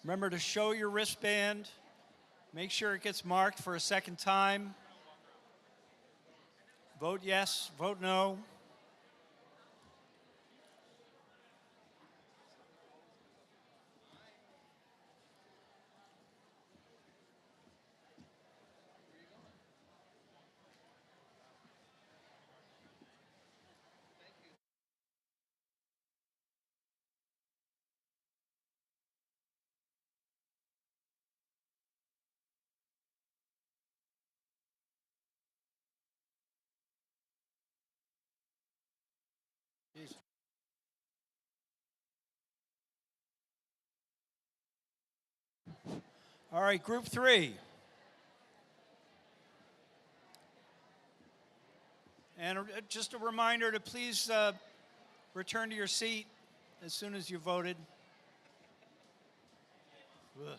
[SPEAKER 1] Remember to show your wristband. Make sure it gets marked for a second time. Vote yes, vote no. All right, group 3. And just a reminder to please return to your seat as soon as you voted. Ugh.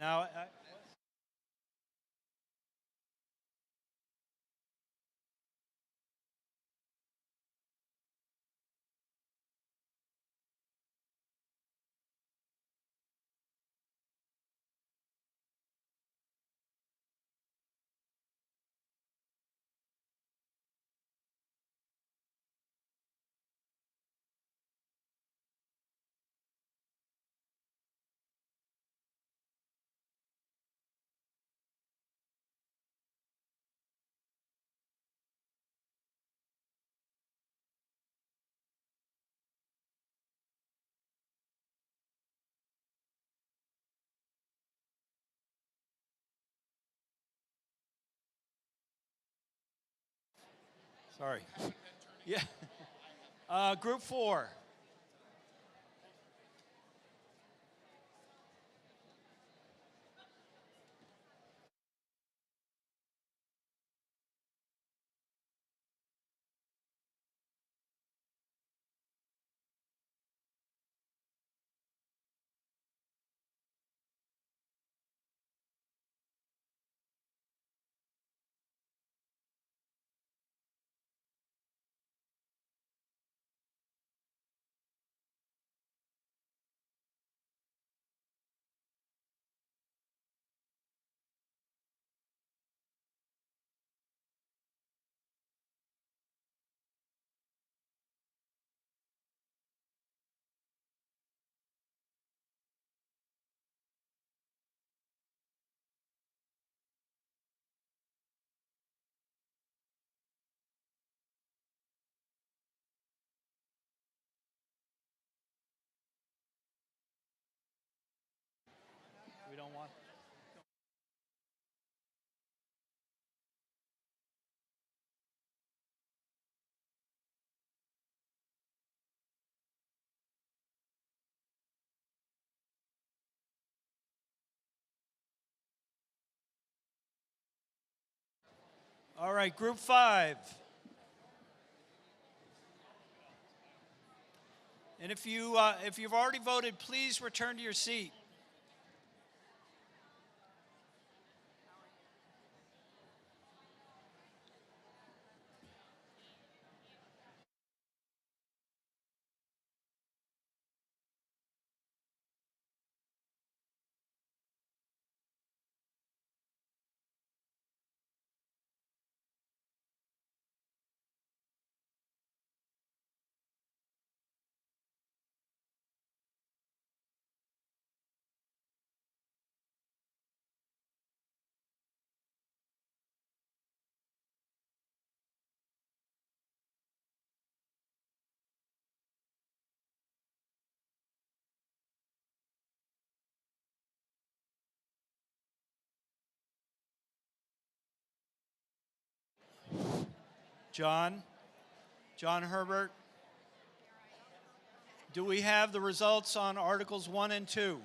[SPEAKER 1] Now, Sorry. Yeah. Group 4. We don't want. All right, Group 5. And if you've already voted, please return to your seat. John Herbert, do we have the results on Articles 1 and 2?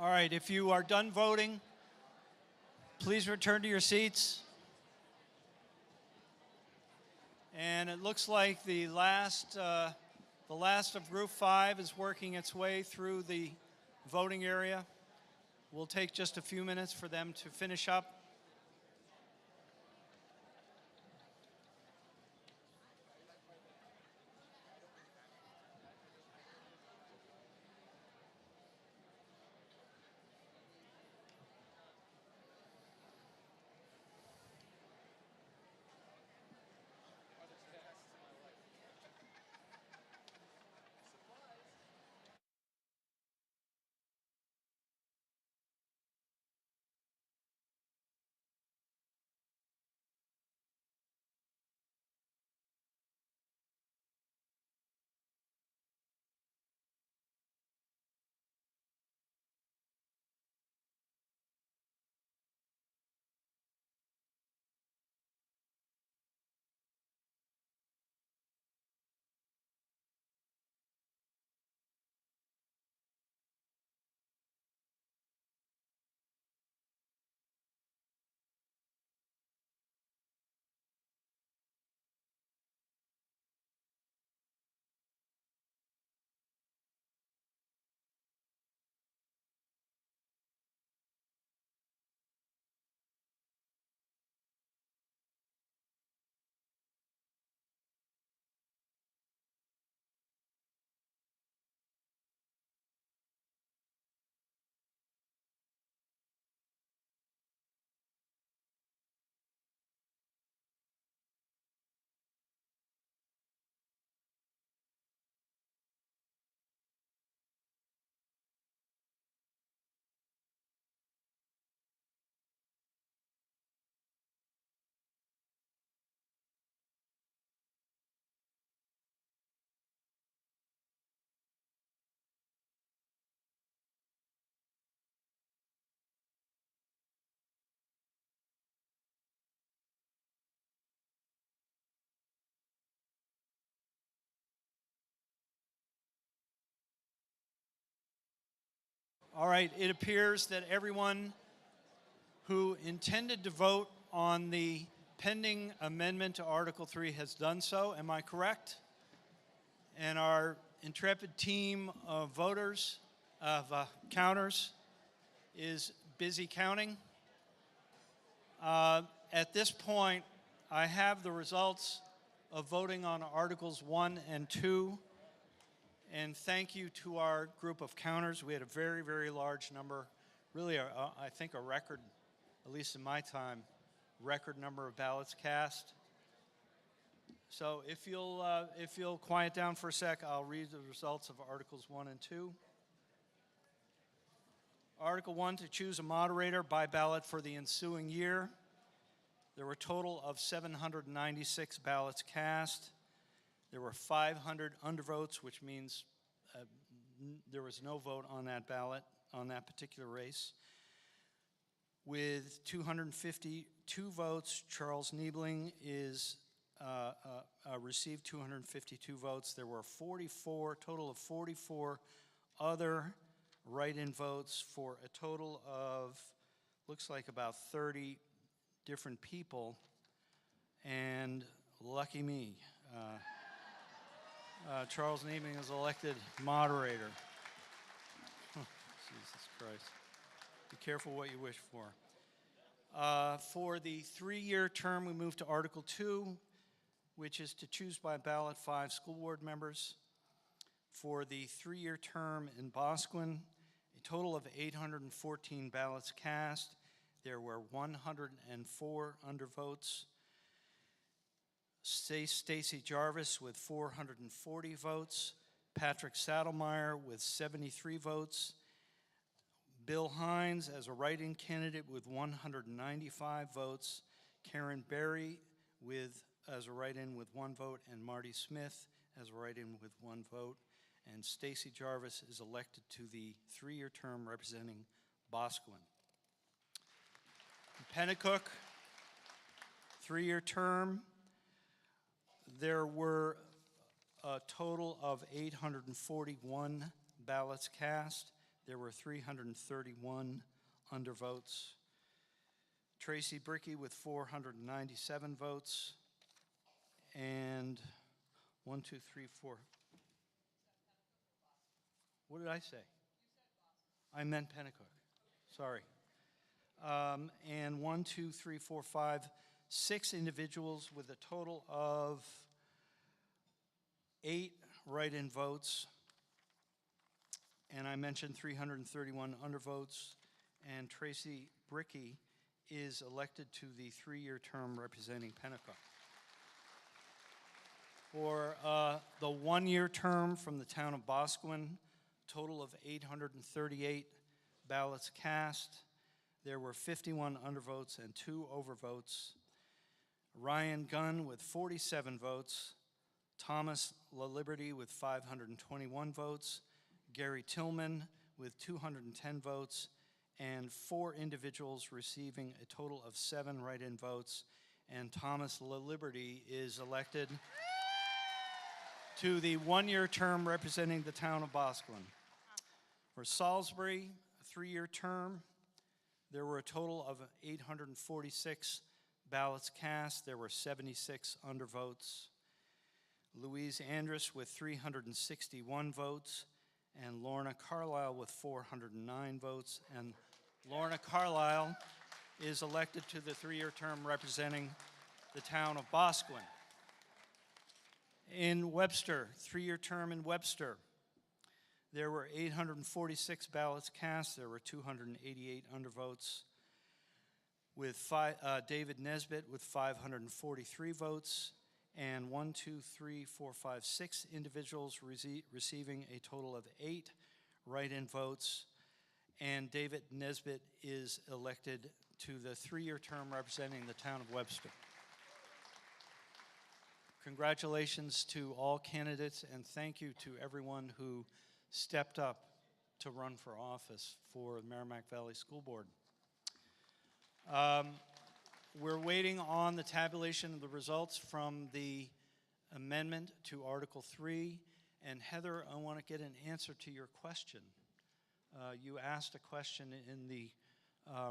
[SPEAKER 1] All right, if you are done voting, please return to your seats. And it looks like the last of Group 5 is working its way through the voting area. We'll take just a few minutes for them to finish up. All right, it appears that everyone who intended to vote on the pending amendment to Article 3 has done so. Am I correct? And our intrepid team of voters, counters, is busy counting. At this point, I have the results of voting on Articles 1 and 2. And thank you to our group of counters. We had a very, very large number, really, I think a record, at least in my time, record number of ballots cast. So if you'll quiet down for a sec, I'll read the results of Articles 1 and 2. Article 1, to choose a moderator by ballot for the ensuing year. There were a total of 796 ballots cast. There were 500 undervotes, which means there was no vote on that ballot, on that particular race. With 252 votes, Charles Niebling received 252 votes. There were total of 44 other write-in votes for a total of, looks like about 30 different people. And lucky me. Charles Niebling is elected moderator. Jesus Christ. Be careful what you wish for. For the 3-year term, we move to Article 2, which is to choose by ballot 5 school board members. For the 3-year term in Boscawen, a total of 814 ballots cast. There were 104 undervotes. Stacy Jarvis with 440 votes, Patrick Saddlemeyer with 73 votes, Bill Hines as a write-in candidate with 195 votes, Karen Berry as a write-in with 1 vote, and Marty Smith as a write-in with 1 vote. And Stacy Jarvis is elected to the 3-year term representing Boscawen. Pennacook, 3-year term. There were a total of 841 ballots cast. there were 331 undervotes. Tracy Bricky with 497 votes. And 1, 2, 3, 4. What did I say? I meant Pennacook. Sorry. And 1, 2, 3, 4, 5, 6 individuals with a total of 8 write-in votes. And I mentioned 331 undervotes. And Tracy Bricky is elected to the 3-year term representing Pennacook. For the 1-year term from the town of Boscawen, total of 838 ballots cast. There were 51 undervotes and 2 overvotes. Ryan Gunn with 47 votes. Thomas LaLiberty with 521 votes. Gary Tillman with 210 votes. And 4 individuals receiving a total of 7 write-in votes. And Thomas LaLiberty is elected to the 1-year term representing the town of Boscawen. For Salisbury, a 3-year term, there were a total of 846 ballots cast. There were 76 undervotes. Louise Andrus with 361 votes, and Lorna Carlisle with 409 votes. And Lorna Carlisle is elected to the 3-year term representing the town of Boscawen. In Webster, 3-year term in Webster, there were 846 ballots cast. There were 288 undervotes, with David Nesbitt with 543 votes, and 1, 2, 3, 4, 5, 6 individuals receiving a total of 8 write-in votes. And David Nesbitt is elected to the 3-year term representing the town of Webster. Congratulations to all candidates, and thank you to everyone who stepped up to run for office for the Merrimack Valley School Board. We're waiting on the tabulation of the results from the amendment to Article 3. And Heather, I want to get an answer to your question. You asked a question in the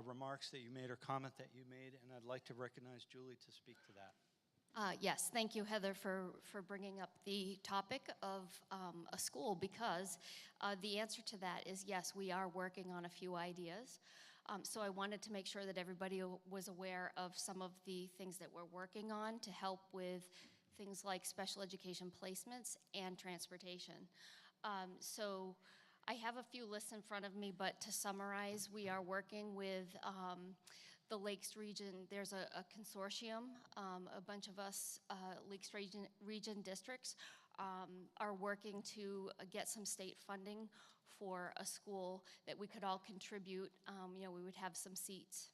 [SPEAKER 1] remarks that you made or comment that you made, and I'd like to recognize Julie to speak to that.
[SPEAKER 6] Yes, thank you, Heather, for bringing up the topic of a school, because the answer to that is yes, we are working on a few ideas. So I wanted to make sure that everybody was aware of some of the things that we're working on to help with things like special education placements and transportation. So I have a few lists in front of me, but to summarize, we are working with the Lakes region. There's a consortium. A bunch of us Lakes region districts are working to get some state funding for a school that we could all contribute. We would have some seats,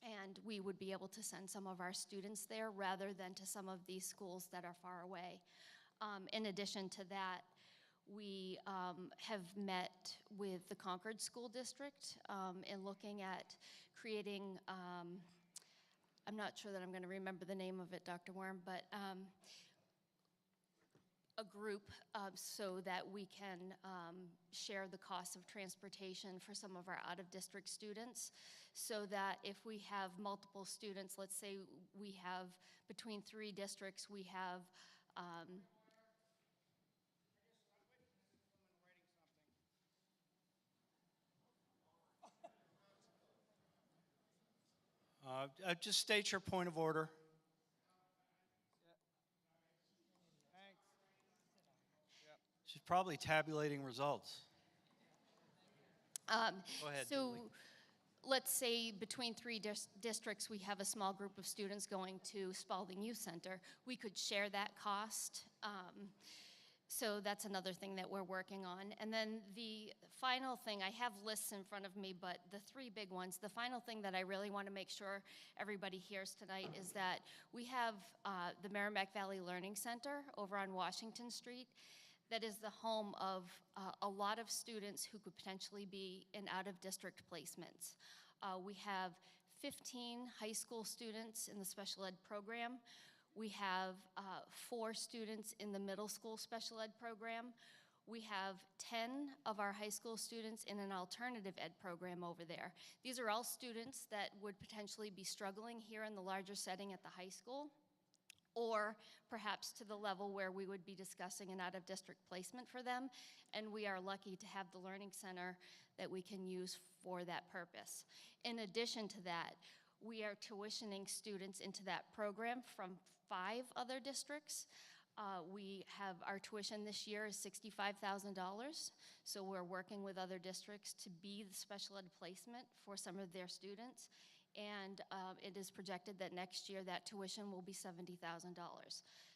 [SPEAKER 6] and we would be able to send some of our students there rather than to some of these schools that are far away. In addition to that, we have met with the Concord School District in looking at creating, I'm not sure that I'm going to remember the name of it, Dr. Worm, but a group so that we can share the cost of transportation for some of our out-of-district students, so that if we have multiple students, let's say we have between 3 districts, we have
[SPEAKER 1] just state your point of order. She's probably tabulating results. Go ahead,
[SPEAKER 6] so
[SPEAKER 1] Julie.
[SPEAKER 6] let's say between 3 districts, we have a small group of students going to Spalding Youth Center. We could share that cost. So that's another thing that we're working on. And then the final thing, I have lists in front of me, but the 3 big ones, the final thing that I really want to make sure everybody hears tonight is that we have the Merrimack Valley Learning Center over on Washington Street. That is the home of a lot of students who could potentially be in out-of-district placements. We have 15 high school students in the special ed program. We have 4 students in the middle school special ed program. We have 10 of our high school students in an alternative ed program over there. These are all students that would potentially be struggling here in the larger setting at the high school, or perhaps to the level where we would be discussing an out-of-district placement for them, and we are lucky to have the Learning Center that we can use for that purpose. In addition to that, we are tuitioning students into that program from 5 other districts. We have our tuition this year is $65,000, so we're working with other districts to be the special ed placement for some of their students, and it is projected that next year that tuition will be $70,000.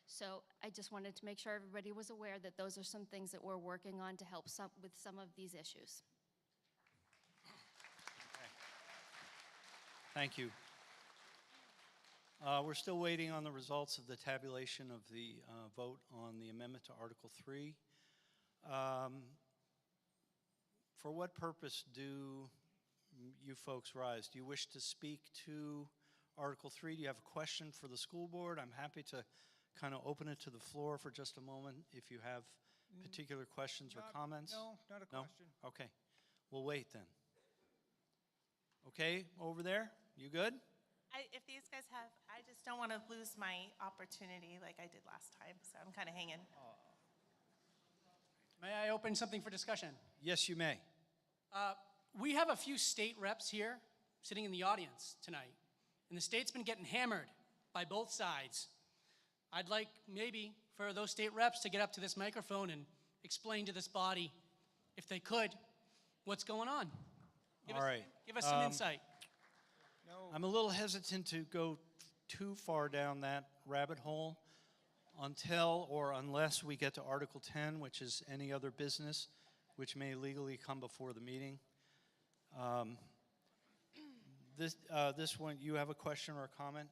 [SPEAKER 6] So I just wanted to make sure everybody was aware that those are some things that we're working on to help with some of these issues.
[SPEAKER 1] Thank you. We're still waiting on the results of the tabulation of the vote on the amendment to Article 3. For what purpose do you folks rise? Do you wish to speak to Article 3? Do you have a question for the school board? I'm happy to kind of open it to the floor for just a moment if you have particular questions or comments.
[SPEAKER 13] No, not a question.
[SPEAKER 1] Okay. We'll wait then. Okay, over there? You good?
[SPEAKER 2] If these guys have, I just don't want to lose my opportunity like I did last time, so I'm kind of hanging.
[SPEAKER 22] May I open something for discussion?
[SPEAKER 1] Yes, you may.
[SPEAKER 22] We have a few state reps here sitting in the audience tonight, and the state's been getting hammered by both sides. I'd like maybe for those state reps to get up to this microphone and explain to this body, if they could, what's going on. Give us some insight.
[SPEAKER 1] I'm a little hesitant to go too far down that rabbit hole until or unless we get to Article 10, which is any other business which may legally come before the meeting. This one, you have a question or a comment?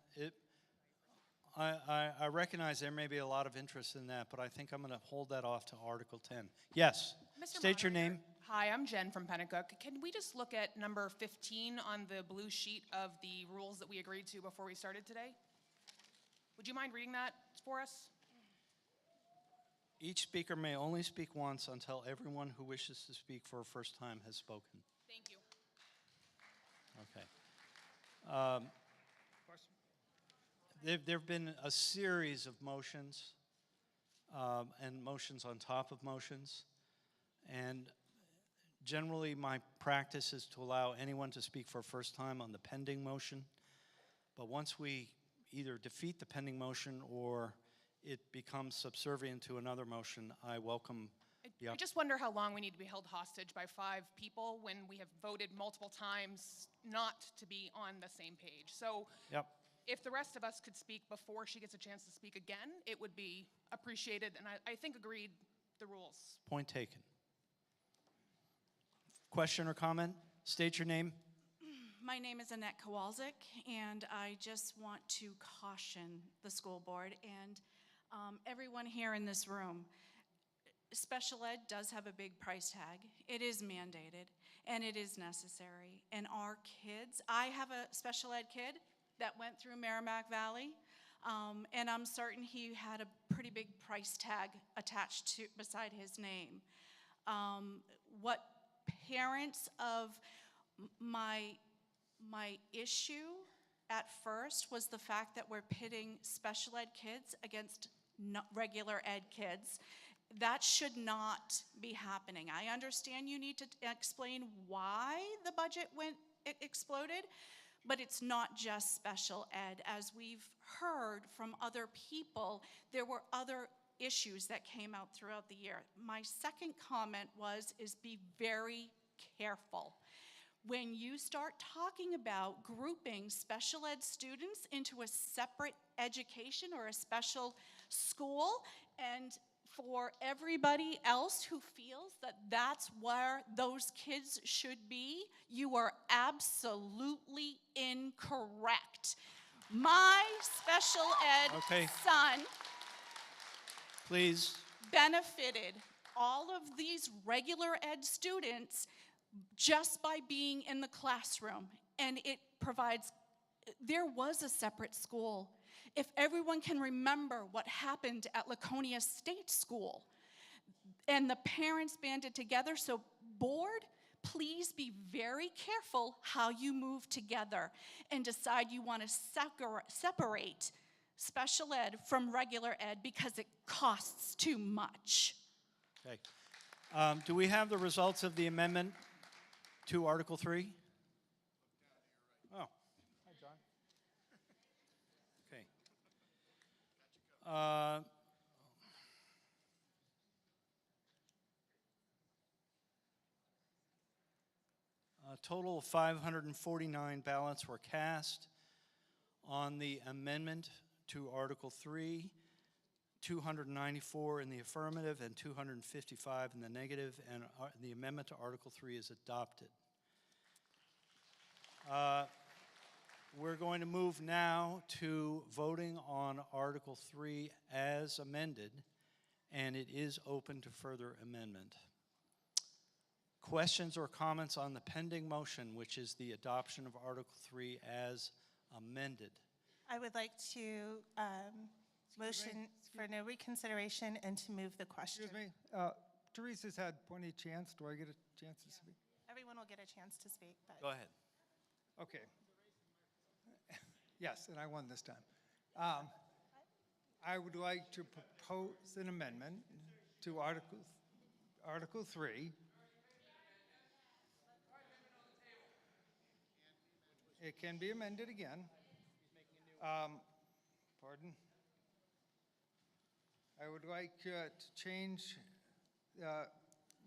[SPEAKER 1] I recognize there may be a lot of interest in that, but I think I'm going to hold that off to Article 10. Yes, state your name.
[SPEAKER 16] Hi, I'm Jen from Pennacook. Can we just look at number 15 on the blue sheet of the rules that we agreed to before we started today? Would you mind reading that for us?
[SPEAKER 1] Each speaker may only speak once until everyone who wishes to speak for a first time has spoken.
[SPEAKER 16] Thank you.
[SPEAKER 1] Okay. There have been a series of motions and motions on top of motions. And generally, my practice is to allow anyone to speak for a first time on the pending motion. But once we either defeat the pending motion or it becomes subservient to another motion, I welcome the
[SPEAKER 16] I just wonder how long we need to be held hostage by 5 people when we have voted multiple times not to be on the same page. So if the rest of us could speak before she gets a chance to speak again, it would be appreciated, and I think agreed the rules.
[SPEAKER 1] Point taken. Question or comment? State your name.
[SPEAKER 17] My name is Annette Kowalczyk, and I just want to caution the school board and everyone here in this room. Special ed does have a big price tag. It is mandated, and it is necessary. And our kids, I have a special ed kid that went through Merrimack Valley, and I'm certain he had a pretty big price tag attached to beside his name. What parents of my issue at first was the fact that we're pitting special ed kids against regular ed kids. That should not be happening. I understand you need to explain why the budget exploded, but it's not just special ed. As we've heard from other people, there were other issues that came out throughout the year. My second comment is be very careful. When you start talking about grouping special ed students into a separate education or a special school, and for everybody else who feels that that's where those kids should be, you are absolutely incorrect. My special ed son benefited all of these regular ed students just by being in the classroom, and it provides, there was a separate school. If everyone can remember what happened at Laconia State School, and the parents banded together. So board, please be very careful how you move together and decide you want to separate special ed from regular ed because it costs too much.
[SPEAKER 1] Okay. Do we have the results of the amendment to Article 3? Oh. Hi, John. Okay. A total of 549 ballots were cast on the amendment to Article 3, 294 in the affirmative and 255 in the negative, and the amendment to Article 3 is adopted. We're going to move now to voting on Article 3 as amended, and it is open to further amendment. Questions or comments on the pending motion, which is the adoption of Article 3 as amended?
[SPEAKER 2] I would like to motion for no reconsideration and to move the question.
[SPEAKER 13] Excuse me. Teresa's had plenty of chance. Do I get a chance to speak?
[SPEAKER 2] Everyone will get a chance to speak. But
[SPEAKER 1] Go ahead.
[SPEAKER 13] Okay. Yes, and I won this time. I would like to propose an amendment to Article 3. It can be amended again. Pardon? I would like to change,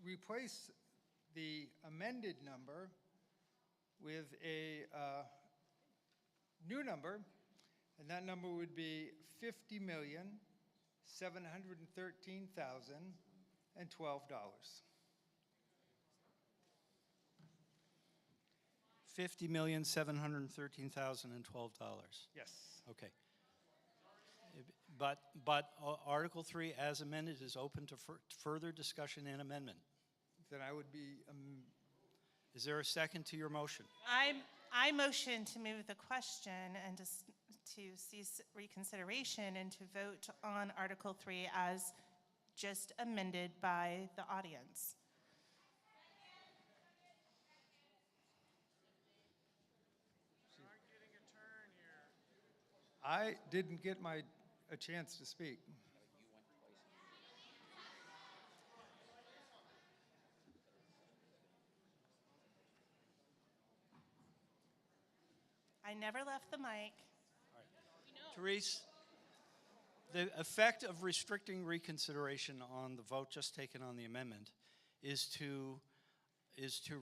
[SPEAKER 13] replace the amended number with a new number, and that number would be $50,713,012.
[SPEAKER 1] $50,713,012.
[SPEAKER 13] Yes.
[SPEAKER 1] Okay. But Article 3 as amended is open to further discussion and amendment.
[SPEAKER 13] Then I would be.
[SPEAKER 1] Is there a second to your motion?
[SPEAKER 2] I motion to move the question and to cease reconsideration and to vote on Article 3 as just amended by the audience.
[SPEAKER 13] I didn't get a chance to speak.
[SPEAKER 2] I never left the mic.
[SPEAKER 1] Therese, the effect of restricting reconsideration on the vote just taken on the amendment is to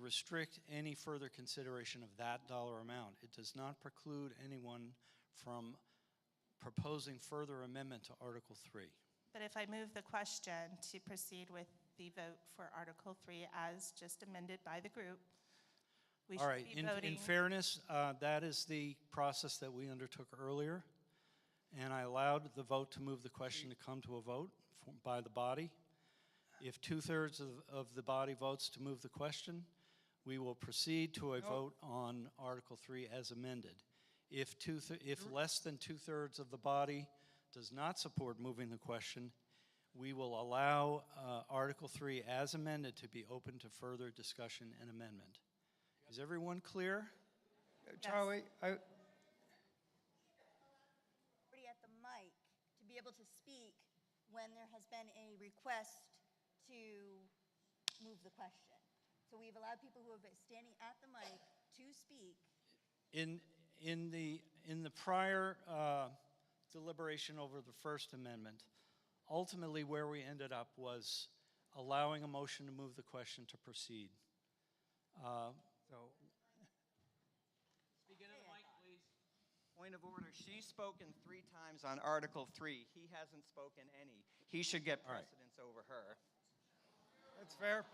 [SPEAKER 1] restrict any further consideration of that dollar amount. It does not preclude anyone from proposing further amendment to Article 3.
[SPEAKER 2] But if I move the question to proceed with the vote for Article 3 as just amended by the group, we
[SPEAKER 1] All
[SPEAKER 2] should
[SPEAKER 1] right,
[SPEAKER 2] be voting.
[SPEAKER 1] in fairness, that is the process that we undertook earlier, and I allowed the vote to move the question to come to a vote by the body. If 2/3 of the body votes to move the question, we will proceed to a vote on Article 3 as amended. If less than 2/3 of the body does not support moving the question, we will allow Article 3 as amended to be open to further discussion and amendment. Is everyone clear?
[SPEAKER 13] Charlie,
[SPEAKER 20] At the mic to be able to speak when there has been a request to move the question. So we've allowed people who have been standing at the mic to speak.
[SPEAKER 1] In the prior deliberation over the First Amendment, ultimately where we ended up was allowing a motion to move the question to proceed.
[SPEAKER 14] Speak into the mic, please. Point of order. She's spoken 3 times on Article 3. He hasn't spoken any. He should get precedence over her.
[SPEAKER 13] that's fair.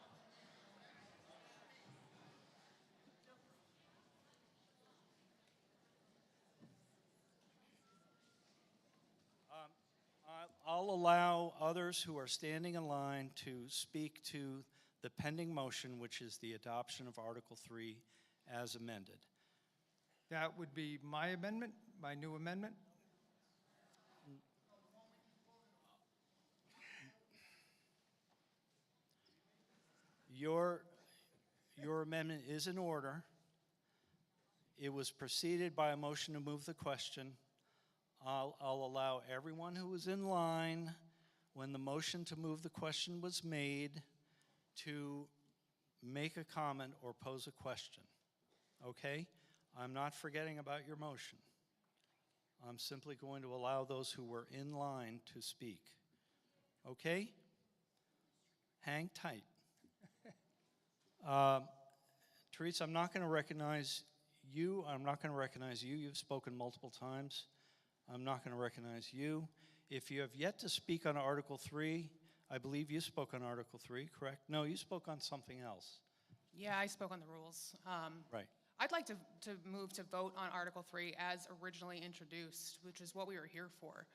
[SPEAKER 1] I'll allow others who are standing in line to speak to the pending motion, which is the adoption of Article 3 as amended.
[SPEAKER 13] That would be my amendment, my new amendment.
[SPEAKER 1] Your amendment is in order. It was preceded by a motion to move the question. I'll allow everyone who was in line when the motion to move the question was made to make a comment or pose a question. Okay? I'm not forgetting about your motion. I'm simply going to allow those who were in line to speak. Okay? Hang tight. Teresa, I'm not going to recognize you. I'm not going to recognize you. You've spoken multiple times. I'm not going to recognize you. If you have yet to speak on Article 3, I believe you spoke on Article 3, correct? No, you spoke on something else.
[SPEAKER 16] Yeah, I spoke on the rules.
[SPEAKER 1] Right.
[SPEAKER 16] I'd like to move to vote on Article 3 as originally introduced, which is what we were here for.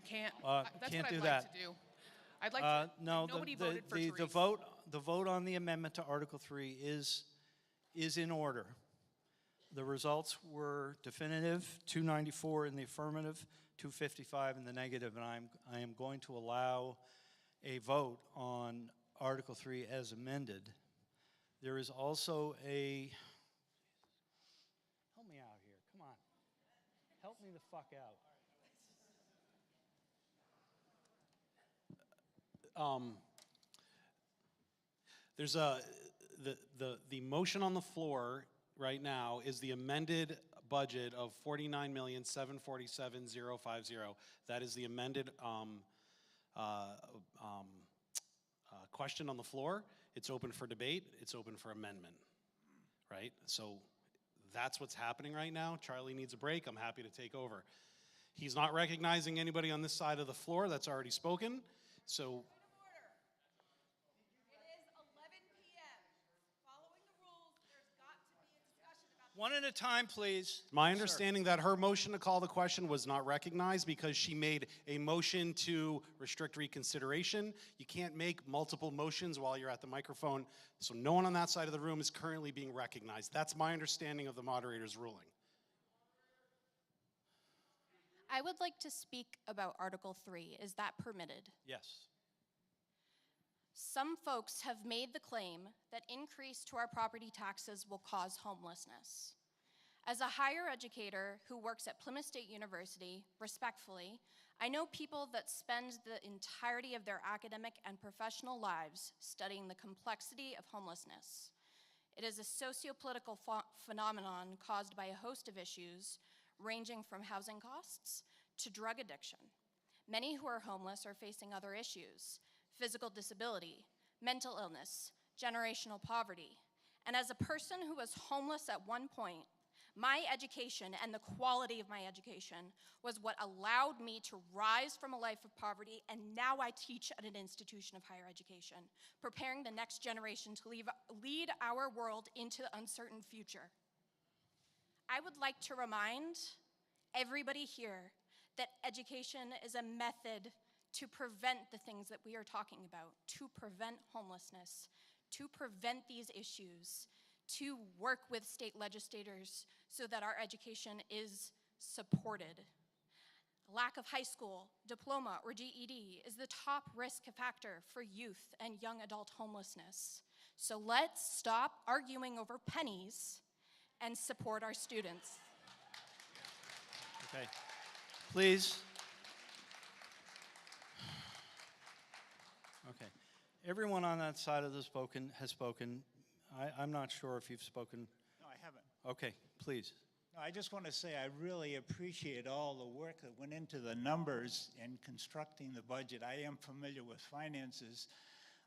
[SPEAKER 16] That's
[SPEAKER 1] can't
[SPEAKER 16] what
[SPEAKER 1] do
[SPEAKER 16] I'd
[SPEAKER 1] that.
[SPEAKER 16] like to do. I'd like to.
[SPEAKER 1] No,
[SPEAKER 16] nobody voted for Therese.
[SPEAKER 1] the vote on the amendment to Article 3 is in order. The results were definitive, 294 in the affirmative, 255 in the negative, and I am going to allow a vote on Article 3 as amended. There is also a, help me out here, come on. Help me the fuck out.
[SPEAKER 3] There's the motion on the floor right now is the amended budget of $49,747,050. That is the amended question on the floor. It's open for debate. It's open for amendment, right? So that's what's happening right now. Charlie needs a break. I'm happy to take over. He's not recognizing anybody on this side of the floor that's already spoken. So
[SPEAKER 1] one at a time, please.
[SPEAKER 3] my understanding that her motion to call the question was not recognized because she made a motion to restrict reconsideration. You can't make multiple motions while you're at the microphone, so no one on that side of the room is currently being recognized. That's my understanding of the moderator's ruling.
[SPEAKER 15] I would like to speak about Article 3. Is that permitted?
[SPEAKER 1] Yes.
[SPEAKER 15] Some folks have made the claim that increase to our property taxes will cause homelessness. As a higher educator who works at Plymouth State University, respectfully, I know people that spend the entirety of their academic and professional lives studying the complexity of homelessness. It is a socio-political phenomenon caused by a host of issues, ranging from housing costs to drug addiction. Many who are homeless are facing other issues: physical disability, mental illness, generational poverty. And as a person who was homeless at one point, my education and the quality of my education was what allowed me to rise from a life of poverty, and now I teach at an institution of higher education, preparing the next generation to lead our world into the uncertain future. I would like to remind everybody here that education is a method to prevent the things that we are talking about, to prevent homelessness, to prevent these issues, to work with state legislators so that our education is supported. Lack of high school, diploma, or GED is the top risk factor for youth and young adult homelessness. So let's stop arguing over pennies and support our students.
[SPEAKER 1] Okay. Please. Okay. Everyone on that side of the has spoken. I'm not sure if you've spoken.
[SPEAKER 21] No, I haven't.
[SPEAKER 1] Okay, please.
[SPEAKER 21] No, I just want to say I really appreciate all the work that went into the numbers in constructing the budget. I am familiar with finances.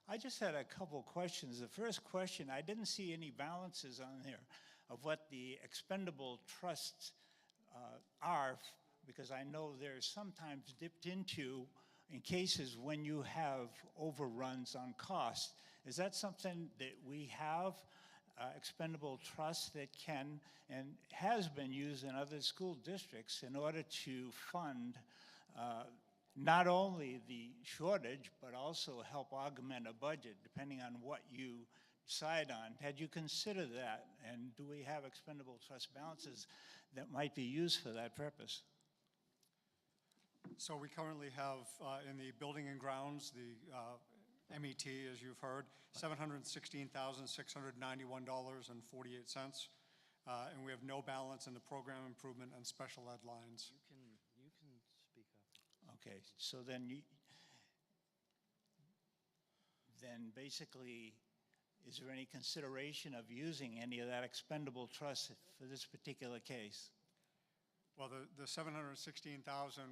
[SPEAKER 21] I just had a couple questions. The first question, I didn't see any balances on there of what the expendable trusts are, because I know they're sometimes dipped into in cases when you have overruns on costs. Is that something that we have, expendable trust that can and has been used in other school districts in order to fund not only the shortage, but also help augment a budget depending on what you decide on? Had you considered that? And do we have expendable trust balances that might be used for that purpose?
[SPEAKER 4] So we currently have in the building and grounds, the MET, as you've heard, $716,691.48. And we have no balance in the program improvement and special ed lines.
[SPEAKER 1] You can speak up.
[SPEAKER 21] Okay, so then then basically, is there any consideration of using any of that expendable trust for this particular case?
[SPEAKER 4] Well, the 716,000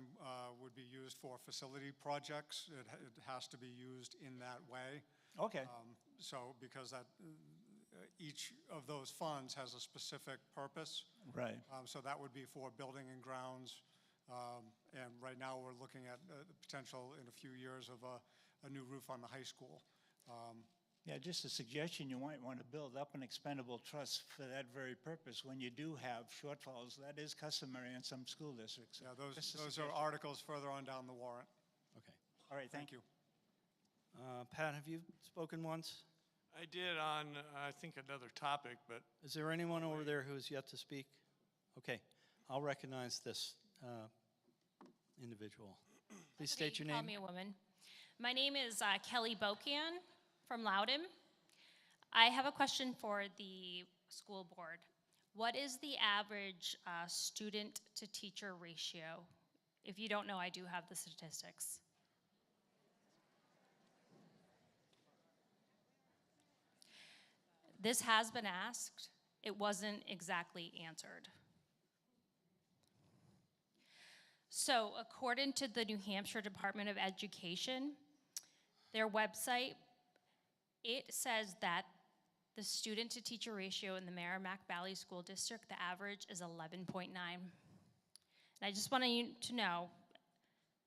[SPEAKER 4] would be used for facility projects. It has to be used in that way.
[SPEAKER 21] Okay.
[SPEAKER 4] So because that each of those funds has a specific purpose.
[SPEAKER 21] Right.
[SPEAKER 4] So that would be for building and grounds. And right now we're looking at the potential in a few years of a new roof on the high school.
[SPEAKER 21] Yeah, just a suggestion, you might want to build up an expendable trust for that very purpose when you do have shortfalls. That is customary in some school districts.
[SPEAKER 4] Yeah, those are articles further on down the warrant.
[SPEAKER 21] Okay. All right, thank you.
[SPEAKER 1] Pat, have you spoken once?
[SPEAKER 7] I did on, I think, another topic, but
[SPEAKER 1] Is there anyone over there who has yet to speak? Okay, I'll recognize this individual. Please state your
[SPEAKER 18] Call
[SPEAKER 1] name.
[SPEAKER 18] me a woman. My name is Kelly Bocan from Loudon. I have a question for the school board. What is the average student to teacher ratio? If you don't know, I do have the statistics. This has been asked. It wasn't exactly answered. So, according to the New Hampshire Department of Education, their website, it says that the student to teacher ratio in the Merrimack Valley School District, the average is 11.9. And I just want you to know,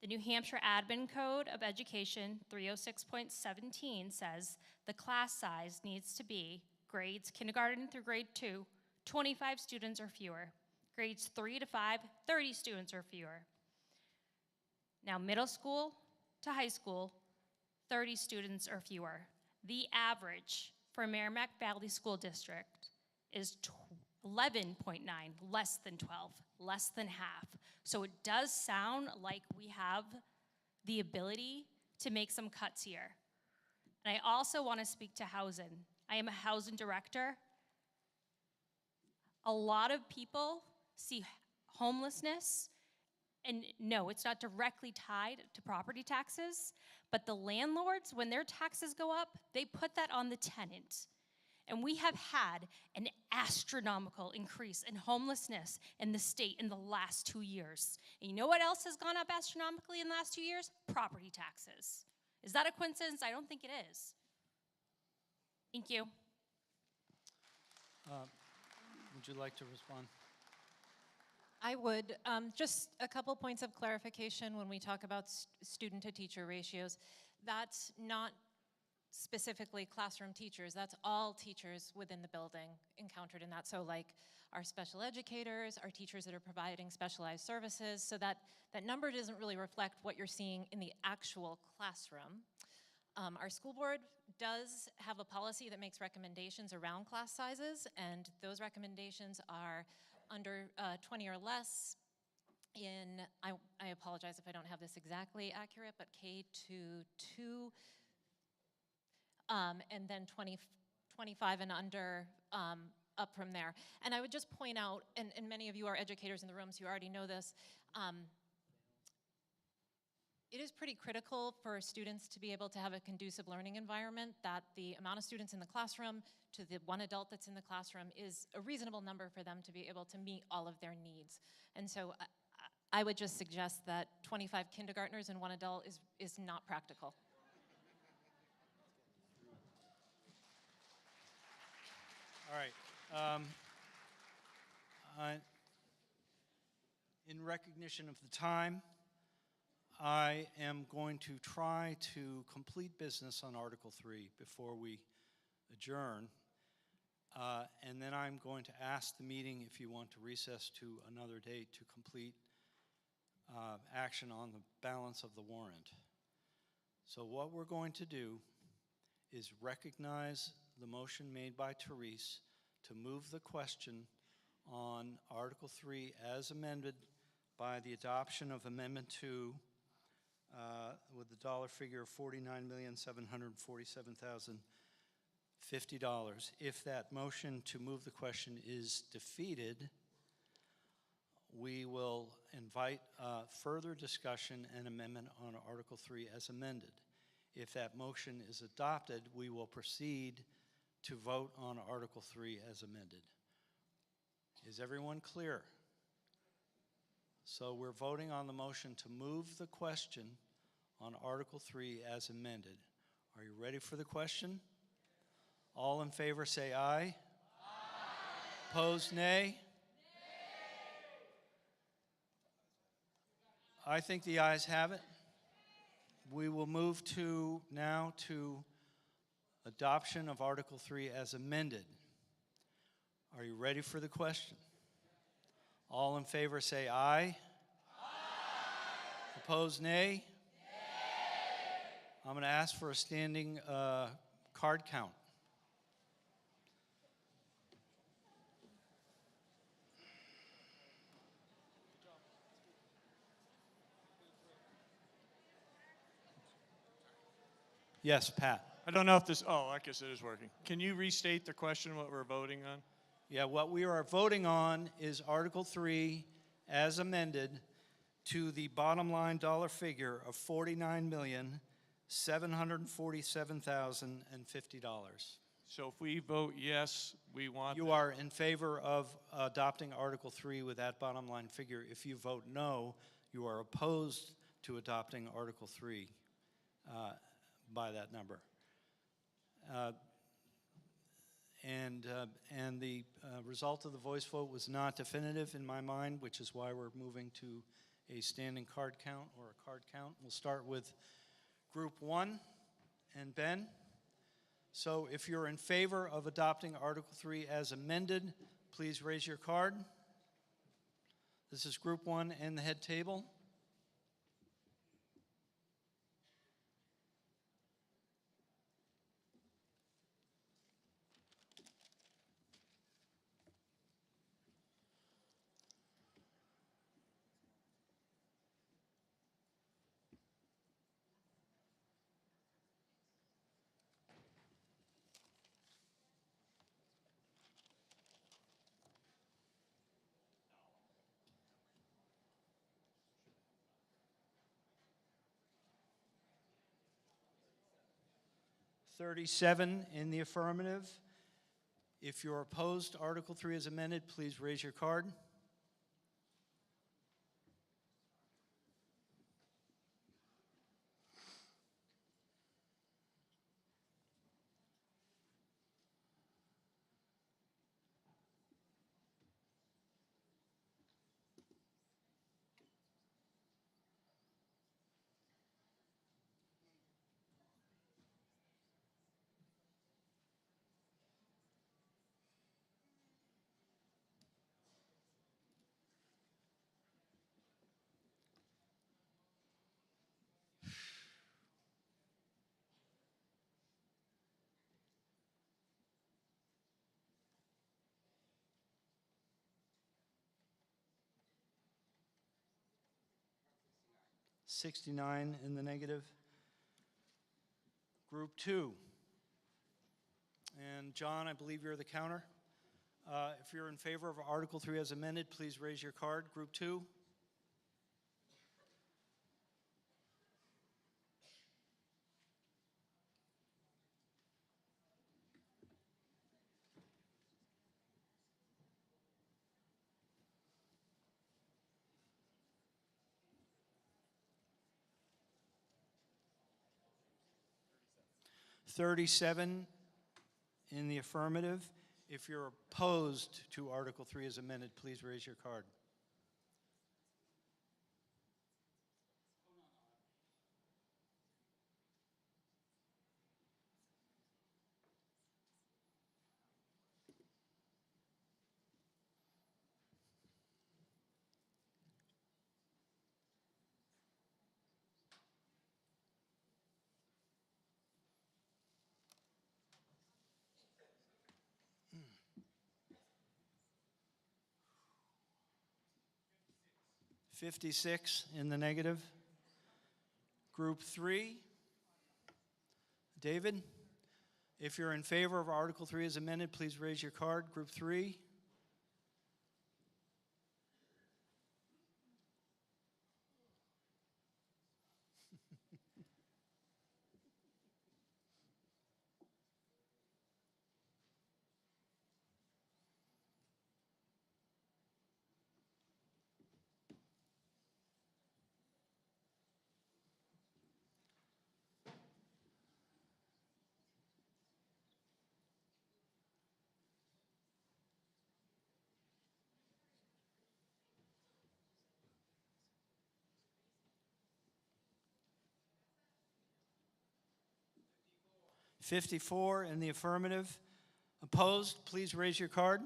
[SPEAKER 18] the New Hampshire Admin Code of Education 306.17 says the class size needs to be grades kindergarten through grade 2, 25 students or fewer. Grades 3 to 5, 30 students or fewer. Now, middle school to high school, 30 students or fewer. The average for Merrimack Valley School District is 11.9, less than 12, less than half. So it does sound like we have the ability to make some cuts here. And I also want to speak to housing. I am a housing director. A lot of people see homelessness, and no, it's not directly tied to property taxes, but the landlords, when their taxes go up, they put that on the tenant. And we have had an astronomical increase in homelessness in the state in the last 2 years. And you know what else has gone up astronomically in the last 2 years? Property taxes. Is that a coincidence? I don't think it is. Thank you.
[SPEAKER 1] Would you like to respond?
[SPEAKER 19] I would. Just a couple points of clarification when we talk about student-to-teacher ratios. That's not specifically classroom teachers. That's all teachers within the building encountered in that. So like our special educators, our teachers that are providing specialized services. So that number doesn't really reflect what you're seeing in the actual classroom. Our school board does have a policy that makes recommendations around class sizes, and those recommendations are under 20 or less in, I apologize if I don't have this exactly accurate, but K to 2, and then 25 and under up from there. And I would just point out, and many of you are educators in the room, so you already know this, it is pretty critical for students to be able to have a conducive learning environment, that the amount of students in the classroom to the one adult that's in the classroom is a reasonable number for them to be able to meet all of their needs. And so I would just suggest that 25 kindergartners and one adult is not practical.
[SPEAKER 1] All right. In recognition of the time, I am going to try to complete business on Article 3 before we adjourn. And then I'm going to ask the meeting if you want to recess to another date to complete action on the balance of the warrant. So what we're going to do is recognize the motion made by Therese to move the question on Article 3 as amended by the adoption of Amendment 2 with the dollar figure of $49,747,050. If that motion to move the question is defeated, we will invite further discussion and amendment on Article 3 as amended. If that motion is adopted, we will proceed to vote on Article 3 as amended. Is everyone clear? So we're voting on the motion to move the question on Article 3 as amended. Are you ready for the question? All in favor say aye. Aye. Opposed, nay? I think the ayes have it. We will move now to adoption of Article 3 as amended. Are you ready for the question? All in favor say aye. Aye. Opposed, nay? I'm going to ask for a standing card count. Yes, Pat.
[SPEAKER 7] I don't know if this, oh, I guess it is working. Can you restate the question, what we're voting on?
[SPEAKER 1] Yeah, what we are voting on is Article 3 as amended to the bottom line dollar figure of $49,747,050.
[SPEAKER 7] So if we vote yes, we want.
[SPEAKER 1] You are in favor of adopting Article 3 with that bottom line figure. If you vote no, you are opposed to adopting Article 3 by that number. And the result of the voice vote was not definitive in my mind, which is why we're moving to a standing card count or a card count. We'll start with Group 1 and Ben. So if you're in favor of adopting Article 3 as amended, please raise your card. This is Group 1 and the head table. $37 in the affirmative. If you're opposed to Article 3 as amended, please raise your card. $69 in the negative. Group 2. And John, I believe you're the counter. If you're in favor of Article 3 as amended, please raise your card. Group 2. $37 in the affirmative. If you're opposed to Article 3 as amended, please raise your card. $56 in the negative. Group 3, David, if you're in favor of Article 3 as amended, please raise your card. Group 3. $54 in the affirmative. Opposed, please raise your card.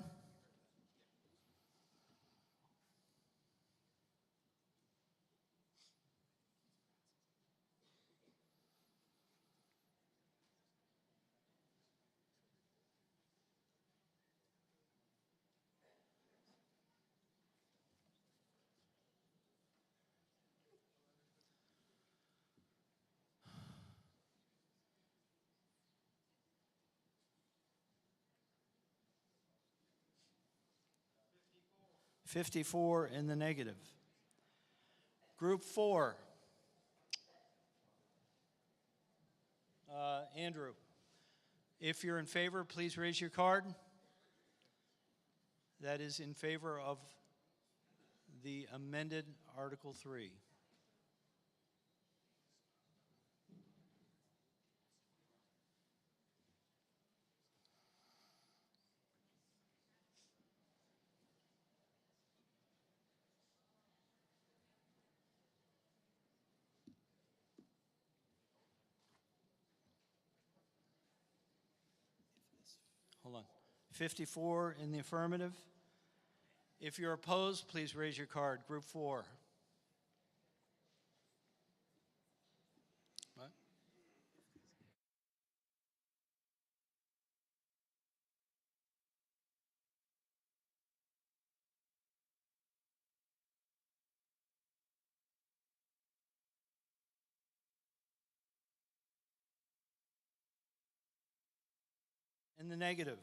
[SPEAKER 1] $54 in the negative. Group 4. Andrew, if you're in favor, please raise your card. That is in favor of the amended Article 3. Hold on. 54 in the affirmative. If you're opposed, please raise your card. Group 4. What? In the negative.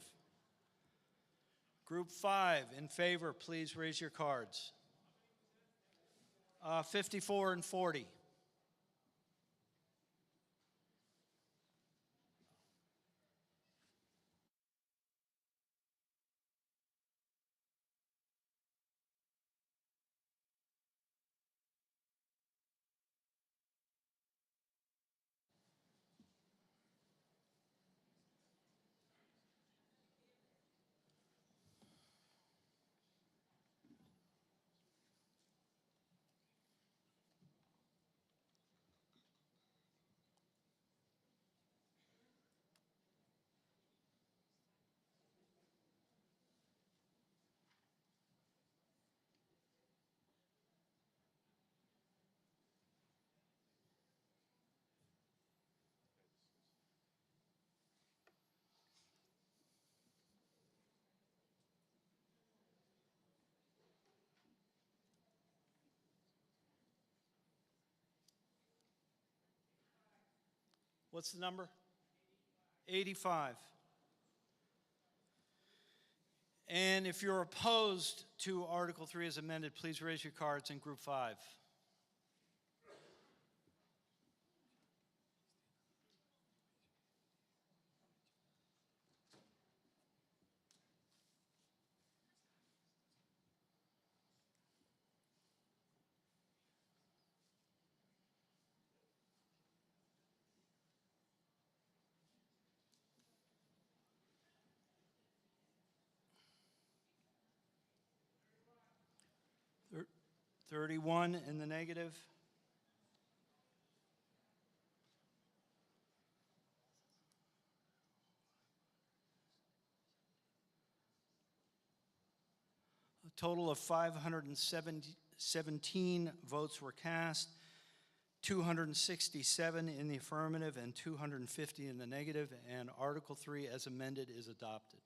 [SPEAKER 1] Group 5 in favor, please raise your cards. 54 and 40. What's the number? 85. And if you're opposed to Article 3 as amended, please raise your cards in Group 5. Thir- 31 in the negative. A total of 517 votes were cast, 267 in the affirmative and 250 in the negative, and Article 3 as amended is adopted.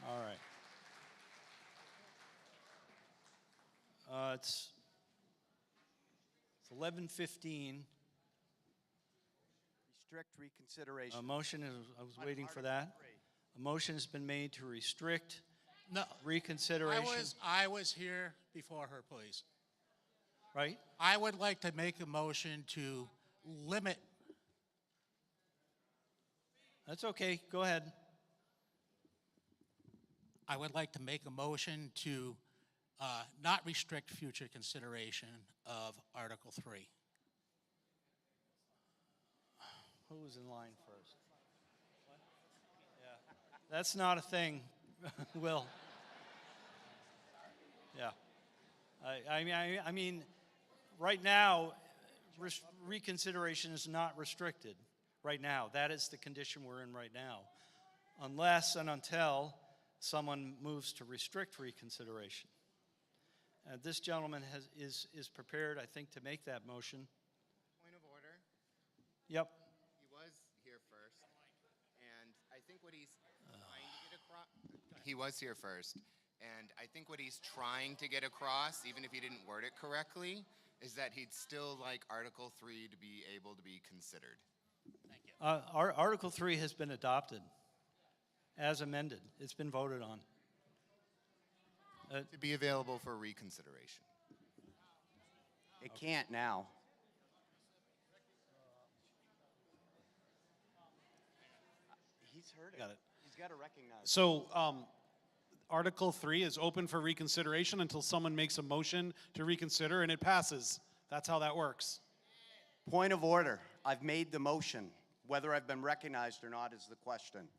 [SPEAKER 1] All right. It's 11:15.
[SPEAKER 8] Restrict reconsideration.
[SPEAKER 1] A motion is, I was waiting for that. A motion has been made to restrict
[SPEAKER 12] No.
[SPEAKER 1] reconsideration.
[SPEAKER 12] I was here before her, please.
[SPEAKER 1] Right?
[SPEAKER 12] I would like to make a motion to limit.
[SPEAKER 1] That's okay. Go ahead.
[SPEAKER 12] I would like to make a motion to not restrict future consideration of Article 3.
[SPEAKER 1] Who was in line first? Yeah. That's not a thing, Will. Yeah. I mean, right now, reconsideration is not restricted right now. That is the condition we're in right now. Unless and until someone moves to restrict reconsideration. This gentleman is prepared, I think, to make that motion.
[SPEAKER 9] Point of order.
[SPEAKER 1] Yep.
[SPEAKER 9] He was here first, and I think what he's trying to get across. He was here first, and I think what he's trying to get across, even if he didn't word it correctly, is that he'd still like Article 3 to be able to be considered.
[SPEAKER 12] Thank you.
[SPEAKER 1] Article 3 has been adopted as amended. It's been voted on.
[SPEAKER 9] To be available for reconsideration.
[SPEAKER 8] It can't now. He's heard it.
[SPEAKER 3] Got it.
[SPEAKER 8] He's got to recognize it.
[SPEAKER 3] So Article 3 is open for reconsideration until someone makes a motion to reconsider and it passes. That's how that works.
[SPEAKER 8] Point of order. I've made the motion. Whether I've been recognized or not is the question.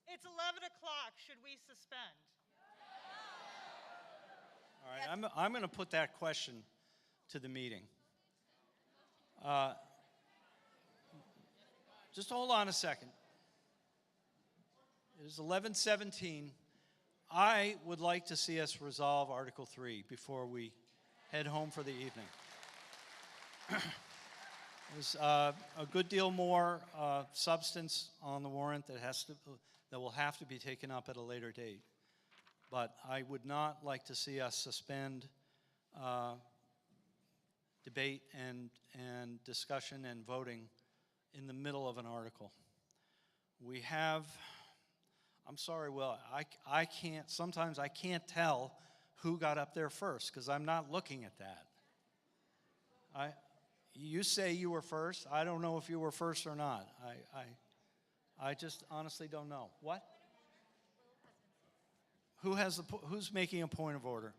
[SPEAKER 23] It's 11 o'clock. Should we suspend?
[SPEAKER 1] All right, I'm going to put that question to the meeting. Just hold on a second. It is 11:17. I would like to see us resolve Article 3 before we head home for the evening. There's a good deal more substance on the warrant that will have to be taken up at a later date. But I would not like to see us suspend debate and discussion and voting in the middle of an article. We have, I'm sorry, Will, I can't, sometimes I can't tell who got up there first because I'm not looking at that. You say you were first. I don't know if you were first or not. I just honestly don't know. What? Who's making a point of order?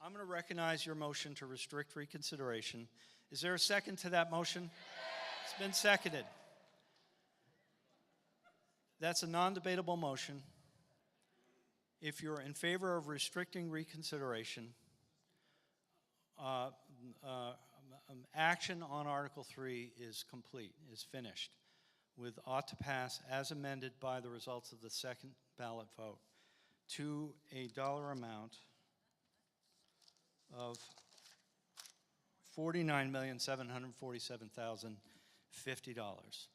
[SPEAKER 1] I'm going to recognize your motion to restrict reconsideration. Is there a second to that motion? It's been seconded. That's a non-debatable motion. If you're in favor of restricting reconsideration, action on Article 3 is complete, is finished, with ought to pass as amended by the results of the second ballot vote to a dollar amount of $49,747,050.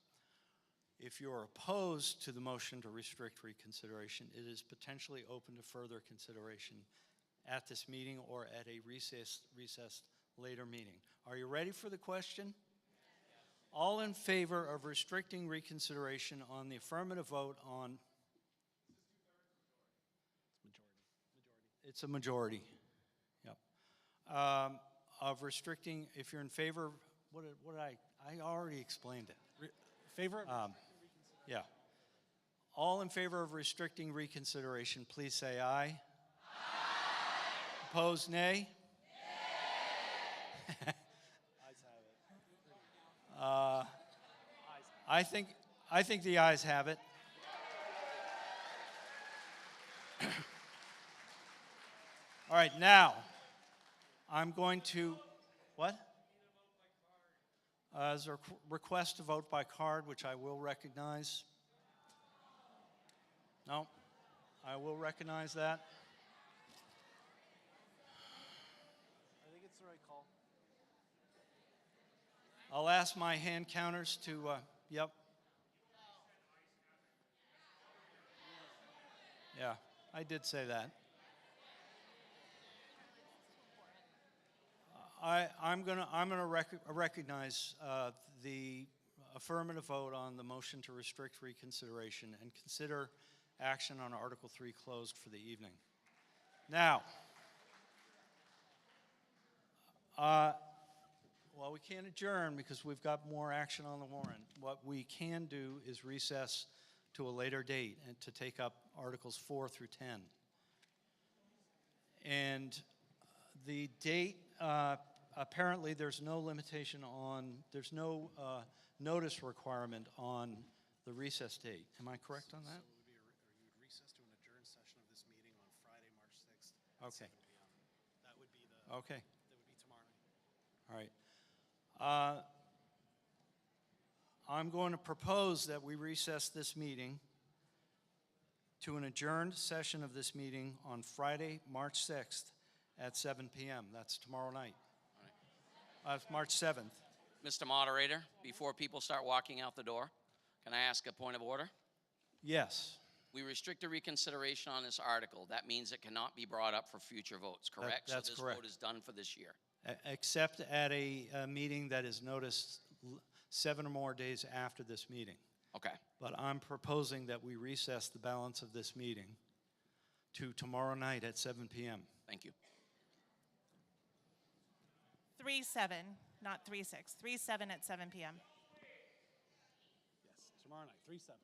[SPEAKER 1] If you're opposed to the motion to restrict reconsideration, it is potentially open to further consideration at this meeting or at a recessed later meeting. Are you ready for the question? All in favor of restricting reconsideration on the affirmative vote on? It's a majority. Yep. Of restricting, if you're in favor, what did I already explained it.
[SPEAKER 3] Favor?
[SPEAKER 1] Yeah. All in favor of restricting reconsideration, please say aye. Aye. Opposed, nay? Nay. I think the ayes have it. All right, now I'm going to, what? Is there a request to vote by card, which I will recognize? No, I will recognize that.
[SPEAKER 3] I think it's the right call.
[SPEAKER 1] I'll ask my hand counters to, yep. Yeah, I did say that. I'm gonna recognize the affirmative vote on the motion to restrict reconsideration and consider action on Article 3 closed for the evening. Now, well, we can't adjourn because we've got more action on the warrant. What we can do is recess to a later date and to take up Articles 4 through 10. And the date, apparently there's no limitation on, there's no notice requirement on the recess date. Am I correct on that?
[SPEAKER 3] So it would be you would recess to an adjourned session of this meeting on Friday, March 6th at
[SPEAKER 1] Okay.
[SPEAKER 3] 7 p.m. That would be
[SPEAKER 1] Okay.
[SPEAKER 3] That would be tomorrow night.
[SPEAKER 1] All right. I'm going to propose that we recess this meeting to an adjourned session of this meeting on Friday, March 6th at 7 p.m. That's tomorrow night. March 7th.
[SPEAKER 5] Mr. Moderator, before people start walking out the door, can I ask a point of order?
[SPEAKER 1] Yes.
[SPEAKER 5] We restrict the reconsideration on this article. That means it cannot be brought up for future votes, correct?
[SPEAKER 1] That's
[SPEAKER 5] so this
[SPEAKER 1] correct.
[SPEAKER 5] vote is done for this year.
[SPEAKER 1] Except at a meeting that is noticed 7 or more days after this meeting.
[SPEAKER 5] Okay.
[SPEAKER 1] But I'm proposing that we recess the balance of this meeting to tomorrow night at 7 p.m.
[SPEAKER 5] Thank you.
[SPEAKER 2] 3-7, not 3-6. 3-7 at 7 p.m.
[SPEAKER 3] Yes, tomorrow night, 3/7.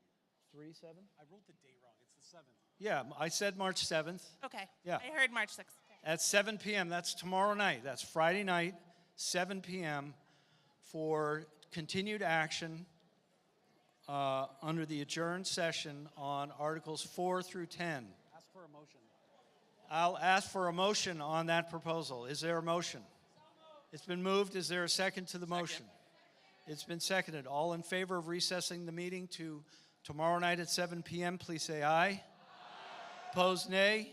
[SPEAKER 1] 3/7?
[SPEAKER 3] I wrote the date wrong. It's the 7th.
[SPEAKER 1] Yeah, I said March 7th.
[SPEAKER 2] Okay.
[SPEAKER 1] Yeah.
[SPEAKER 2] I heard March 6th. Okay.
[SPEAKER 1] At 7 p.m. That's tomorrow night. That's Friday night, 7 p.m. for continued action under the adjourned session on Articles 4 through 10.
[SPEAKER 3] Ask for a motion.
[SPEAKER 1] I'll ask for a motion on that proposal. Is there a motion? It's been moved. Is there a second to the motion? It's been seconded. All in favor of recessing the meeting to tomorrow night at 7 p.m., please say aye. Aye. Opposed, nay?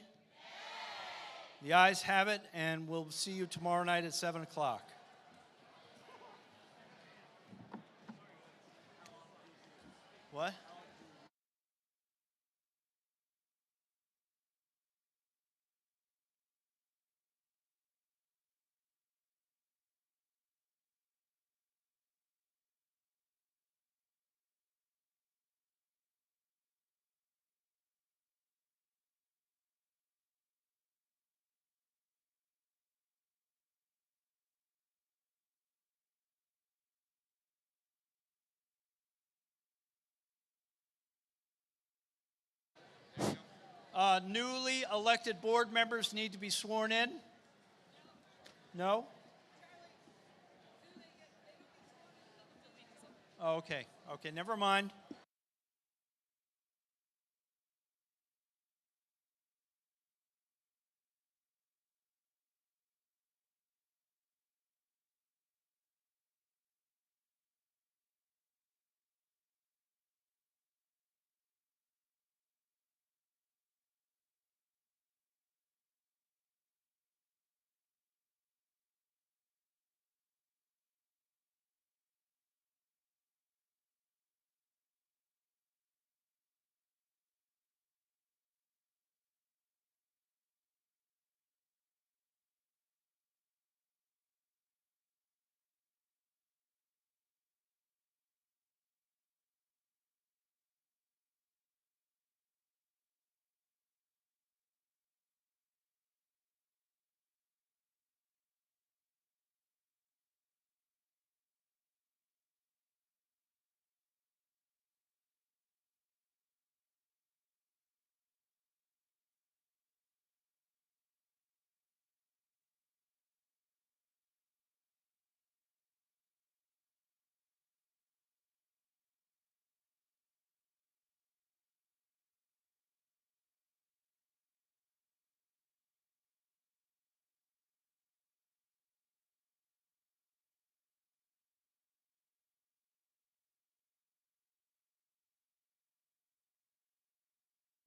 [SPEAKER 1] The ayes have it, and we'll see you tomorrow night at 7 o'clock. What? Newly elected board members need to be sworn in? No? Oh, okay. Okay, never mind.